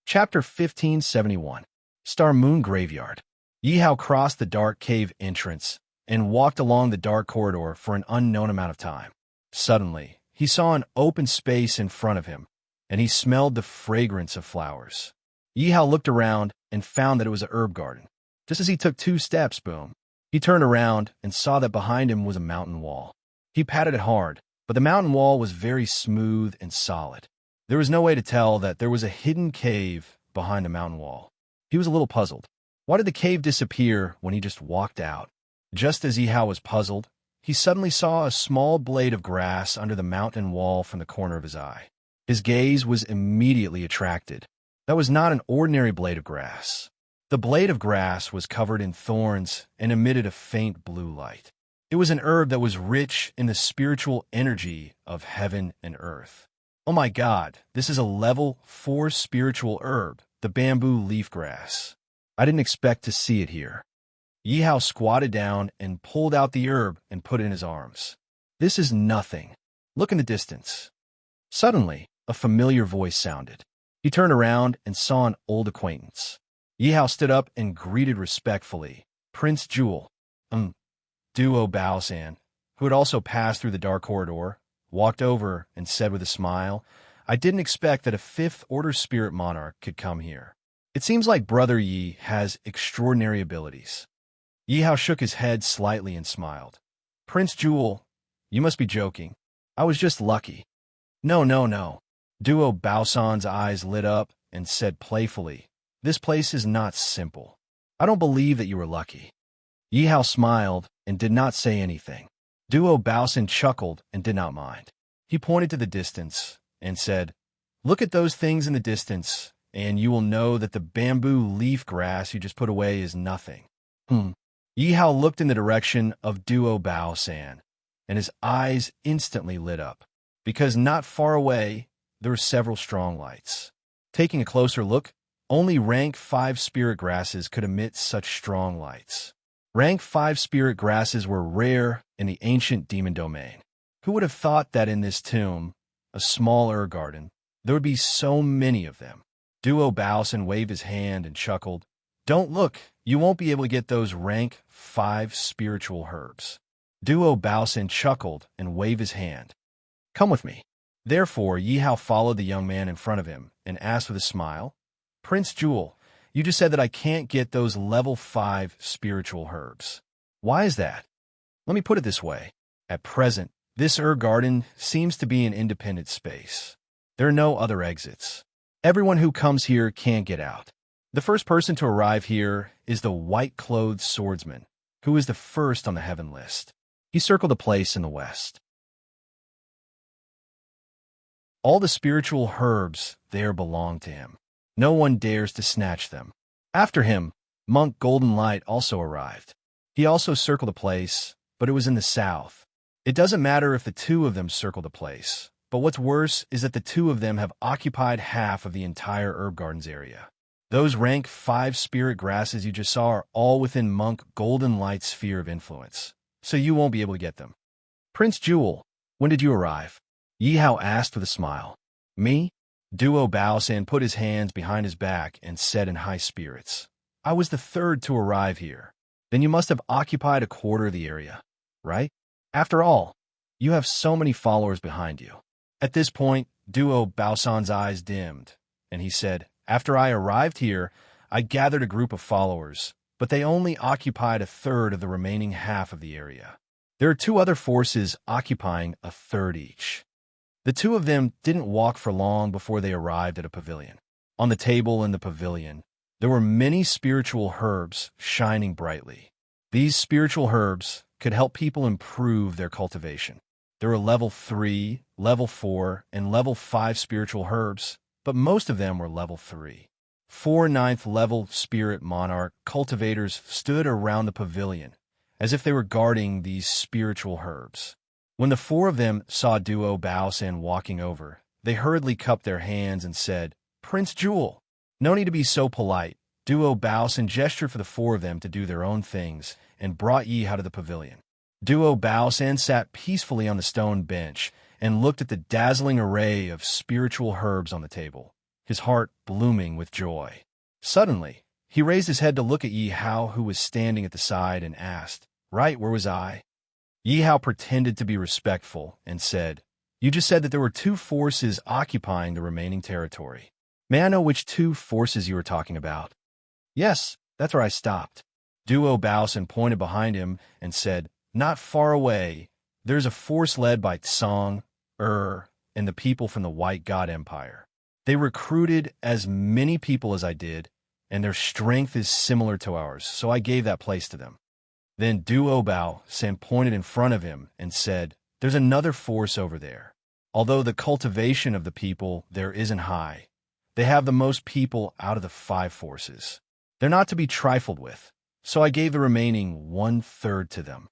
Chapter 1571. Star Moon Graveyard. Yi Hao crossed the dark cave entrance and walked along the dark corridor for an unknown amount of time. Suddenly, he saw an open space in front of him, and he smelled the fragrance of flowers. Yi Hao looked around and found that it was a herb garden. Just as he took 2 steps, boom, he turned around and saw that behind him was a mountain wall. He patted it hard, but the mountain wall was very smooth and solid. There was no way to tell that there was a hidden cave behind the mountain wall. He was a little puzzled. Why did the cave disappear when he just walked out? Just as Yi Hao was puzzled, he suddenly saw a small blade of grass under the mountain wall from the corner of his eye. His gaze was immediately attracted. That was not an ordinary blade of grass. The blade of grass was covered in thorns and emitted a faint blue light. It was an herb that was rich in the spiritual energy of heaven and earth. Oh my God, this is a level 4 spiritual herb, the bamboo leaf grass. I didn't expect to see it here. Yi Hao squatted down and pulled out the herb and put it in his arms. This is nothing. Look in the distance. Suddenly, a familiar voice sounded. He turned around and saw an old acquaintance. Yi Hao stood up and greeted respectfully. Prince Jewel, Duo Baosan, who had also passed through the dark corridor, walked over and said with a smile, I didn't expect that a 5th Order Spirit Monarch could come here. It seems like Brother Yi has extraordinary abilities. Yi Hao shook his head slightly and smiled. Prince Jewel, you must be joking. I was just lucky. No, no, no. Duo Baosan's eyes lit up and said playfully, This place is not simple. I don't believe that you were lucky. Yi Hao smiled and did not say anything. Duo Baosan chuckled and did not mind. He pointed to the distance and said, Look at those things in the distance, and you will know that the bamboo leaf grass you just put away is nothing. Yi Hao looked in the direction of Duo Baosan, and his eyes instantly lit up, because not far away there were several strong lights. Taking a closer look, only rank 5 spirit grasses could emit such strong lights. Rank 5 spirit grasses were rare in the ancient demon domain. Who would have thought that in this tomb, a small herb garden, there would be so many of them? Duo Baosan waved his hand and chuckled. Don't look, you won't be able to get those rank 5 spiritual herbs. Duo Baosan chuckled and waved his hand. Come with me. Therefore, Yi Hao followed the young man in front of him and asked with a smile, Prince Jewel, you just said that I can't get those level 5 spiritual herbs. Why is that? Let me put it this way. At present, this herb garden seems to be an independent space. There are no other exits. Everyone who comes here can't get out. The first person to arrive here is the white-clothed swordsman, who is the first on the heaven list. He circled a place in the west. All the spiritual herbs there belong to him. No one dares to snatch them. After him, Monk Golden Light also arrived. He also circled a place, but it was in the south. It doesn't matter if the 2 of them circled a place, but what's worse is that the 2 of them have occupied half of the entire herb gardens area. Those rank 5 spirit grasses you just saw are all within Monk Golden Light's sphere of influence, so you won't be able to get them. Prince Jewel, when did you arrive? Yi Hao asked with a smile. Me? Duo Baosan put his hands behind his back and said in high spirits, I was the 3rd to arrive here. Then you must have occupied a quarter of the area, right? After all, you have so many followers behind you. At this point, Duo Baosan's eyes dimmed, and he said, After I arrived here, I gathered a group of followers, but they only occupied a 1/3 of the remaining half of the area. There are 2 other forces occupying a 1/3 each. The 2 of them didn't walk for long before they arrived at a pavilion. On the table in the pavilion, there were many spiritual herbs shining brightly. These spiritual herbs could help people improve their cultivation. There were level 3, level 4, and level 5 spiritual herbs, but most of them were level 3. 4 9th level spirit monarch cultivators stood around the pavilion, as if they were guarding these spiritual herbs. When the 4 of them saw Duo Baosan walking over, they hurriedly cupped their hands and said, Prince Jewel, no need to be so polite. Duo Baosan gestured for the 4 of them to do their own things and brought Yi Hao to the pavilion. Duo Baosan sat peacefully on the stone bench and looked at the dazzling array of spiritual herbs on the table, his heart blooming with joy. Suddenly, he raised his head to look at Yi Hao, who was standing at the side, and asked, Right, where was I? Yi Hao pretended to be respectful and said, You just said that there were two forces occupying the remaining territory. May I know which two forces you were talking about? Yes, that's where I stopped. Duo Bowson pointed behind him and said, not far away, there's a force led by Tsong, and the people from the White God Empire. They recruited as many people as I did, and their strength is similar to ours, so I gave that place to them. Then Duo Bowson pointed in front of him and said, there's another force over there. Although the cultivation of the people there isn't high, they have the most people out of the 5 forces. They're not to be trifled with, so I gave the remaining 1/3 to them.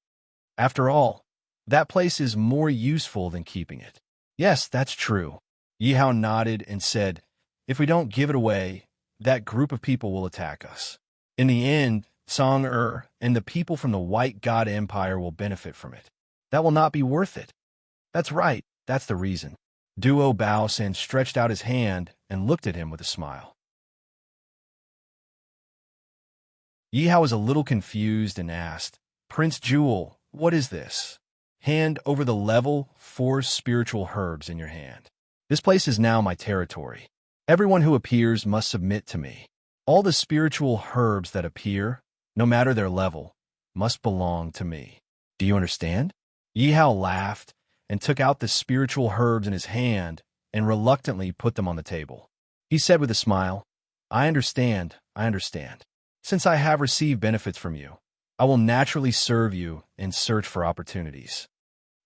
After all, that place is more useful than keeping it. Yes, that's true. Yihao nodded and said, if we don't give it away, that group of people will attack us. In the end, Song and the people from the White God Empire will benefit from it. That will not be worth it. That's right, that's the reason. Duo Bowson stretched out his hand and looked at him with a smile. Yihao was a little confused and asked, Prince Jewel, what is this? Hand over the level 4 spiritual herbs in your hand. This place is now my territory. Everyone who appears must submit to me. All the spiritual herbs that appear, no matter their level, must belong to me. Do you understand? Yihao laughed and took out the spiritual herbs in his hand and reluctantly put them on the table. He said with a smile, I understand. Since I have received benefits from you, I will naturally serve you and search for opportunities.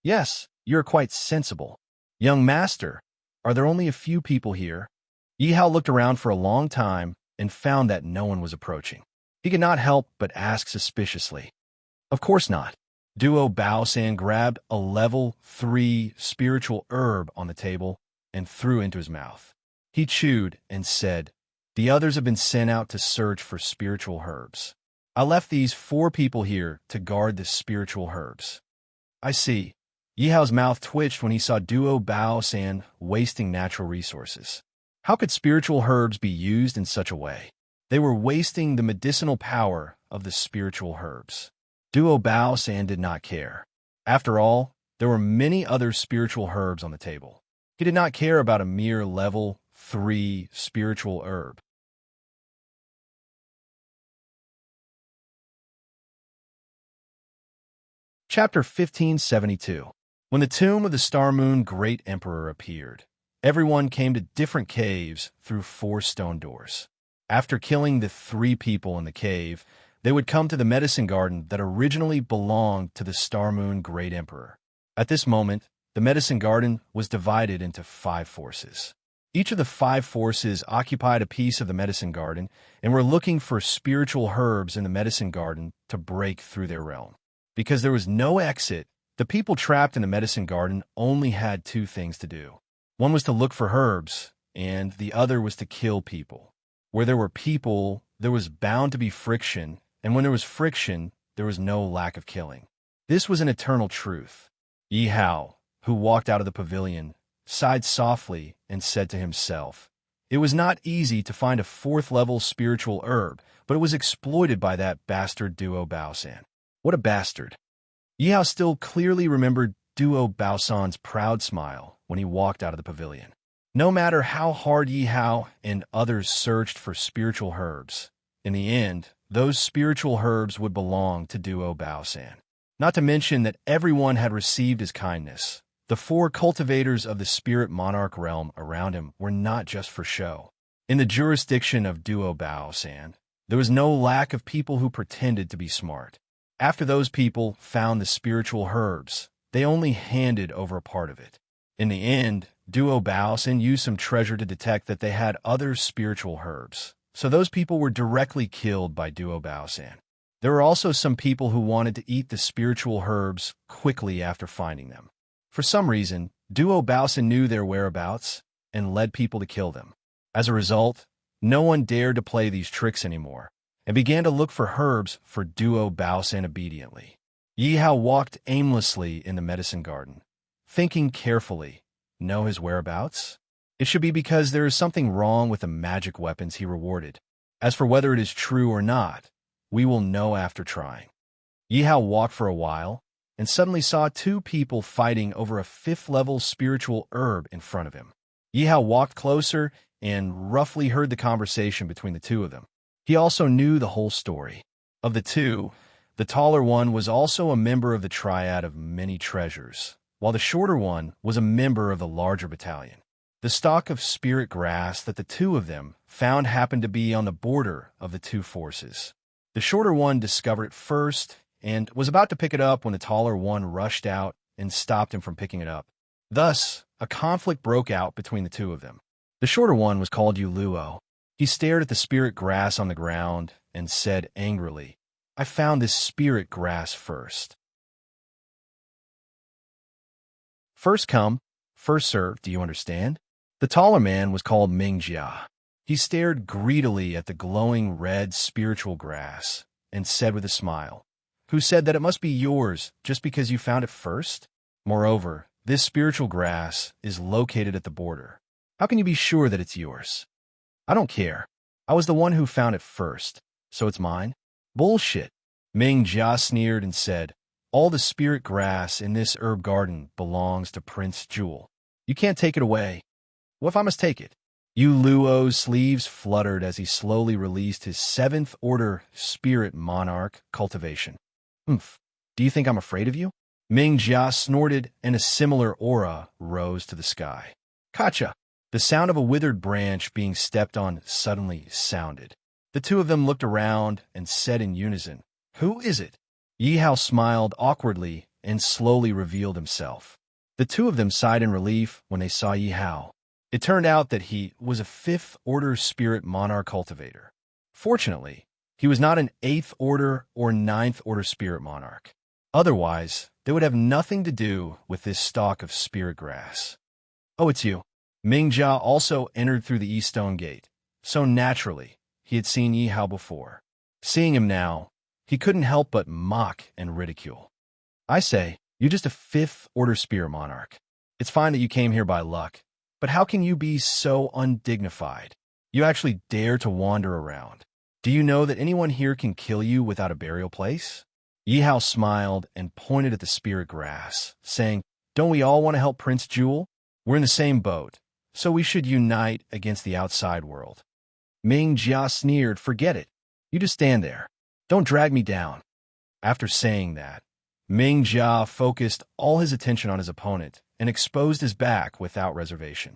Yes, you are quite sensible. Young master, are there only a few people here? Yihao looked around for a long time and found that no one was approaching. He could not help but ask suspiciously. Of course not. Duo Bowson grabbed a level 3 spiritual herb on the table and threw into his mouth. He chewed and said, the others have been sent out to search for spiritual herbs. I left these 4 people here to guard the spiritual herbs. I see. Yihao's mouth twitched when he saw Duo Bowson wasting natural resources. How could spiritual herbs be used in such a way? They were wasting the medicinal power of the spiritual herbs. Duo Bowson did not care. After all, there were many other spiritual herbs on the table. He did not care about a mere level 3 spiritual herb. Chapter 1572. When the tomb of the Star Moon Great Emperor appeared, everyone came to different caves through 4 stone doors. After killing the 3 people in the cave, they would come to the medicine garden that originally belonged to the Star Moon Great Emperor. At this moment, the medicine garden was divided into 5 forces. Each of the 5 forces occupied a piece of the medicine garden and were looking for spiritual herbs in the medicine garden to break through their realm. Because there was no exit, the people trapped in the medicine garden only had 2 things to do. One was to look for herbs, and the other was to kill people. Where there were people, there was bound to be friction, and when there was friction, there was no lack of killing. This was an eternal truth. Yihao, who walked out of the pavilion, sighed softly and said to himself, it was not easy to find a 4th-level spiritual herb, but it was exploited by that bastard Duo Bowson. What a bastard. Yihao still clearly remembered Duo Bowson's proud smile when he walked out of the pavilion. No matter how hard Yihao and others searched for spiritual herbs, in the end, those spiritual herbs would belong to Duo Bowson. Not to mention that everyone had received his kindness. The 4 cultivators of the spirit monarch realm around him were not just for show. In the jurisdiction of Duo Bowson, there was no lack of people who pretended to be smart. After those people found the spiritual herbs, they only handed over a part of it. In the end, Duo Bowson used some treasure to detect that they had other spiritual herbs, so those people were directly killed by Duo Bowson. There were also some people who wanted to eat the spiritual herbs quickly after finding them. For some reason, Duo Bowson knew their whereabouts and led people to kill them. As a result, no one dared to play these tricks anymore and began to look for herbs for Duo Bowson obediently. Yihao walked aimlessly in the medicine garden, thinking carefully, know his whereabouts? It should be because there is something wrong with the magic weapons he rewarded. As for whether it is true or not, we will know after trying. Yihao walked for a while, and suddenly saw two people fighting over a fifth-level spiritual herb in front of him. Yi Hao walked closer and roughly heard the conversation between the two of them. He also knew the whole story. Of the two, the taller one was also a member of the triad of many treasures, while the shorter one was a member of the larger battalion. The stalk of spirit grass that the two of them found happened to be on the border of the two forces. The shorter one discovered it first and was about to pick it up when the taller one rushed out and stopped him from picking it up. Thus, a conflict broke out between the two of them. The shorter one was called Yuluo. He stared at the spirit grass on the ground and said angrily, "I found this spirit grass first. First come, first served, do you understand?" The taller man was called Mingjia. He stared greedily at the glowing red spiritual grass and said with a smile, "Who said that it must be yours just because you found it first? Moreover, this spiritual grass is located at the border. How can you be sure that it's yours?" "I don't care. I was the one who found it first, so it's mine." "Bullshit." Ming Jia sneered and said, "All the spirit grass in this herb garden belongs to Prince Jewel. You can't take it away." "What if I must take it?" Yu Luo's sleeves fluttered as he slowly released his 7th Order Spirit Monarch cultivation. "Humph. Do you think I'm afraid of you?" Ming Jia snorted, and a similar aura rose to the sky. "Kacha!" The sound of a withered branch being stepped on suddenly sounded. The two of them looked around and said in unison, "Who is it?" Yi Hao smiled awkwardly and slowly revealed himself. The two of them sighed in relief when they saw Yi Hao. It turned out that he was a 5th Order Spirit Monarch cultivator. Fortunately, he was not an 8th Order or 9th Order Spirit Monarch. Otherwise, they would have nothing to do with this stalk of spirit grass. "Oh, it's you." Ming Jia also entered through the East Stone Gate. So naturally, he had seen Yi Hao before. Seeing him now, he couldn't help but mock and ridicule. "I say, you're just a 5th Order Spirit Monarch. It's fine that you came here by luck, but how can you be so undignified? You actually dare to wander around. Do you know that anyone here can kill you without a burial place?" Yi Hao smiled and pointed at the spirit grass, saying, "Don't we all want to help Prince Jewel? We're in the same boat, so we should unite against the outside world." Ming Jia sneered, "Forget it. You just stand there. Don't drag me down." After saying that, Ming Jia focused all his attention on his opponent and exposed his back without reservation.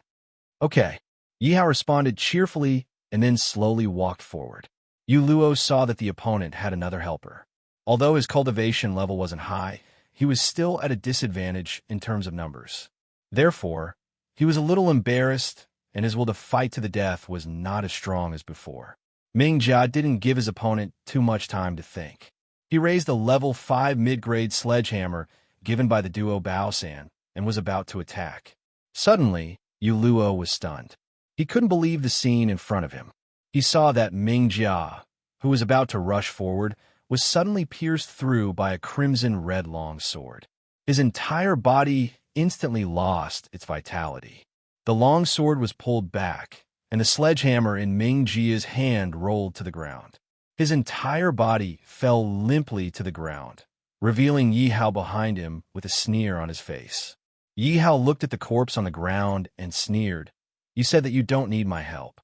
"Okay." Yi Hao responded cheerfully and then slowly walked forward. Yu Luo saw that the opponent had another helper. Although his cultivation level wasn't high, he was still at a disadvantage in terms of numbers. Therefore, he was a little embarrassed, and his will to fight to the death was not as strong as before. Ming Jia didn't give his opponent too much time to think. He raised a level 5 mid-grade sledgehammer given by the duo Baosan and was about to attack. Suddenly, Yu Luo was stunned. He couldn't believe the scene in front of him. He saw that Ming Jia, who was about to rush forward, was suddenly pierced through by a crimson-red longsword. His entire body instantly lost its vitality. The longsword was pulled back, and the sledgehammer in Ming Jia's hand rolled to the ground. His entire body fell limply to the ground, revealing Yi Hao behind him with a sneer on his face. Yi Hao looked at the corpse on the ground and sneered, "You said that you don't need my help."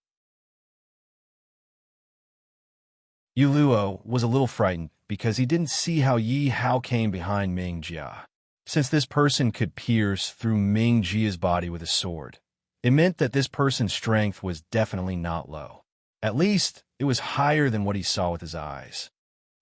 Yu Luo was a little frightened because he didn't see how Yi Hao came behind Ming Jia. Since this person could pierce through Ming Jia's body with a sword, it meant that this person's strength was definitely not low. At least, it was higher than what he saw with his eyes.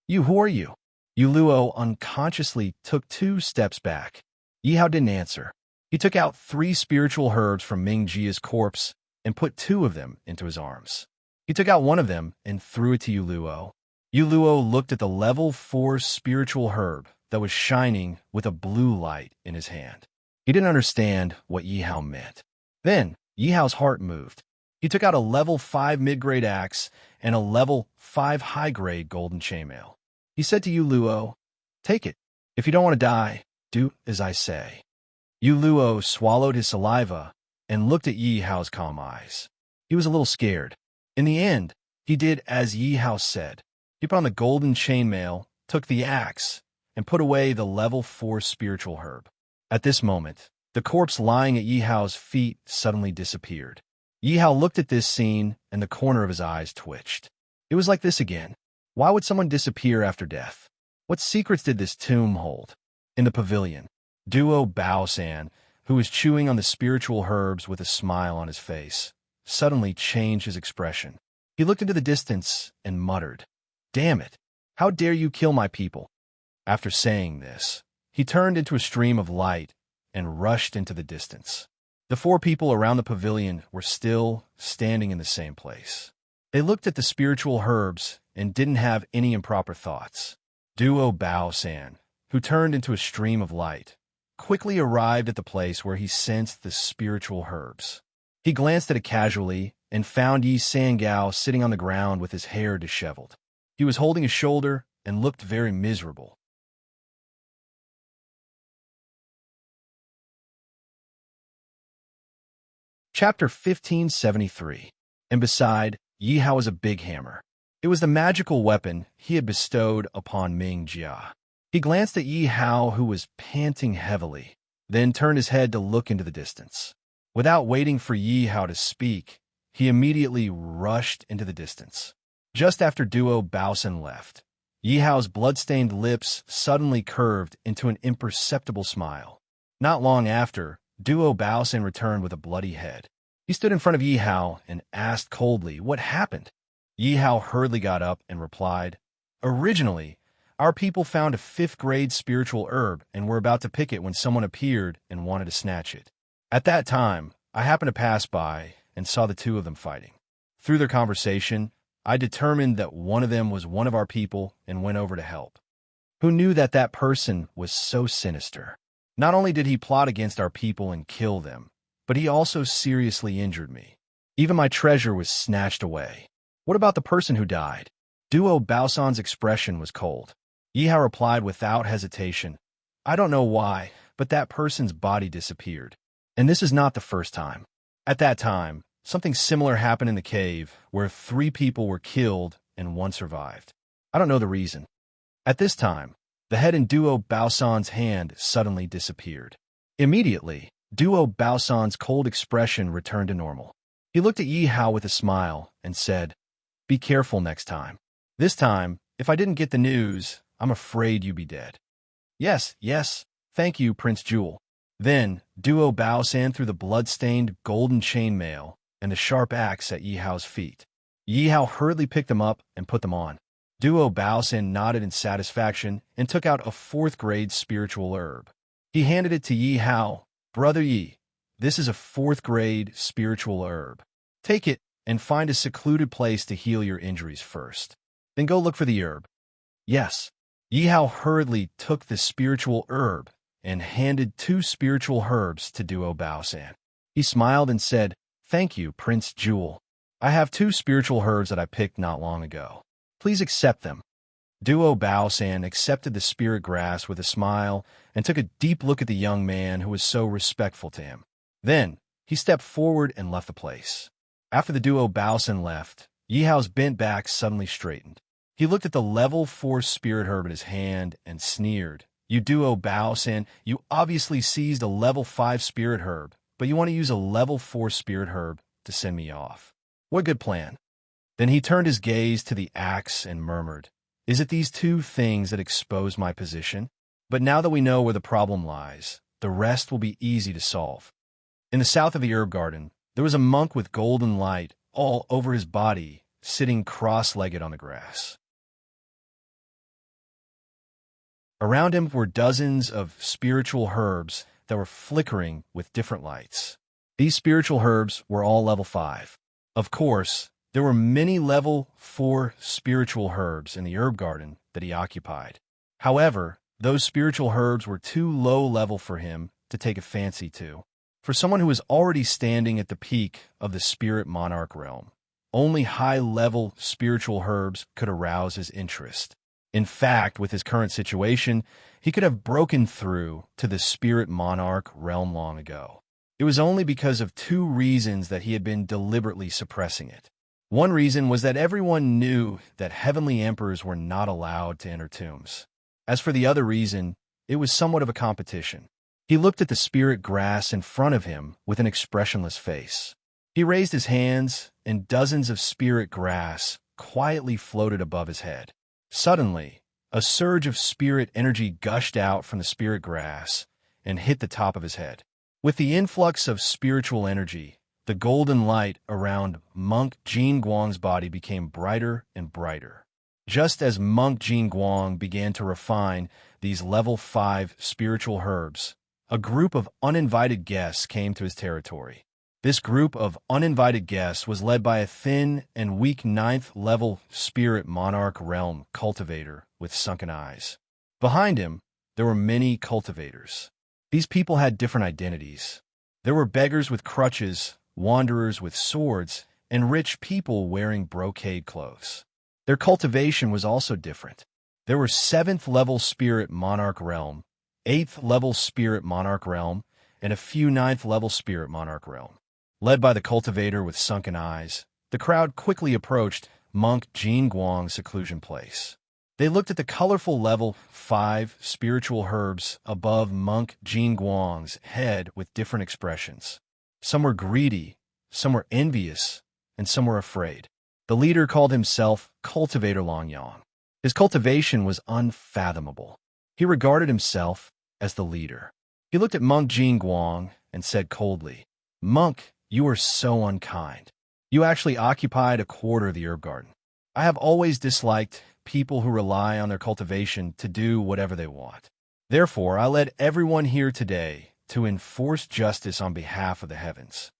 Who are you?" Yu Luo unconsciously took 2 steps back. Yi Hao didn't answer. He took out 3 spiritual herbs from Ming Jia's corpse and put 2 of them into his arms. He took out one of them and threw it to Yu Luo. Yu Luo looked at the level 4 spiritual herb that was shining with a blue light in his hand. He didn't understand what Yi Hao meant. Then, Yi Hao's heart moved. He took out a level 5 mid-grade axe and a level 5 high-grade golden chainmail. He said to Yu Luo, "Take it. If you don't want to die, do as I say." Yu Luo swallowed his saliva and looked at Yi Hao's calm eyes. He was a little scared. In the end, he did as Yi Hao said. He put on the golden chainmail, took the axe, and put away the level 4 spiritual herb. At this moment, the corpse lying at Yihao's feet suddenly disappeared. Yihao looked at this scene, and the corner of his eyes twitched. It was like this again. Why would someone disappear after death? What secrets did this tomb hold? In the pavilion, Duo Baosan, who was chewing on the spiritual herbs with a smile on his face, suddenly changed his expression. He looked into the distance and muttered, "Damn it! How dare you kill my people?" After saying this, he turned into a stream of light and rushed into the distance. The 4 people around the pavilion were still standing in the same place. They looked at the spiritual herbs and didn't have any improper thoughts. Duo Baosan, who turned into a stream of light, quickly arrived at the place where he sensed the spiritual herbs. He glanced at it casually and found Yi Sangao sitting on the ground with his hair disheveled. He was holding his shoulder and looked very miserable. Chapter 1573. And beside, Yihao was a big hammer. It was the magical weapon he had bestowed upon Ming Jia. He glanced at Yihao, who was panting heavily, then turned his head to look into the distance. Without waiting for Yihao to speak, he immediately rushed into the distance. Just after Duo Baosan left, Yihao's blood-stained lips suddenly curved into an imperceptible smile. Not long after, Duo Baosan returned with a bloody head. He stood in front of Yihao and asked coldly what happened. Yihao hurriedly got up and replied, "Originally, our people found a 5th-grade spiritual herb and were about to pick it when someone appeared and wanted to snatch it. At that time, I happened to pass by and saw the 2 of them fighting. Through their conversation, I determined that one of them was one of our people and went over to help. Who knew that that person was so sinister? Not only did he plot against our people and kill them, but he also seriously injured me. Even my treasure was snatched away. What about the person who died?" Duo Baosan's expression was cold. Yihao replied without hesitation, "I don't know why, but that person's body disappeared. And this is not the first time. At that time, something similar happened in the cave where 3 people were killed and 1 survived. I don't know the reason." At this time, the head in Duo Baosan's hand suddenly disappeared. Immediately, Duo Baosan's cold expression returned to normal. He looked at Yihao with a smile and said, "Be careful next time. This time, if I didn't get the news, I'm afraid you'd be dead." Yes, thank you, Prince Jewel." Then, Duo Baosan threw the blood-stained golden chainmail and the sharp axe at Yihao's feet. Yihao hurriedly picked them up and put them on. Duo Baosan nodded in satisfaction and took out a 4th-grade spiritual herb. He handed it to Yihao. "Brother Yi, this is a 4th-grade spiritual herb. Take it and find a secluded place to heal your injuries first. Then go look for the herb." "Yes." Yihao hurriedly took the spiritual herb and handed 2 spiritual herbs to Duo Baosan. He smiled and said, "Thank you, Prince Jewel. I have 2 spiritual herbs that I picked not long ago. Please accept them." Duo Baosan accepted the spirit grass with a smile and took a deep look at the young man who was so respectful to him. Then, he stepped forward and left the place. After the Duo Baosan left, Yihao's bent back suddenly straightened. He looked at the level 4 spirit herb in his hand and sneered. "You Duo Baosan, you obviously seized a level 5 spirit herb, but you want to use a level 4 spirit herb to send me off. What a good plan." Then he turned his gaze to the axe and murmured, "Is it these 2 things that expose my position? But now that we know where the problem lies, the rest will be easy to solve." In the south of the herb garden, there was a monk with golden light all over his body, sitting cross-legged on the grass. Around him were dozens of spiritual herbs that were flickering with different lights. These spiritual herbs were all level 5. Of course, there were many level 4 spiritual herbs in the herb garden that he occupied. However, those spiritual herbs were too low level for him to take a fancy to. For someone who was already standing at the peak of the spirit monarch realm, only high-level spiritual herbs could arouse his interest. In fact, with his current situation, he could have broken through to the spirit monarch realm long ago. It was only because of 2 reasons that he had been deliberately suppressing it. One reason was that everyone knew that heavenly emperors were not allowed to enter tombs. As for the other reason, it was somewhat of a competition. He looked at the spirit grass in front of him with an expressionless face. He raised his hands, and dozens of spirit grass quietly floated above his head. Suddenly, a surge of spirit energy gushed out from the spirit grass and hit the top of his head. With the influx of spiritual energy, the golden light around Monk Jin Guang's body became brighter and brighter. Just as Monk Jin Guang began to refine these level 5 spiritual herbs, a group of uninvited guests came to his territory. This group of uninvited guests was led by a thin and weak 9th level spirit monarch realm cultivator with sunken eyes. Behind him, there were many cultivators. These people had different identities. There were beggars with crutches, wanderers with swords, and rich people wearing brocade clothes. Their cultivation was also different. There were 7th level spirit monarch realm, 8th level spirit monarch realm, and a few 9th level spirit monarch realm. Led by the cultivator with sunken eyes, the crowd quickly approached Monk Jin Guang's seclusion place. They looked at the colorful level 5 spiritual herbs above Monk Jin Guang's head with different expressions. Some were greedy, some were envious, and some were afraid. The leader called himself Cultivator Longyang. His cultivation was unfathomable. He regarded himself as the leader. He looked at Monk Jin Guang and said coldly, "Monk, you are so unkind. You actually occupied a quarter of the herb garden. I have always disliked people who rely on their cultivation to do whatever they want. Therefore, I led everyone here today to enforce justice on behalf of the heavens."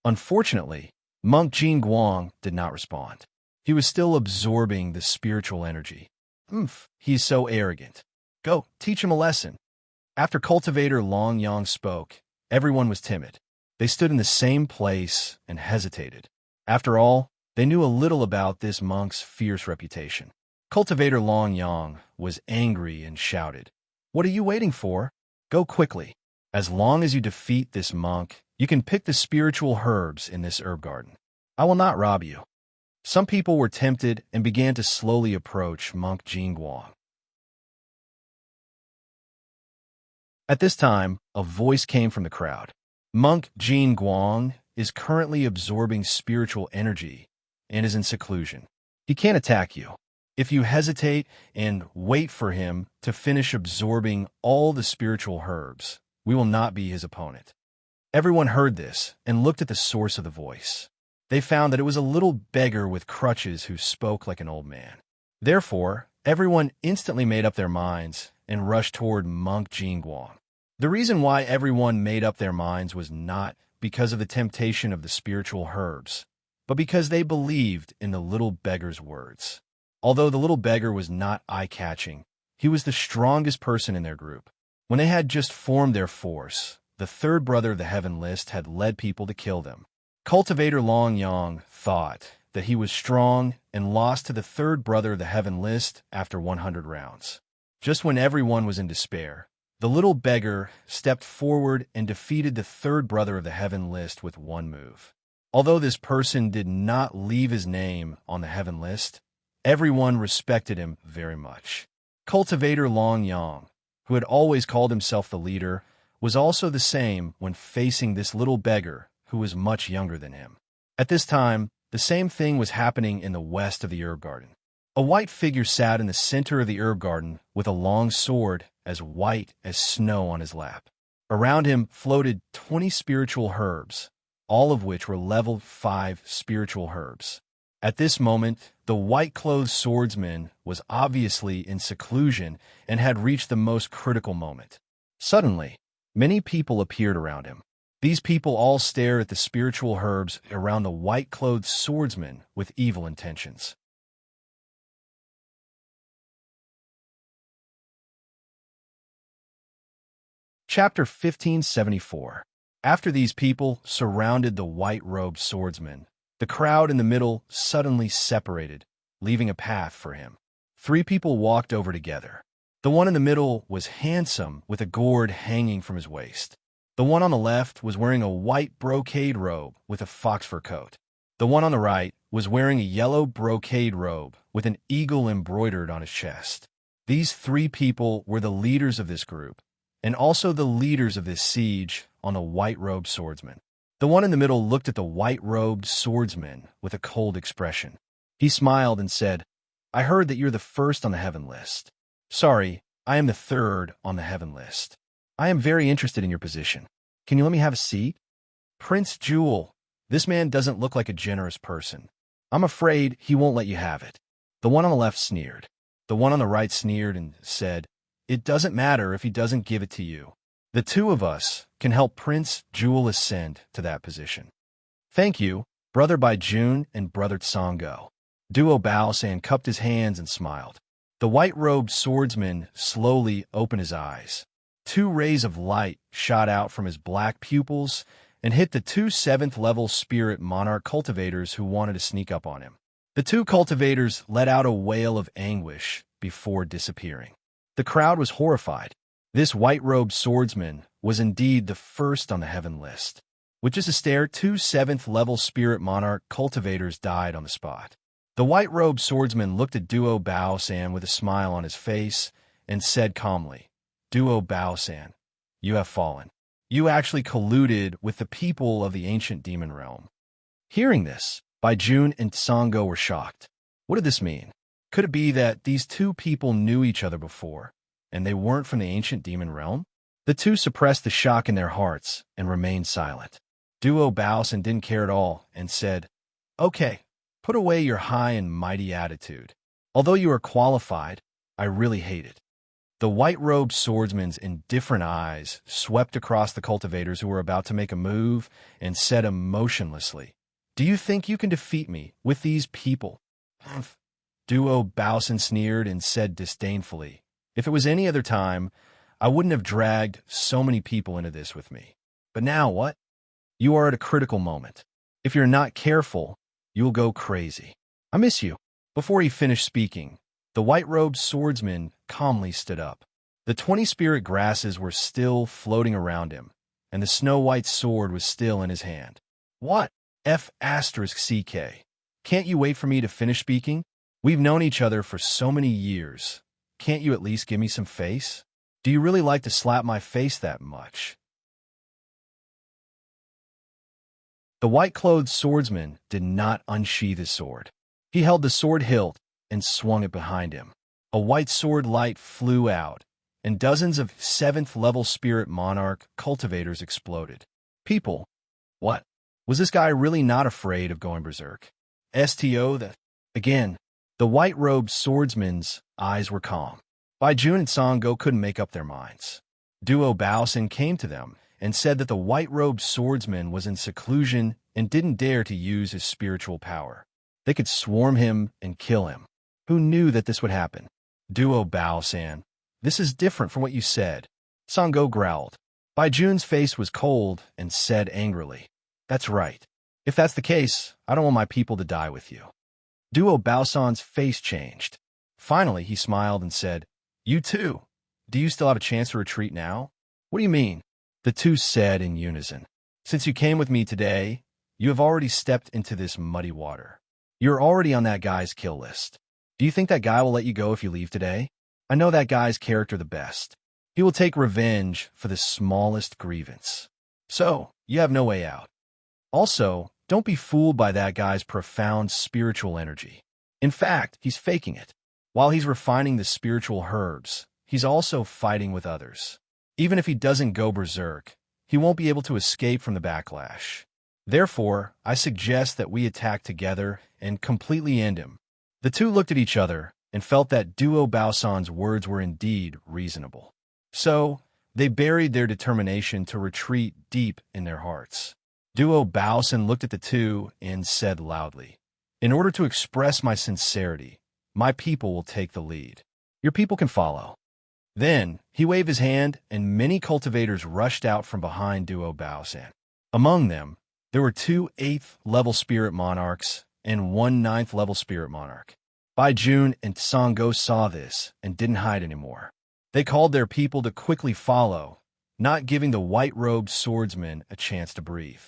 Unfortunately, Monk Jin Guang did not respond. He was still absorbing the spiritual energy. He's so arrogant. Go, teach him a lesson. After Cultivator Longyang spoke, everyone was timid. They stood in the same place and hesitated. After all, they knew a little about this monk's fierce reputation. Cultivator Longyang was angry and shouted, "What are you waiting for? Go quickly. As long as you defeat this monk, you can pick the spiritual herbs in this herb garden. I will not rob you." Some people were tempted and began to slowly approach Monk Jin Guang. At this time, a voice came from the crowd. Monk Jin Guang is currently absorbing spiritual energy and is in seclusion. He can't attack you. If you hesitate and wait for him to finish absorbing all the spiritual herbs, we will not be his opponent. Everyone heard this and looked at the source of the voice. They found that it was a little beggar with crutches who spoke like an old man. Therefore, everyone instantly made up their minds and rushed toward Monk Jin Guang. The reason why everyone made up their minds was not because of the temptation of the spiritual herbs, but because they believed in the little beggar's words. Although the little beggar was not eye-catching, he was the strongest person in their group. When they had just formed their force, the third brother of the Heaven List had led people to kill them. Cultivator Longyang thought that he was strong and lost to the third brother of the Heaven List after 100 rounds. Just when everyone was in despair, the little beggar stepped forward and defeated the third brother of the Heaven List with one move. Although this person did not leave his name on the Heaven List, everyone respected him very much. Cultivator Longyang, who had always called himself the leader, was also the same when facing this little beggar who was much younger than him. At this time, the same thing was happening in the west of the herb garden. A white figure sat in the center of the herb garden with a long sword as white as snow on his lap. Around him floated 20 spiritual herbs, all of which were level 5 spiritual herbs. At this moment, the white-clothed swordsman was obviously in seclusion and had reached the most critical moment. Suddenly, many people appeared around him. These people all stared at the spiritual herbs around the white-clothed swordsman with evil intentions. Chapter 1574. After these people surrounded the white-robed swordsman, the crowd in the middle suddenly separated, leaving a path for him. 3 people walked over together. The one in the middle was handsome, with a gourd hanging from his waist. The one on the left was wearing a white brocade robe with a fox fur coat. The one on the right was wearing a yellow brocade robe with an eagle embroidered on his chest. These three people were the leaders of this group, and also the leaders of this siege on the white-robed swordsman. The one in the middle looked at the white-robed swordsman with a cold expression. He smiled and said, "I heard that you're the first on the heaven list. Sorry, I am the third on the heaven list. I am very interested in your position. Can you let me have a seat?" "Prince Jewel, this man doesn't look like a generous person. I'm afraid he won't let you have it." The one on the left sneered. The one on the right sneered and said, "It doesn't matter if he doesn't give it to you. The two of us can help Prince Jewel ascend to that position." "Thank you, Brother Baijun and Brother Tsongo." Duo Baosan cupped his hands and smiled. The white-robed swordsman slowly opened his eyes. Two rays of light shot out from his black pupils and hit the two 7th-level spirit monarch cultivators who wanted to sneak up on him. The two cultivators let out a wail of anguish before disappearing. The crowd was horrified. This white-robed swordsman was indeed the first on the heaven list. With just a stare, two 7th-level spirit monarch cultivators died on the spot. The white-robed swordsman looked at Duo Baosan with a smile on his face and said calmly, "Duo Baosan, you have fallen. You actually colluded with the people of the ancient demon realm." Hearing this, Baijun and Tsongo were shocked. What did this mean? Could it be that these two people knew each other before, and they weren't from the ancient demon realm? The two suppressed the shock in their hearts and remained silent. Duo Baosan didn't care at all and said, "Okay, put away your high and mighty attitude. Although you are qualified, I really hate it." The white-robed swordsman's indifferent eyes swept across the cultivators who were about to make a move and said emotionlessly, "Do you think you can defeat me with these people?" "Humph." Duo Baosan sneered and said disdainfully, "If it was any other time, I wouldn't have dragged so many people into this with me. But now what? You are at a critical moment. If you're not careful, you will go crazy. I miss you." Before he finished speaking, the white-robed swordsman calmly stood up. The 20 spirit grasses were still floating around him, and the snow-white sword was still in his hand. "What? F***CK. Can't you wait for me to finish speaking? We've known each other for so many years. Can't you at least give me some face? Do you really like to slap my face that much?" The white-clothed swordsman did not unsheath his sword. He held the sword hilt and swung it behind him. A white sword light flew out, and dozens of 7th-level spirit monarch cultivators exploded. People, what? Was this guy really not afraid of going berserk? Again, the white-robed swordsman's eyes were calm. Baijun and Tsongo couldn't make up their minds. Duo Baosan came to them and said that the white-robed swordsman was in seclusion and didn't dare to use his spiritual power. They could swarm him and kill him. Who knew that this would happen? Duo Baosan, this is different from what you said. Tsongo growled. Baijun's face was cold and said angrily, "That's right. If that's the case, I don't want my people to die with you." Duo Baosan's face changed. Finally, he smiled and said, "You too. Do you still have a chance to retreat now?" "What do you mean?" The two said in unison. "Since you came with me today, you have already stepped into this muddy water. You're already on that guy's kill list. Do you think that guy will let you go if you leave today? I know that guy's character the best. He will take revenge for the smallest grievance. So, you have no way out. Also, don't be fooled by that guy's profound spiritual energy. In fact, he's faking it. While he's refining the spiritual herbs, he's also fighting with others. Even if he doesn't go berserk, he won't be able to escape from the backlash. Therefore, I suggest that we attack together and completely end him." The two looked at each other and felt that Duo Baosan's words were indeed reasonable. So, they buried their determination to retreat deep in their hearts. Duo Baosan looked at the two and said loudly, "In order to express my sincerity, my people will take the lead. Your people can follow." Then, he waved his hand, and many cultivators rushed out from behind Duo Baosan. Among them, there were 2 8th-level spirit monarchs and 1 9th-level spirit monarch. Baijun and Tsongo saw this and didn't hide anymore. They called their people to quickly follow, not giving the white-robed swordsman a chance to breathe.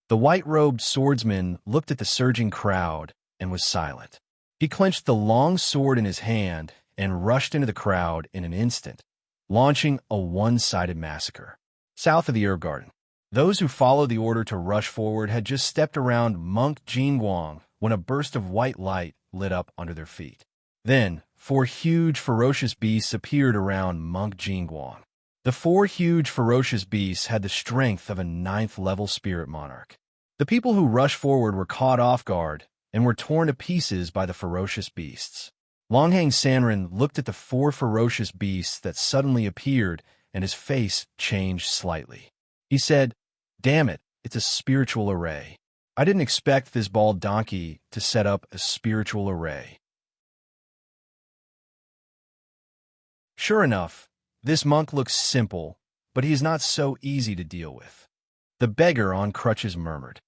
The white-robed swordsman looked at the surging crowd and was silent. He clenched the long sword in his hand and rushed into the crowd in an instant, launching a one-sided massacre. South of the herb garden, those who followed the order to rush forward had just stepped around Monk Jingguang when a burst of white light lit up under their feet. Then, 4 huge, ferocious beasts appeared around Monk Jingguang. The 4 huge, ferocious beasts had the strength of a 9th-level spirit monarch. The people who rushed forward were caught off guard and were torn to pieces by the ferocious beasts. Longhang Sanren looked at the 4 ferocious beasts that suddenly appeared, and his face changed slightly. He said, "Damn it, it's a spiritual array. I didn't expect this bald donkey to set up a spiritual array." Sure enough, this monk looks simple, but he is not so easy to deal with. The beggar on crutches murmured.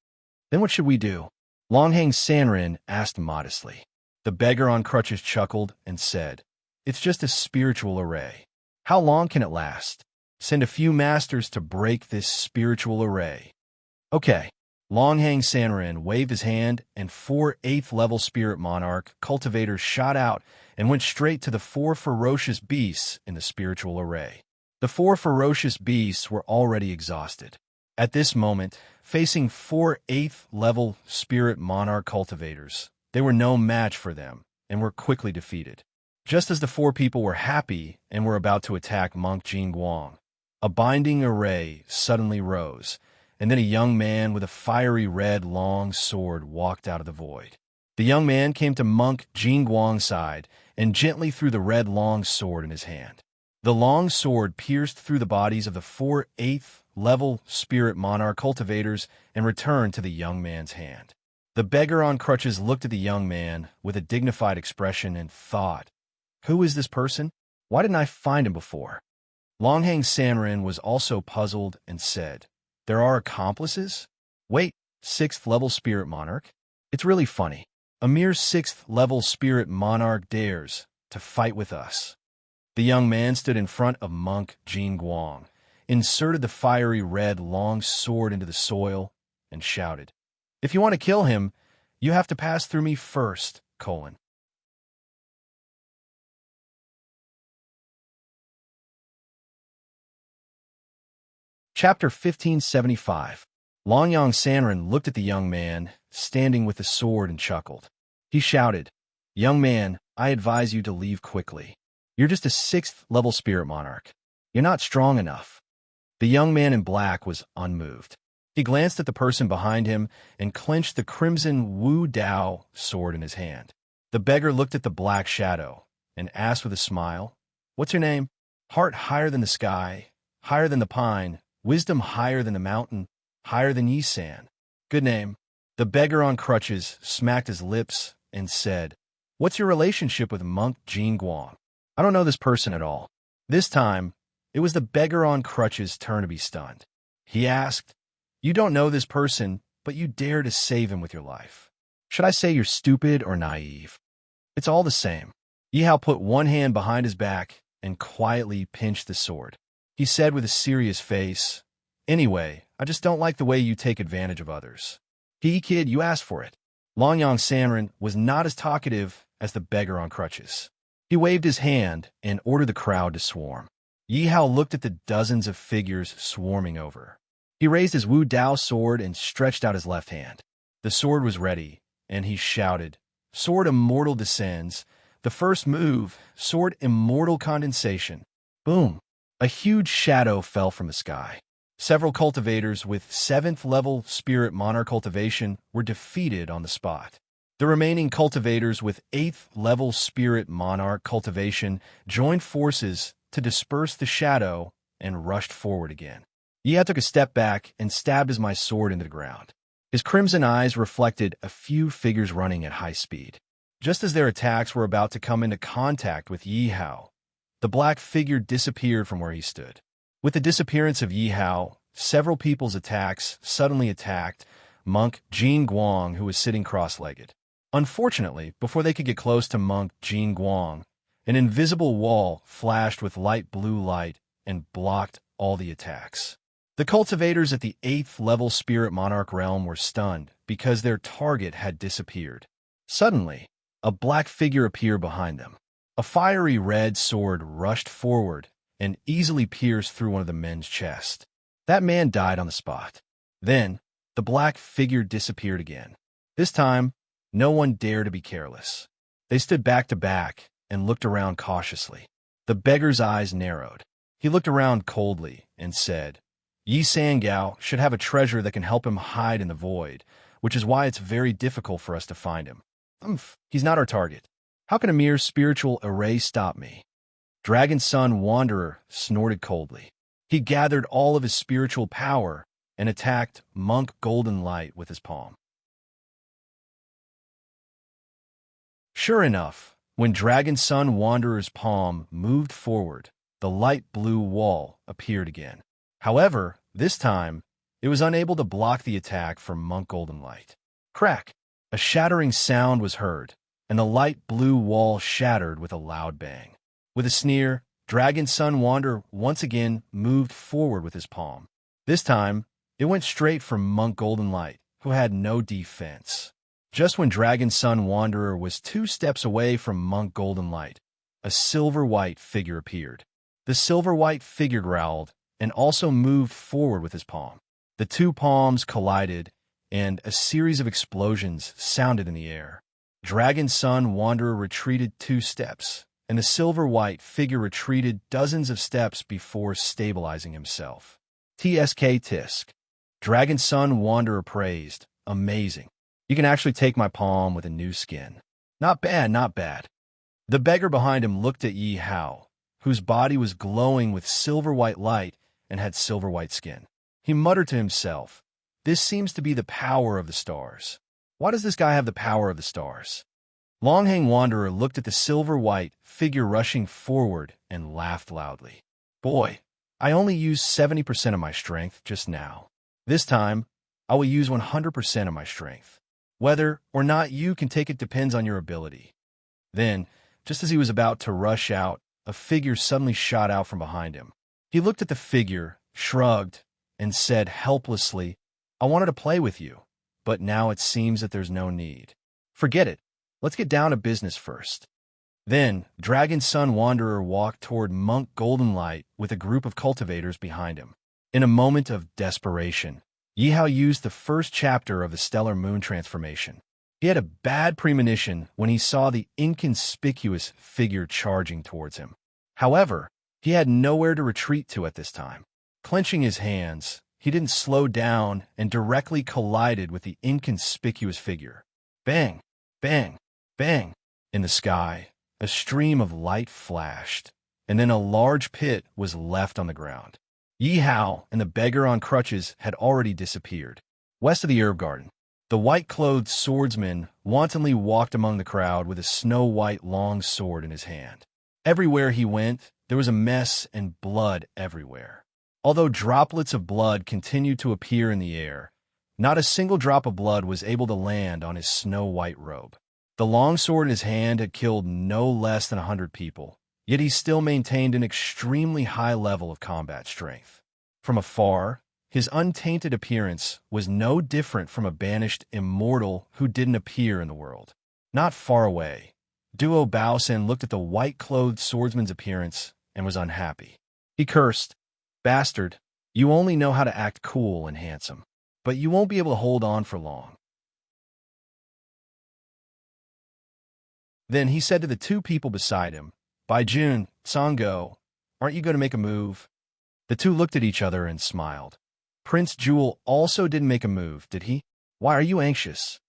"Then what should we do?" Longhang Sanren asked modestly. The beggar on crutches chuckled and said, "It's just a spiritual array. How long can it last? Send a few masters to break this spiritual array." "Okay." Longhang Sanren waved his hand, and 4 8th-level spirit monarch cultivators shot out and went straight to the 4 ferocious beasts in the spiritual array. The 4 ferocious beasts were already exhausted. At this moment, facing 4 8th-level spirit monarch cultivators, they were no match for them and were quickly defeated. Just as the 4 people were happy and were about to attack Monk Jingguang, a binding array suddenly rose, and then a young man with a fiery red long sword walked out of the void. The young man came to Monk Jingguang's side and gently threw the red long sword in his hand. The long sword pierced through the bodies of the 4 8th-level spirit monarch cultivators and returned to the young man's hand. The beggar on crutches looked at the young man with a dignified expression and thought, "Who is this person? Why didn't I find him before?" Longhang Sanren was also puzzled and said, "There are accomplices? Wait, 6th-level spirit monarch? It's really funny. A mere 6th-level spirit monarch dares to fight with us." The young man stood in front of Monk Jingguang, inserted the fiery red long sword into the soil, and shouted, "If you want to kill him, you have to pass through me first, colon." Chapter 1575. Longyang Sanren looked at the young man, standing with the sword, and chuckled. He shouted, "Young man, I advise you to leave quickly. You're just a 6th-level spirit monarch. You're not strong enough." The young man in black was unmoved. He glanced at the person behind him and clenched the crimson Wu Dao sword in his hand. The beggar looked at the black shadow and asked with a smile, "What's your name?" "Heart higher than the sky, higher than the pine, wisdom higher than the mountain, higher than Yisan." "Good name." The beggar on crutches smacked his lips and said, "What's your relationship with Monk Jingguang?" "I don't know this person at all." This time, it was the beggar on crutches' turn to be stunned. He asked, "You don't know this person, but you dare to save him with your life. Should I say you're stupid or naive?" "It's all the same." Yihao put one hand behind his back and quietly pinched the sword. He said with a serious face, "Anyway, I just don't like the way you take advantage of others. Kid, you asked for it." Longyang Sanren was not as talkative as the beggar on crutches. He waved his hand and ordered the crowd to swarm. Yihao looked at the dozens of figures swarming over. He raised his Wu Dao sword and stretched out his left hand. The sword was ready, and he shouted, "Sword Immortal descends. The first move, Sword Immortal Condensation." Boom! A huge shadow fell from the sky. Several cultivators with 7th-level spirit monarch cultivation were defeated on the spot. The remaining cultivators with 8th-level spirit monarch cultivation joined forces to disperse the shadow and rushed forward again. Yi took a step back and stabbed his sword into the ground. His crimson eyes reflected a few figures running at high speed. Just as their attacks were about to come into contact with Yihao, the black figure disappeared from where he stood. With the disappearance of Yihao, several people's attacks suddenly attacked Monk Jingguang, who was sitting cross-legged. Unfortunately, before they could get close to Monk Jingguang, an invisible wall flashed with light blue light and blocked all the attacks. The cultivators at the 8th-level Spirit Monarch realm were stunned because their target had disappeared. Suddenly, a black figure appeared behind them. A fiery red sword rushed forward and easily pierced through one of the men's chest. That man died on the spot. Then, the black figure disappeared again. This time, no one dared to be careless. They stood back to back and looked around cautiously. The beggar's eyes narrowed. He looked around coldly and said, Yi Sangao should have a treasure that can help him hide in the void, which is why it's very difficult for us to find him. He's not our target. How can a mere spiritual array stop me? Dragon Sun Wanderer snorted coldly. He gathered all of his spiritual power and attacked Monk Golden Light with his palm. Sure enough, when Dragon Sun Wanderer's palm moved forward, the light blue wall appeared again. However, this time, it was unable to block the attack from Monk Golden Light. Crack! A shattering sound was heard, and the light blue wall shattered with a loud bang. With a sneer, Dragon Sun Wanderer once again moved forward with his palm. This time, it went straight for Monk Golden Light, who had no defense. Just when Dragon Sun Wanderer was 2 steps away from Monk Golden Light, a silver-white figure appeared. The silver-white figure growled and also moved forward with his palm. The 2 palms collided, and a series of explosions sounded in the air. Dragon Sun Wanderer retreated 2 steps, and the silver-white figure retreated dozens of steps before stabilizing himself. TSK Tisk. Dragon Sun Wanderer praised, Amazing. You can actually take my palm with a new skin. Not bad, not bad. The beggar behind him looked at Yi Hao, whose body was glowing with silver-white light and had silver-white skin. He muttered to himself, This seems to be the power of the stars. Why does this guy have the power of the stars? Longhang Wanderer looked at the silver-white figure rushing forward and laughed loudly. Boy, I only used 70% of my strength just now. This time, I will use 100% of my strength. Whether or not you can take it depends on your ability. Then, just as he was about to rush out, a figure suddenly shot out from behind him. He looked at the figure, shrugged, and said helplessly, I wanted to play with you, but now it seems that there's no need. Forget it. Let's get down to business first. Then, Dragon Sun Wanderer walked toward Monk Golden Light with a group of cultivators behind him. In a moment of desperation, Yi Hao used the first chapter of the Stellar Moon transformation. He had a bad premonition when he saw the inconspicuous figure charging towards him. However, he had nowhere to retreat to at this time. Clenching his hands, he didn't slow down and directly collided with the inconspicuous figure. Bang! Bang! Bang! In the sky, a stream of light flashed, and then a large pit was left on the ground. Yi Hao and the beggar on crutches had already disappeared. West of the herb garden, the white-clothed swordsman wantonly walked among the crowd with a snow-white long sword in his hand. Everywhere he went, there was a mess and blood everywhere. Although droplets of blood continued to appear in the air, not a single drop of blood was able to land on his snow-white robe. The long sword in his hand had killed no less than 100 people, yet he still maintained an extremely high level of combat strength. From afar, his untainted appearance was no different from a banished immortal who didn't appear in the world. Not far away, Duo Baosen looked at the white-clothed swordsman's appearance and was unhappy. He cursed, Bastard, you only know how to act cool and handsome, but you won't be able to hold on for long. Then he said to the 2 people beside him, By June, Sango, aren't you going to make a move? The 2 looked at each other and smiled. Prince Jewel also didn't make a move, did he? Why are you anxious?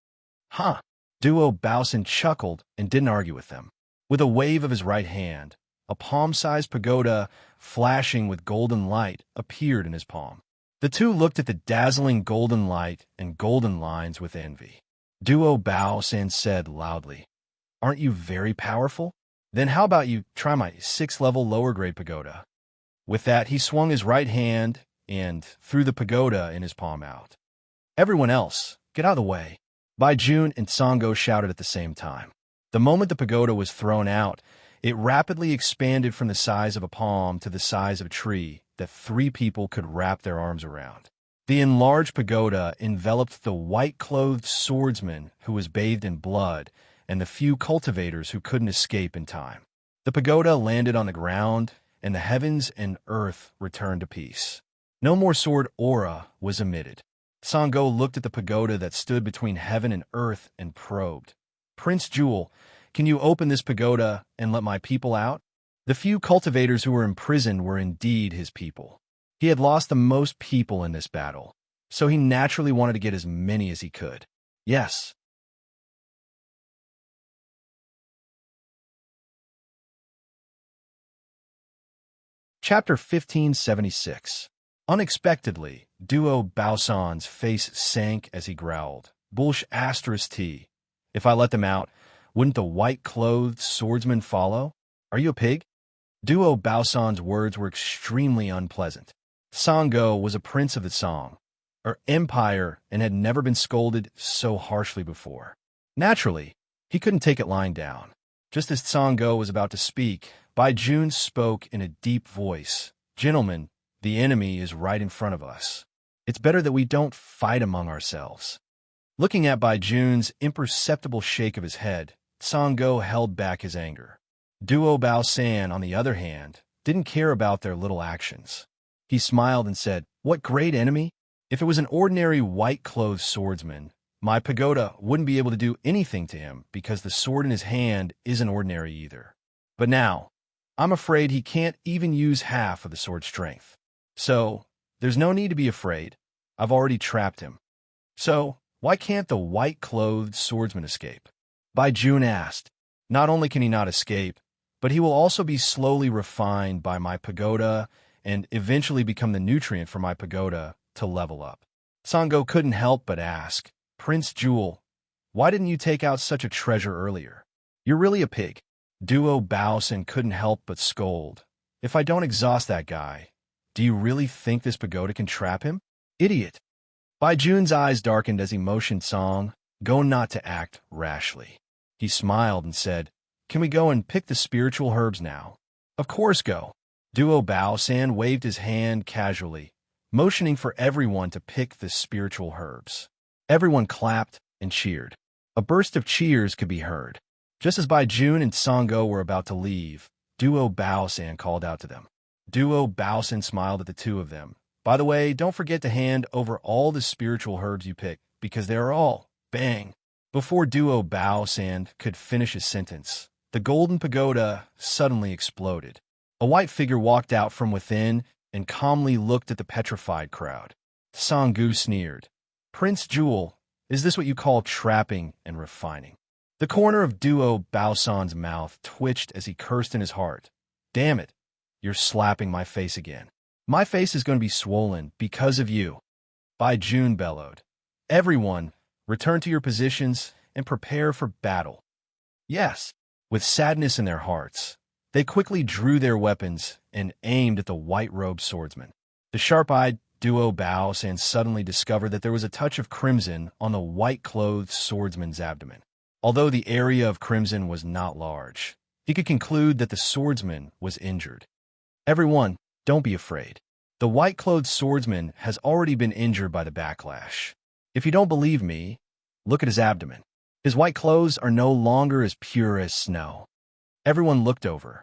Huh. Duo Baosen chuckled and didn't argue with them. With a wave of his right hand, a palm-sized pagoda flashing with golden light appeared in his palm. The 2 looked at the dazzling golden light and golden lines with envy. Duo Baosen said loudly, Aren't you very powerful? Then how about you try my 6th-level lower-grade pagoda? With that, he swung his right hand and threw the pagoda in his palm out. Everyone else, get out of the way. Bai Jun and Sango shouted at the same time. The moment the pagoda was thrown out, it rapidly expanded from the size of a palm to the size of a tree that 3 people could wrap their arms around. The enlarged pagoda enveloped the white-clothed swordsman who was bathed in blood and the few cultivators who couldn't escape in time. The pagoda landed on the ground, and the heavens and earth returned to peace. No more sword aura was emitted. Sango looked at the pagoda that stood between heaven and earth and probed. "Prince Jewel, can you open this pagoda and let my people out?" The few cultivators who were imprisoned were indeed his people. He had lost the most people in this battle, so he naturally wanted to get as many as he could. Yes. Chapter 1576. Unexpectedly, Duo Baosan's face sank as he growled. "Bullsh asterisk T. If I let them out, wouldn't the white-clothed swordsman follow? Are you a pig?" Duo Baosan's words were extremely unpleasant. Sango was a prince of the song, or empire, and had never been scolded so harshly before. Naturally, he couldn't take it lying down. Just as Sango was about to speak, Bai Jun spoke in a deep voice. "Gentlemen, the enemy is right in front of us. It's better that we don't fight among ourselves." Looking at Bai Jun's imperceptible shake of his head, Sango held back his anger. Duo Bao San, on the other hand, didn't care about their little actions. He smiled and said, "What great enemy? If it was an ordinary white-clothed swordsman, my pagoda wouldn't be able to do anything to him because the sword in his hand isn't ordinary either. But now, I'm afraid he can't even use half of the sword's strength. So, there's no need to be afraid. I've already trapped him. So, why can't the white-clothed swordsman escape?" Bai Jun asked. "Not only can he not escape, but he will also be slowly refined by my pagoda and eventually become the nutrient for my pagoda to level up." Sango couldn't help but ask, "Prince Jewel, why didn't you take out such a treasure earlier? You're really a pig." Duo Baosan couldn't help but scold. "If I don't exhaust that guy, do you really think this pagoda can trap him? Idiot." Bai Jun's eyes darkened as he motioned Song, "Go not to act rashly." He smiled and said, "Can we go and pick the spiritual herbs now?" "Of course, go." Duo Baosan waved his hand casually, motioning for everyone to pick the spiritual herbs. Everyone clapped and cheered. A burst of cheers could be heard. Just as Bai Jun and Sango were about to leave, Duo Baosan called out to them. Duo Baosan smiled at the two of them. "By the way, don't forget to hand over all the spiritual herbs you pick, because they are all bang." Before Duo Baosan could finish his sentence, the golden pagoda suddenly exploded. A white figure walked out from within and calmly looked at the petrified crowd. Sangu sneered. "Prince Jewel, is this what you call trapping and refining?" The corner of Duo Baosan's mouth twitched as he cursed in his heart. "Damn it, you're slapping my face again. My face is going to be swollen because of you." Bai Jun bellowed. "Everyone, return to your positions and prepare for battle." Yes, with sadness in their hearts, they quickly drew their weapons and aimed at the white-robed swordsman. The sharp-eyed Duo Baosan suddenly discovered that there was a touch of crimson on the white-clothed swordsman's abdomen. Although the area of crimson was not large, he could conclude that the swordsman was injured. "Everyone, don't be afraid. The white-clothed swordsman has already been injured by the backlash. If you don't believe me, look at his abdomen. His white clothes are no longer as pure as snow." Everyone looked over.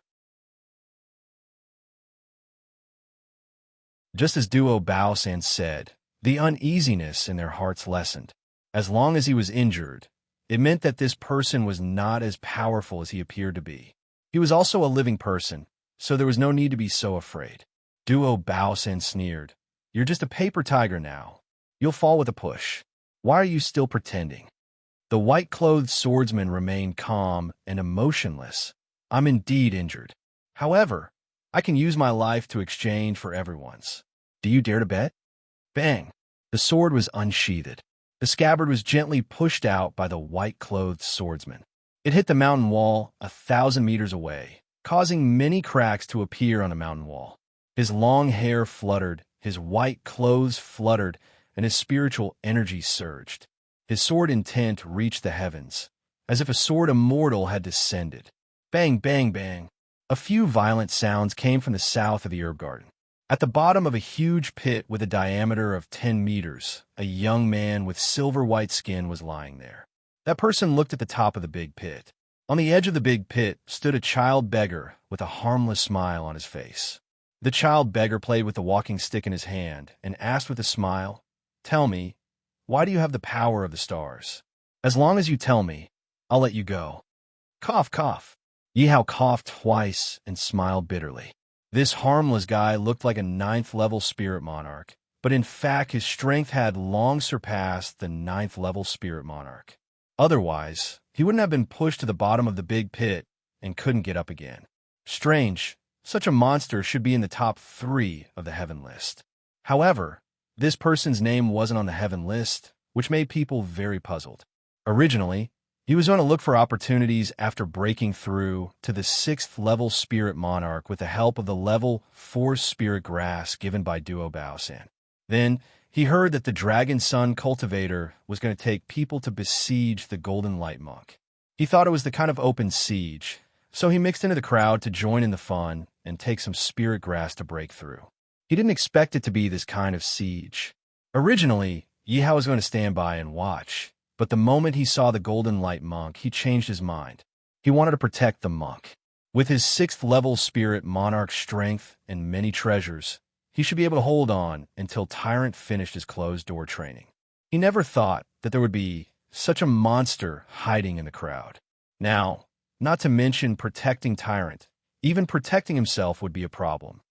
Just as Duo Baosan said, the uneasiness in their hearts lessened. As long as he was injured, it meant that this person was not as powerful as he appeared to be. He was also a living person, so there was no need to be so afraid. Duo Baosan sneered. "You're just a paper tiger now. You'll fall with a push. Why are you still pretending?" The white-clothed swordsman remained calm and emotionless. "I'm indeed injured. However, I can use my life to exchange for everyone's. Do you dare to bet?" Bang! The sword was unsheathed. The scabbard was gently pushed out by the white-clothed swordsman. It hit the mountain wall 1,000 meters away, causing many cracks to appear on the mountain wall. His long hair fluttered, his white clothes fluttered, and his spiritual energy surged. His sword intent reached the heavens, as if a sword immortal had descended. Bang, bang, bang. A few violent sounds came from the south of the herb garden. At the bottom of a huge pit with a diameter of 10 meters, a young man with silver-white skin was lying there. That person looked at the top of the big pit. On the edge of the big pit stood a child beggar with a harmless smile on his face. The child beggar played with the walking stick in his hand and asked with a smile, "Tell me, why do you have the power of the stars? As long as you tell me, I'll let you go." Cough, cough. Yihao coughed twice and smiled bitterly. This harmless guy looked like a ninth-level spirit monarch, but in fact his strength had long surpassed the ninth-level spirit monarch. Otherwise, he wouldn't have been pushed to the bottom of the big pit and couldn't get up again. Strange, such a monster should be in the top 3 of the heaven list. However, this person's name wasn't on the heaven list, which made people very puzzled. Originally, he was on a look for opportunities after breaking through to the 6th-level spirit monarch with the help of the level 4 spirit grass given by Duo Baosan. Then, he heard that the Dragon Sun cultivator was going to take people to besiege the Golden Light Monk. He thought it was the kind of open siege, so he mixed into the crowd to join in the fun and take some spirit grass to break through. He didn't expect it to be this kind of siege. Originally, Yihao was going to stand by and watch, but the moment he saw the Golden Light Monk, he changed his mind. He wanted to protect the monk. With his 6th-level spirit monarch strength and many treasures, he should be able to hold on until Tyrant finished his closed-door training. He never thought that there would be such a monster hiding in the crowd. Now, not to mention protecting Tyrant, even protecting himself would be a problem.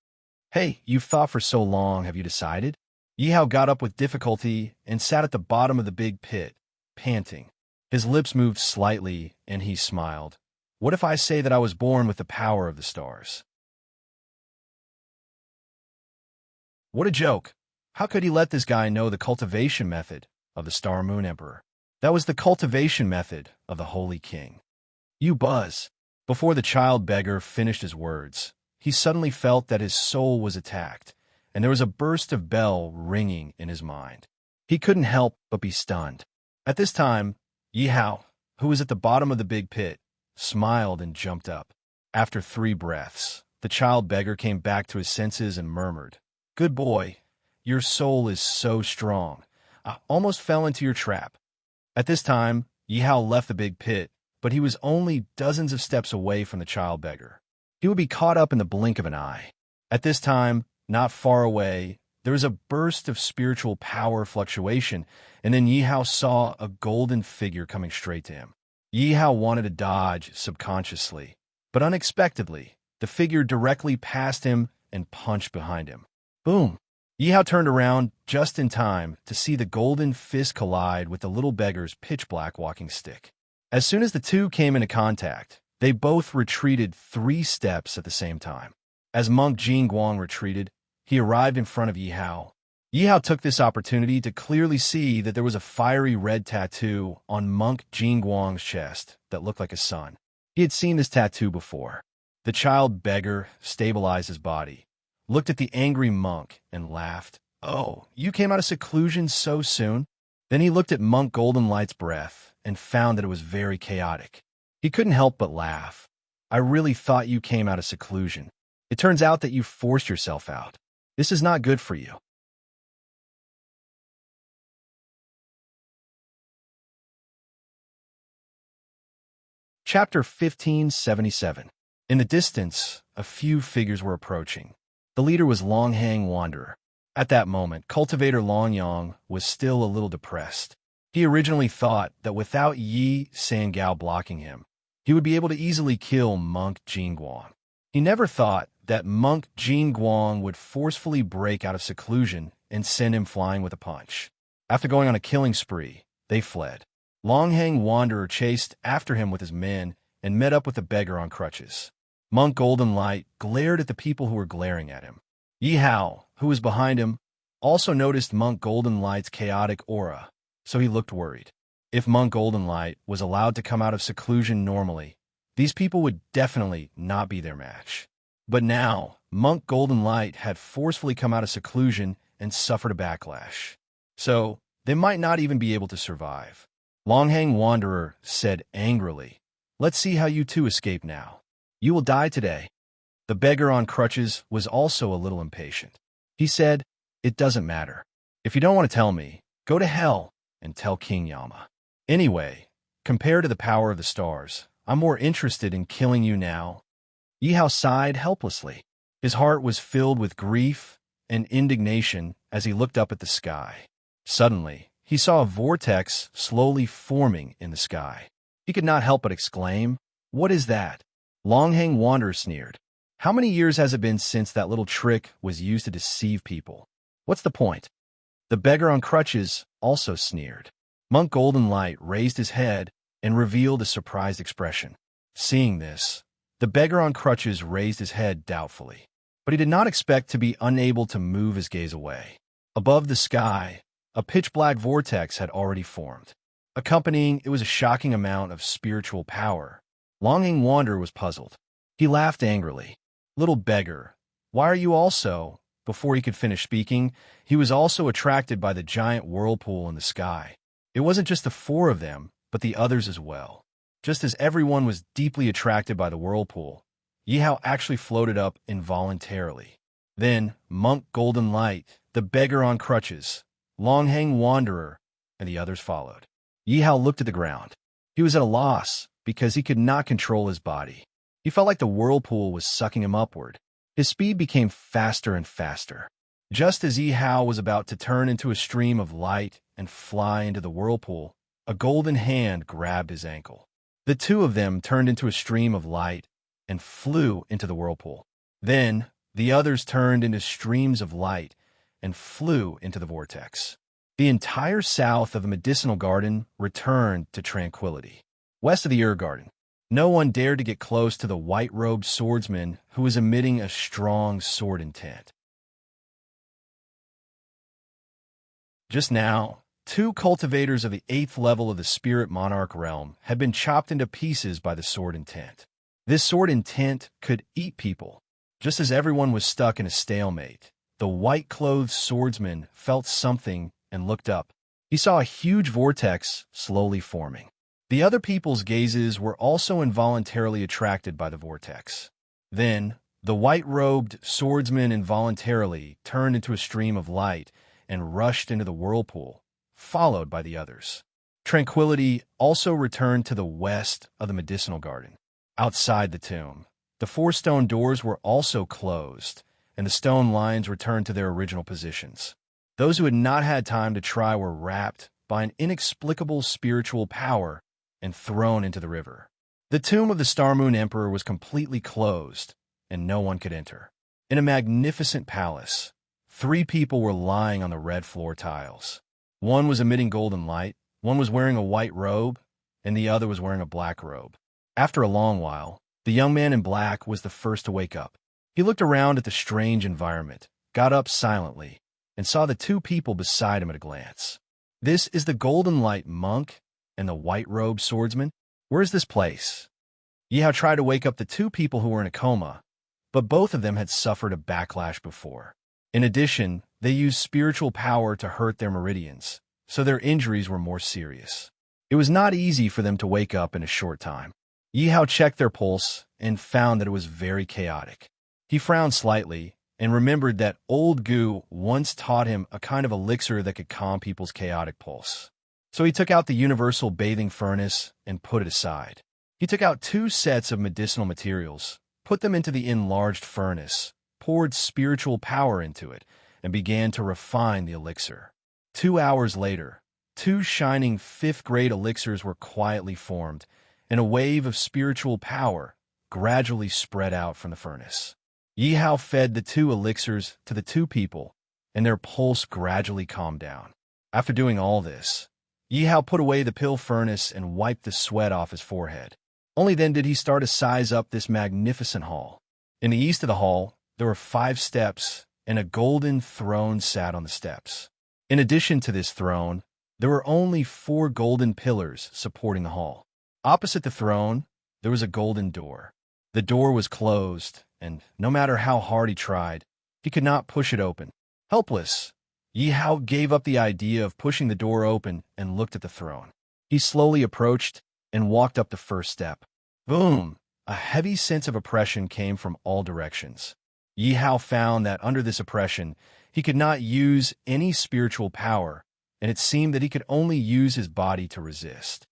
"Hey, you've thought for so long, have you decided?" Yihao got up with difficulty and sat at the bottom of the big pit, panting. His lips moved slightly, and he smiled. "What if I say that I was born with the power of the stars?" What a joke! How could he let this guy know the cultivation method of the Star Moon Emperor? That was the cultivation method of the Holy King. "You buzz." Before the child beggar finished his words, he suddenly felt that his soul was attacked, and there was a burst of bell ringing in his mind. He couldn't help but be stunned. At this time, Yihao, who was at the bottom of the big pit, smiled and jumped up. After 3 breaths, the child beggar came back to his senses and murmured, "Good boy, your soul is so strong. I almost fell into your trap." At this time, Yihao left the big pit, but he was only dozens of steps away from the child beggar. He would be caught up in the blink of an eye. At this time, not far away, there was a burst of spiritual power fluctuation, and then Yihao saw a golden figure coming straight to him. Yihao wanted to dodge subconsciously, but unexpectedly, the figure directly passed him and punched behind him. Boom! Yihao turned around just in time to see the golden fist collide with the little beggar's pitch-black walking stick. As soon as the two came into contact, they both retreated 3 steps at the same time. As Monk Jingguang retreated, he arrived in front of Yihao. Yihao took this opportunity to clearly see that there was a fiery red tattoo on Monk Jingguang's chest that looked like a sun. He had seen this tattoo before. The child beggar stabilized his body, looked at the angry monk, and laughed. "Oh, you came out of seclusion so soon?" Then he looked at Monk Goldenlight's breath and found that it was very chaotic. He couldn't help but laugh. "I really thought you came out of seclusion. It turns out that you forced yourself out. This is not good for you." Chapter 1577. In the distance, a few figures were approaching. The leader was Longhang Wanderer. At that moment, cultivator Longyang was still a little depressed. He originally thought that without Yi Sangao blocking him, he would be able to easily kill Monk Jingguang. He never thought that Monk Jingguang would forcefully break out of seclusion and send him flying with a punch. After going on a killing spree, they fled. Longhang Wanderer chased after him with his men and met up with the beggar on crutches. Monk Golden Light glared at the people who were glaring at him. Yihao, who was behind him, also noticed Monk Golden Light's chaotic aura, so he looked worried. If Monk Golden Light was allowed to come out of seclusion normally, these people would definitely not be their match. But now, Monk Golden Light had forcefully come out of seclusion and suffered a backlash. So, they might not even be able to survive. Longhang Wanderer said angrily, "Let's see how you two escape now. You will die today." The beggar on crutches was also a little impatient. He said, "It doesn't matter. If you don't want to tell me, go to hell and tell King Yama. Anyway, compared to the power of the stars, I'm more interested in killing you now." Yi Hao sighed helplessly. His heart was filled with grief and indignation as he looked up at the sky. Suddenly, he saw a vortex slowly forming in the sky. He could not help but exclaim, "What is that?" Longhang Wanderer sneered. "How many years has it been since that little trick was used to deceive people? What's the point?" The beggar on crutches also sneered. Monk Golden Light raised his head and revealed a surprised expression. Seeing this, the beggar on crutches raised his head doubtfully, but he did not expect to be unable to move his gaze away. Above the sky, a pitch-black vortex had already formed. Accompanying it was a shocking amount of spiritual power. Longhang Wanderer was puzzled. He laughed angrily. "Little beggar, why are you also—" Before he could finish speaking, he was also attracted by the giant whirlpool in the sky. It wasn't just the four of them, but the others as well. Just as everyone was deeply attracted by the whirlpool, Yi Hao actually floated up involuntarily. Then, Monk Golden Light, the beggar on crutches, Longhang Wanderer, and the others followed. Yi Hao looked at the ground. He was at a loss because he could not control his body. He felt like the whirlpool was sucking him upward. His speed became faster and faster. Just as Yi Hao was about to turn into a stream of light and fly into the whirlpool, a golden hand grabbed his ankle. The two of them turned into a stream of light and flew into the whirlpool. Then, the others turned into streams of light and flew into the vortex. The entire south of the medicinal garden returned to tranquility. West of the Ur Garden, no one dared to get close to the white-robed swordsman who was emitting a strong sword intent. Just now, two cultivators of the 8th level of the Spirit Monarch realm had been chopped into pieces by the sword intent. This sword intent could eat people. Just as everyone was stuck in a stalemate, the white-clothed swordsman felt something and looked up. He saw a huge vortex slowly forming. The other people's gazes were also involuntarily attracted by the vortex. Then, the white-robed swordsman involuntarily turned into a stream of light and rushed into the whirlpool, followed by the others. Tranquility also returned to the west of the medicinal garden. Outside the tomb, the 4 stone doors were also closed, and the stone lines returned to their original positions. Those who had not had time to try were wrapped by an inexplicable spiritual power and thrown into the river. The tomb of the Star Moon Emperor was completely closed, and no one could enter. In a magnificent palace, 3 people were lying on the red floor tiles. One was emitting golden light, one was wearing a white robe, and the other was wearing a black robe. After a long while, the young man in black was the first to wake up. He looked around at the strange environment, got up silently, and saw the 2 people beside him at a glance. "This is the golden light monk and the white-robed swordsman? Where is this place?" Yi Hao tried to wake up the 2 people who were in a coma, but both of them had suffered a backlash before. In addition, they used spiritual power to hurt their meridians, so their injuries were more serious. It was not easy for them to wake up in a short time. Yi Hao checked their pulse and found that it was very chaotic. He frowned slightly and remembered that old Gu once taught him a kind of elixir that could calm people's chaotic pulse. So he took out the universal bathing furnace and put it aside. He took out 2 sets of medicinal materials, put them into the enlarged furnace, poured spiritual power into it, and began to refine the elixir. 2 hours later, 2 shining 5th-grade elixirs were quietly formed, and a wave of spiritual power gradually spread out from the furnace. Yi Hao fed the 2 elixirs to the 2 people, and their pulse gradually calmed down. After doing all this, Yi Hao put away the pill furnace and wiped the sweat off his forehead. Only then did he start to size up this magnificent hall. In the east of the hall, there were 5 steps, and a golden throne sat on the steps. In addition to this throne, there were only 4 golden pillars supporting the hall. Opposite the throne, there was a golden door. The door was closed, and no matter how hard he tried, he could not push it open. Helpless, Yi Hao gave up the idea of pushing the door open and looked at the throne. He slowly approached and walked up the first step. Boom! A heavy sense of oppression came from all directions. Yi Hao found that under this oppression, he could not use any spiritual power, and it seemed that he could only use his body to resist.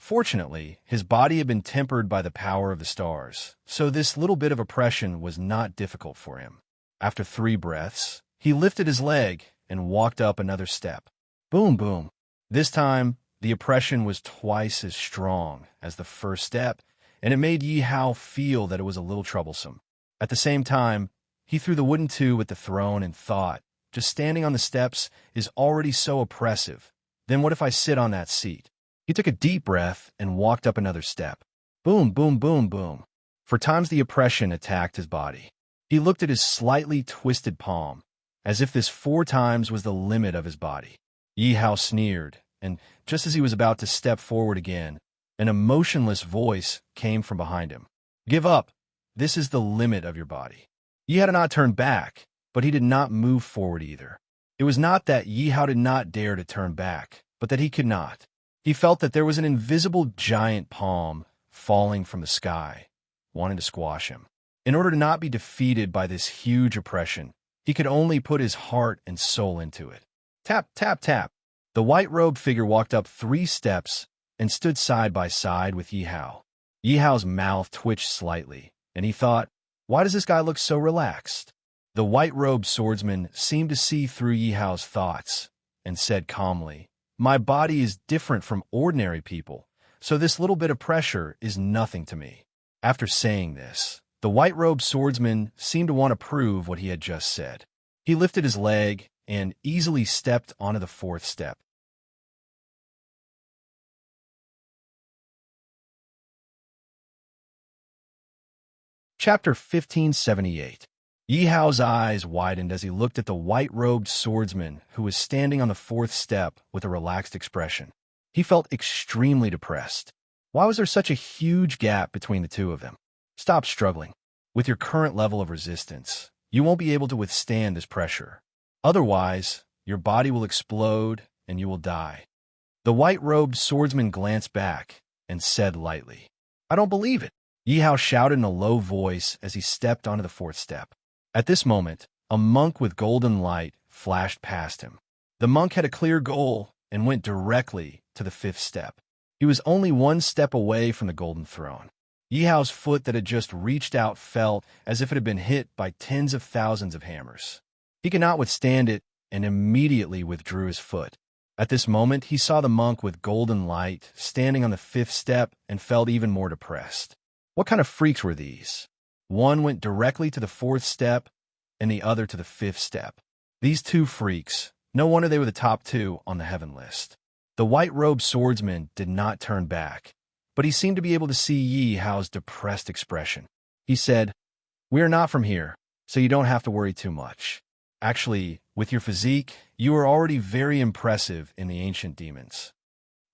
Fortunately, his body had been tempered by the power of the stars, so this little bit of oppression was not difficult for him. After 3 breaths, he lifted his leg and walked up another step. Boom, boom. This time, the oppression was twice as strong as the first step, and it made Yi Hao feel that it was a little troublesome. At the same time, he threw the wooden tube at the throne and thought, just standing on the steps is already so oppressive. Then what if I sit on that seat? He took a deep breath and walked up another step. Boom, boom, boom, boom. 4 times the oppression attacked his body. He looked at his slightly twisted palm, as if this 4 times was the limit of his body. Yi Hao sneered, and just as he was about to step forward again, an emotionless voice came from behind him. Give up. This is the limit of your body. Yi Hao did not turn back, but he did not move forward either. It was not that Yi Hao did not dare to turn back, but that he could not. He felt that there was an invisible giant palm falling from the sky, wanting to squash him. In order to not be defeated by this huge oppression, he could only put his heart and soul into it. Tap, tap, tap. The white-robed figure walked up 3 steps and stood side by side with Yi Hao. Yi Hao's mouth twitched slightly, and he thought, why does this guy look so relaxed? The white-robed swordsman seemed to see through Yi Hao's thoughts and said calmly, my body is different from ordinary people, so this little bit of pressure is nothing to me. After saying this, the white-robed swordsman seemed to want to prove what he had just said. He lifted his leg and easily stepped onto the 4th step. Chapter 1578. Yi Hao's eyes widened as he looked at the white-robed swordsman who was standing on the 4th step with a relaxed expression. He felt extremely depressed. Why was there such a huge gap between the two of them? Stop struggling. With your current level of resistance, you won't be able to withstand this pressure. Otherwise, your body will explode and you will die. The white-robed swordsman glanced back and said lightly, I don't believe it. Yi Hao shouted in a low voice as he stepped onto the 4th step. At this moment, a monk with golden light flashed past him. The monk had a clear goal and went directly to the 5th step. He was only 1 step away from the golden throne. Yi Hao's foot that had just reached out felt as if it had been hit by tens of thousands of hammers. He could not withstand it and immediately withdrew his foot. At this moment, he saw the monk with golden light standing on the 5th step and felt even more depressed. What kind of freaks were these? One went directly to the 4th step and the other to the 5th step. These 2 freaks, no wonder they were the top 2 on the heaven list. The white-robed swordsman did not turn back, but he seemed to be able to see Yi Hao's depressed expression. He said, we are not from here, so you don't have to worry too much. Actually, with your physique, you are already very impressive in the ancient demons.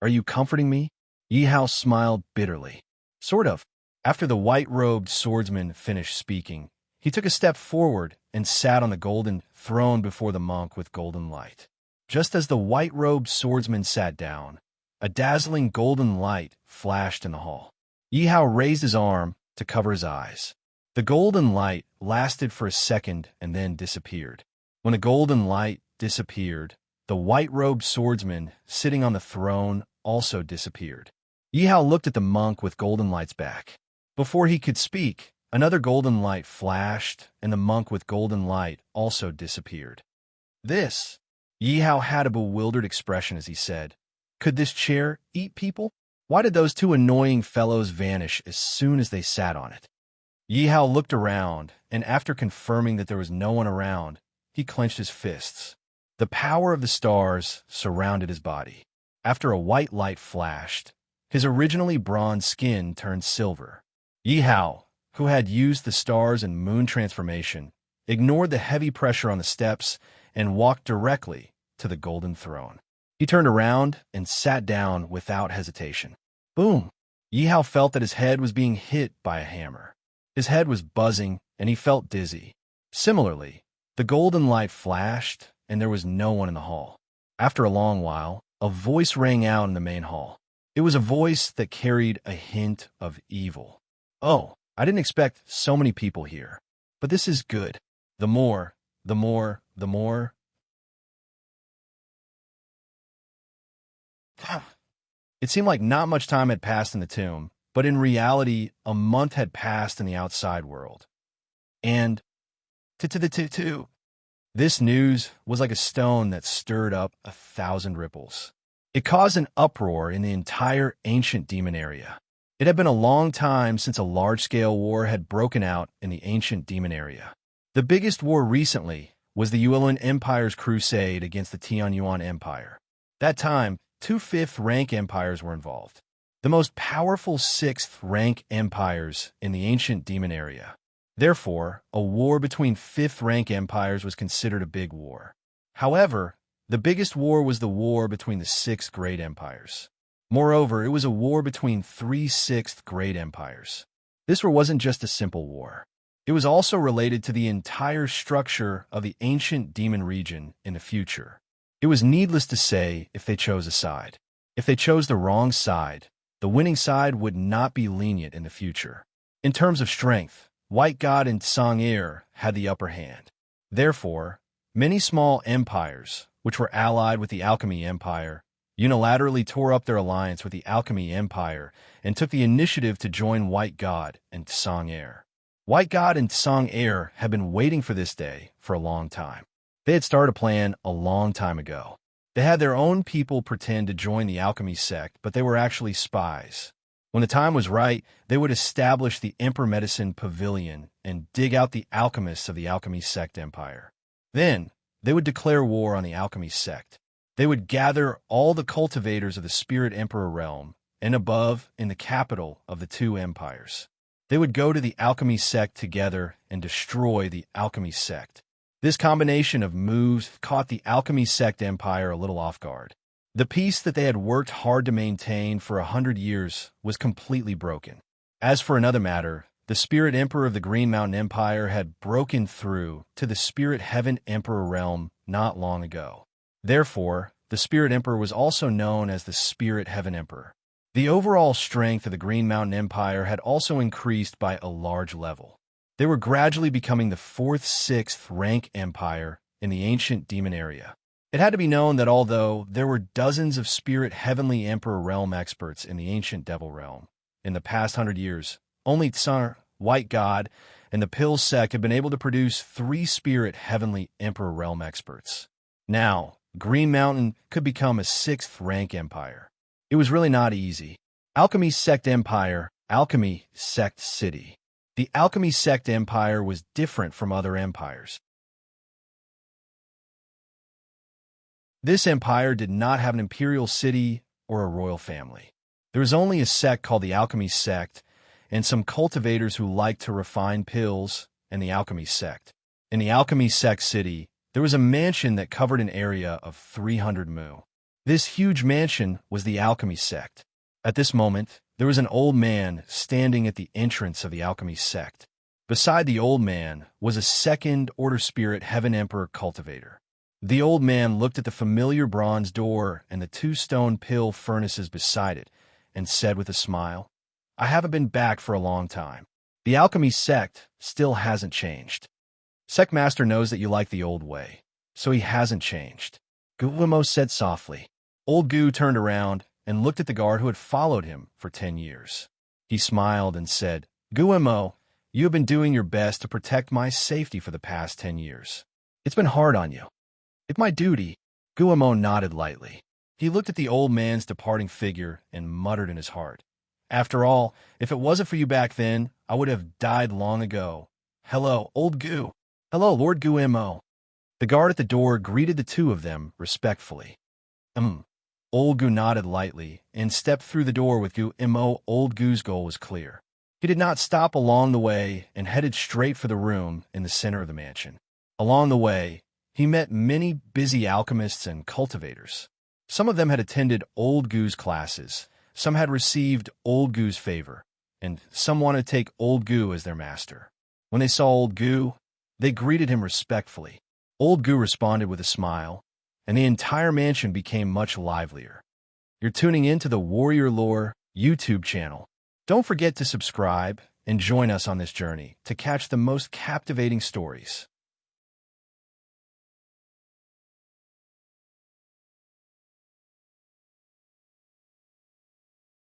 Are you comforting me? Yi Hao smiled bitterly. Sort of. After the white-robed swordsman finished speaking, he took a step forward and sat on the golden throne before the monk with golden light. Just as the white-robed swordsman sat down, a dazzling golden light flashed in the hall. Yi Hao raised his arm to cover his eyes. The golden light lasted for a second and then disappeared. When the golden light disappeared, the white-robed swordsman sitting on the throne also disappeared. Yi Hao looked at the monk with golden light's back. Before he could speak, another golden light flashed, and the monk with golden light also disappeared. This. Yi Hao had a bewildered expression as he said, could this chair eat people? Why did those 2 annoying fellows vanish as soon as they sat on it? Yi Hao looked around, and after confirming that there was no one around, he clenched his fists. The power of the stars surrounded his body. After a white light flashed, his originally bronze skin turned silver. Yi Hao, who had used the stars and moon transformation, ignored the heavy pressure on the steps and walked directly to the golden throne. He turned around and sat down without hesitation. Boom! Yi Hao felt that his head was being hit by a hammer. His head was buzzing, and he felt dizzy. Similarly, the golden light flashed, and there was no one in the hall. After a long while, a voice rang out in the main hall. It was a voice that carried a hint of evil. Oh, I didn't expect so many people here, but this is good. The more. It seemed like not much time had passed in the tomb, but in reality, a month had passed in the outside world. And to this news was like a stone that stirred up 1,000 ripples. It caused an uproar in the entire ancient demon area. It had been a long time since a large-scale war had broken out in the ancient demon area. The biggest war recently was the Yuan Empire's crusade against the Tianyuan Empire. That time, two fifth-rank empires were involved, the most powerful sixth-rank empires in the ancient demon area. Therefore, a war between fifth-rank empires was considered a big war. However, the biggest war was the war between the six great empires. Moreover, it was a war between three sixth-grade empires. This war wasn't just a simple war. It was also related to the entire structure of the ancient demon region in the future. It was needless to say if they chose a side. If they chose the wrong side, the winning side would not be lenient in the future. In terms of strength, White God and Song-Ir had the upper hand. Therefore, many small empires, which were allied with the Alchemy Empire, unilaterally tore up their alliance with the Alchemy Empire and took the initiative to join White God and Song-Ir. White God and Song-Ir had been waiting for this day for a long time. They had started a plan a long time ago. They had their own people pretend to join the alchemy sect, but they were actually spies. When the time was right, they would establish the Emperor Medicine Pavilion and dig out the alchemists of the alchemy sect empire. Then, they would declare war on the alchemy sect. They would gather all the cultivators of the Spirit Emperor realm, and above, in the capital of the two empires. They would go to the alchemy sect together and destroy the alchemy sect. This combination of moves caught the alchemy sect empire a little off guard. The peace that they had worked hard to maintain for 100 years was completely broken. As for another matter, the Spirit Emperor of the Green Mountain Empire had broken through to the Spirit Heaven Emperor realm not long ago. Therefore, the Spirit Emperor was also known as the Spirit Heaven Emperor. The overall strength of the Green Mountain Empire had also increased by a large level. They were gradually becoming the fourth, sixth rank empire in the ancient demon area. It had to be known that although there were dozens of Spirit Heavenly Emperor realm experts in the ancient devil realm, in the past 100 years, only Tsar, White God, and the Pill sect had been able to produce 3 Spirit Heavenly Emperor realm experts. Now, Green Mountain could become a 6th rank empire. It was really not easy. Alchemy Sect Empire, Alchemy Sect City. The Alchemy Sect Empire was different from other empires. This empire did not have an imperial city or a royal family. There was only a sect called the Alchemy Sect and some cultivators who liked to refine pills and the Alchemy Sect. In the Alchemy Sect City, there was a mansion that covered an area of 300 mu. This huge mansion was the Alchemy Sect. At this moment, there was an old man standing at the entrance of the Alchemy Sect. Beside the old man was a second-order Spirit Heaven Emperor cultivator. The old man looked at the familiar bronze door and the 2 stone pill furnaces beside it and said with a smile, "I haven't been back for a long time. The Alchemy Sect still hasn't changed. Sectmaster knows that you like the old way, so he hasn't changed." Guillermo said softly. Old Gu turned around and looked at the guard who had followed him for 10 years. He smiled and said, "Guillermo, you have been doing your best to protect my safety for the past 10 years. It's been hard on you." "It's my duty." Guillermo nodded lightly. He looked at the old man's departing figure and muttered in his heart, "After all, if it wasn't for you back then, I would have died long ago. Hello, old Gu." "Hello, Lord Guillermo." The guard at the door greeted the two of them respectfully. Old Gu nodded lightly and stepped through the door with Guillermo. Old Gu's goal was clear. He did not stop along the way and headed straight for the room in the center of the mansion. Along the way, he met many busy alchemists and cultivators. Some of them had attended Old Gu's classes, some had received Old Gu's favor, and some wanted to take Old Gu as their master. When they saw Old Gu, they greeted him respectfully. Old Gu responded with a smile, and the entire mansion became much livelier. You're tuning in to the Warrior Lore YouTube channel. Don't forget to subscribe and join us on this journey to catch the most captivating stories.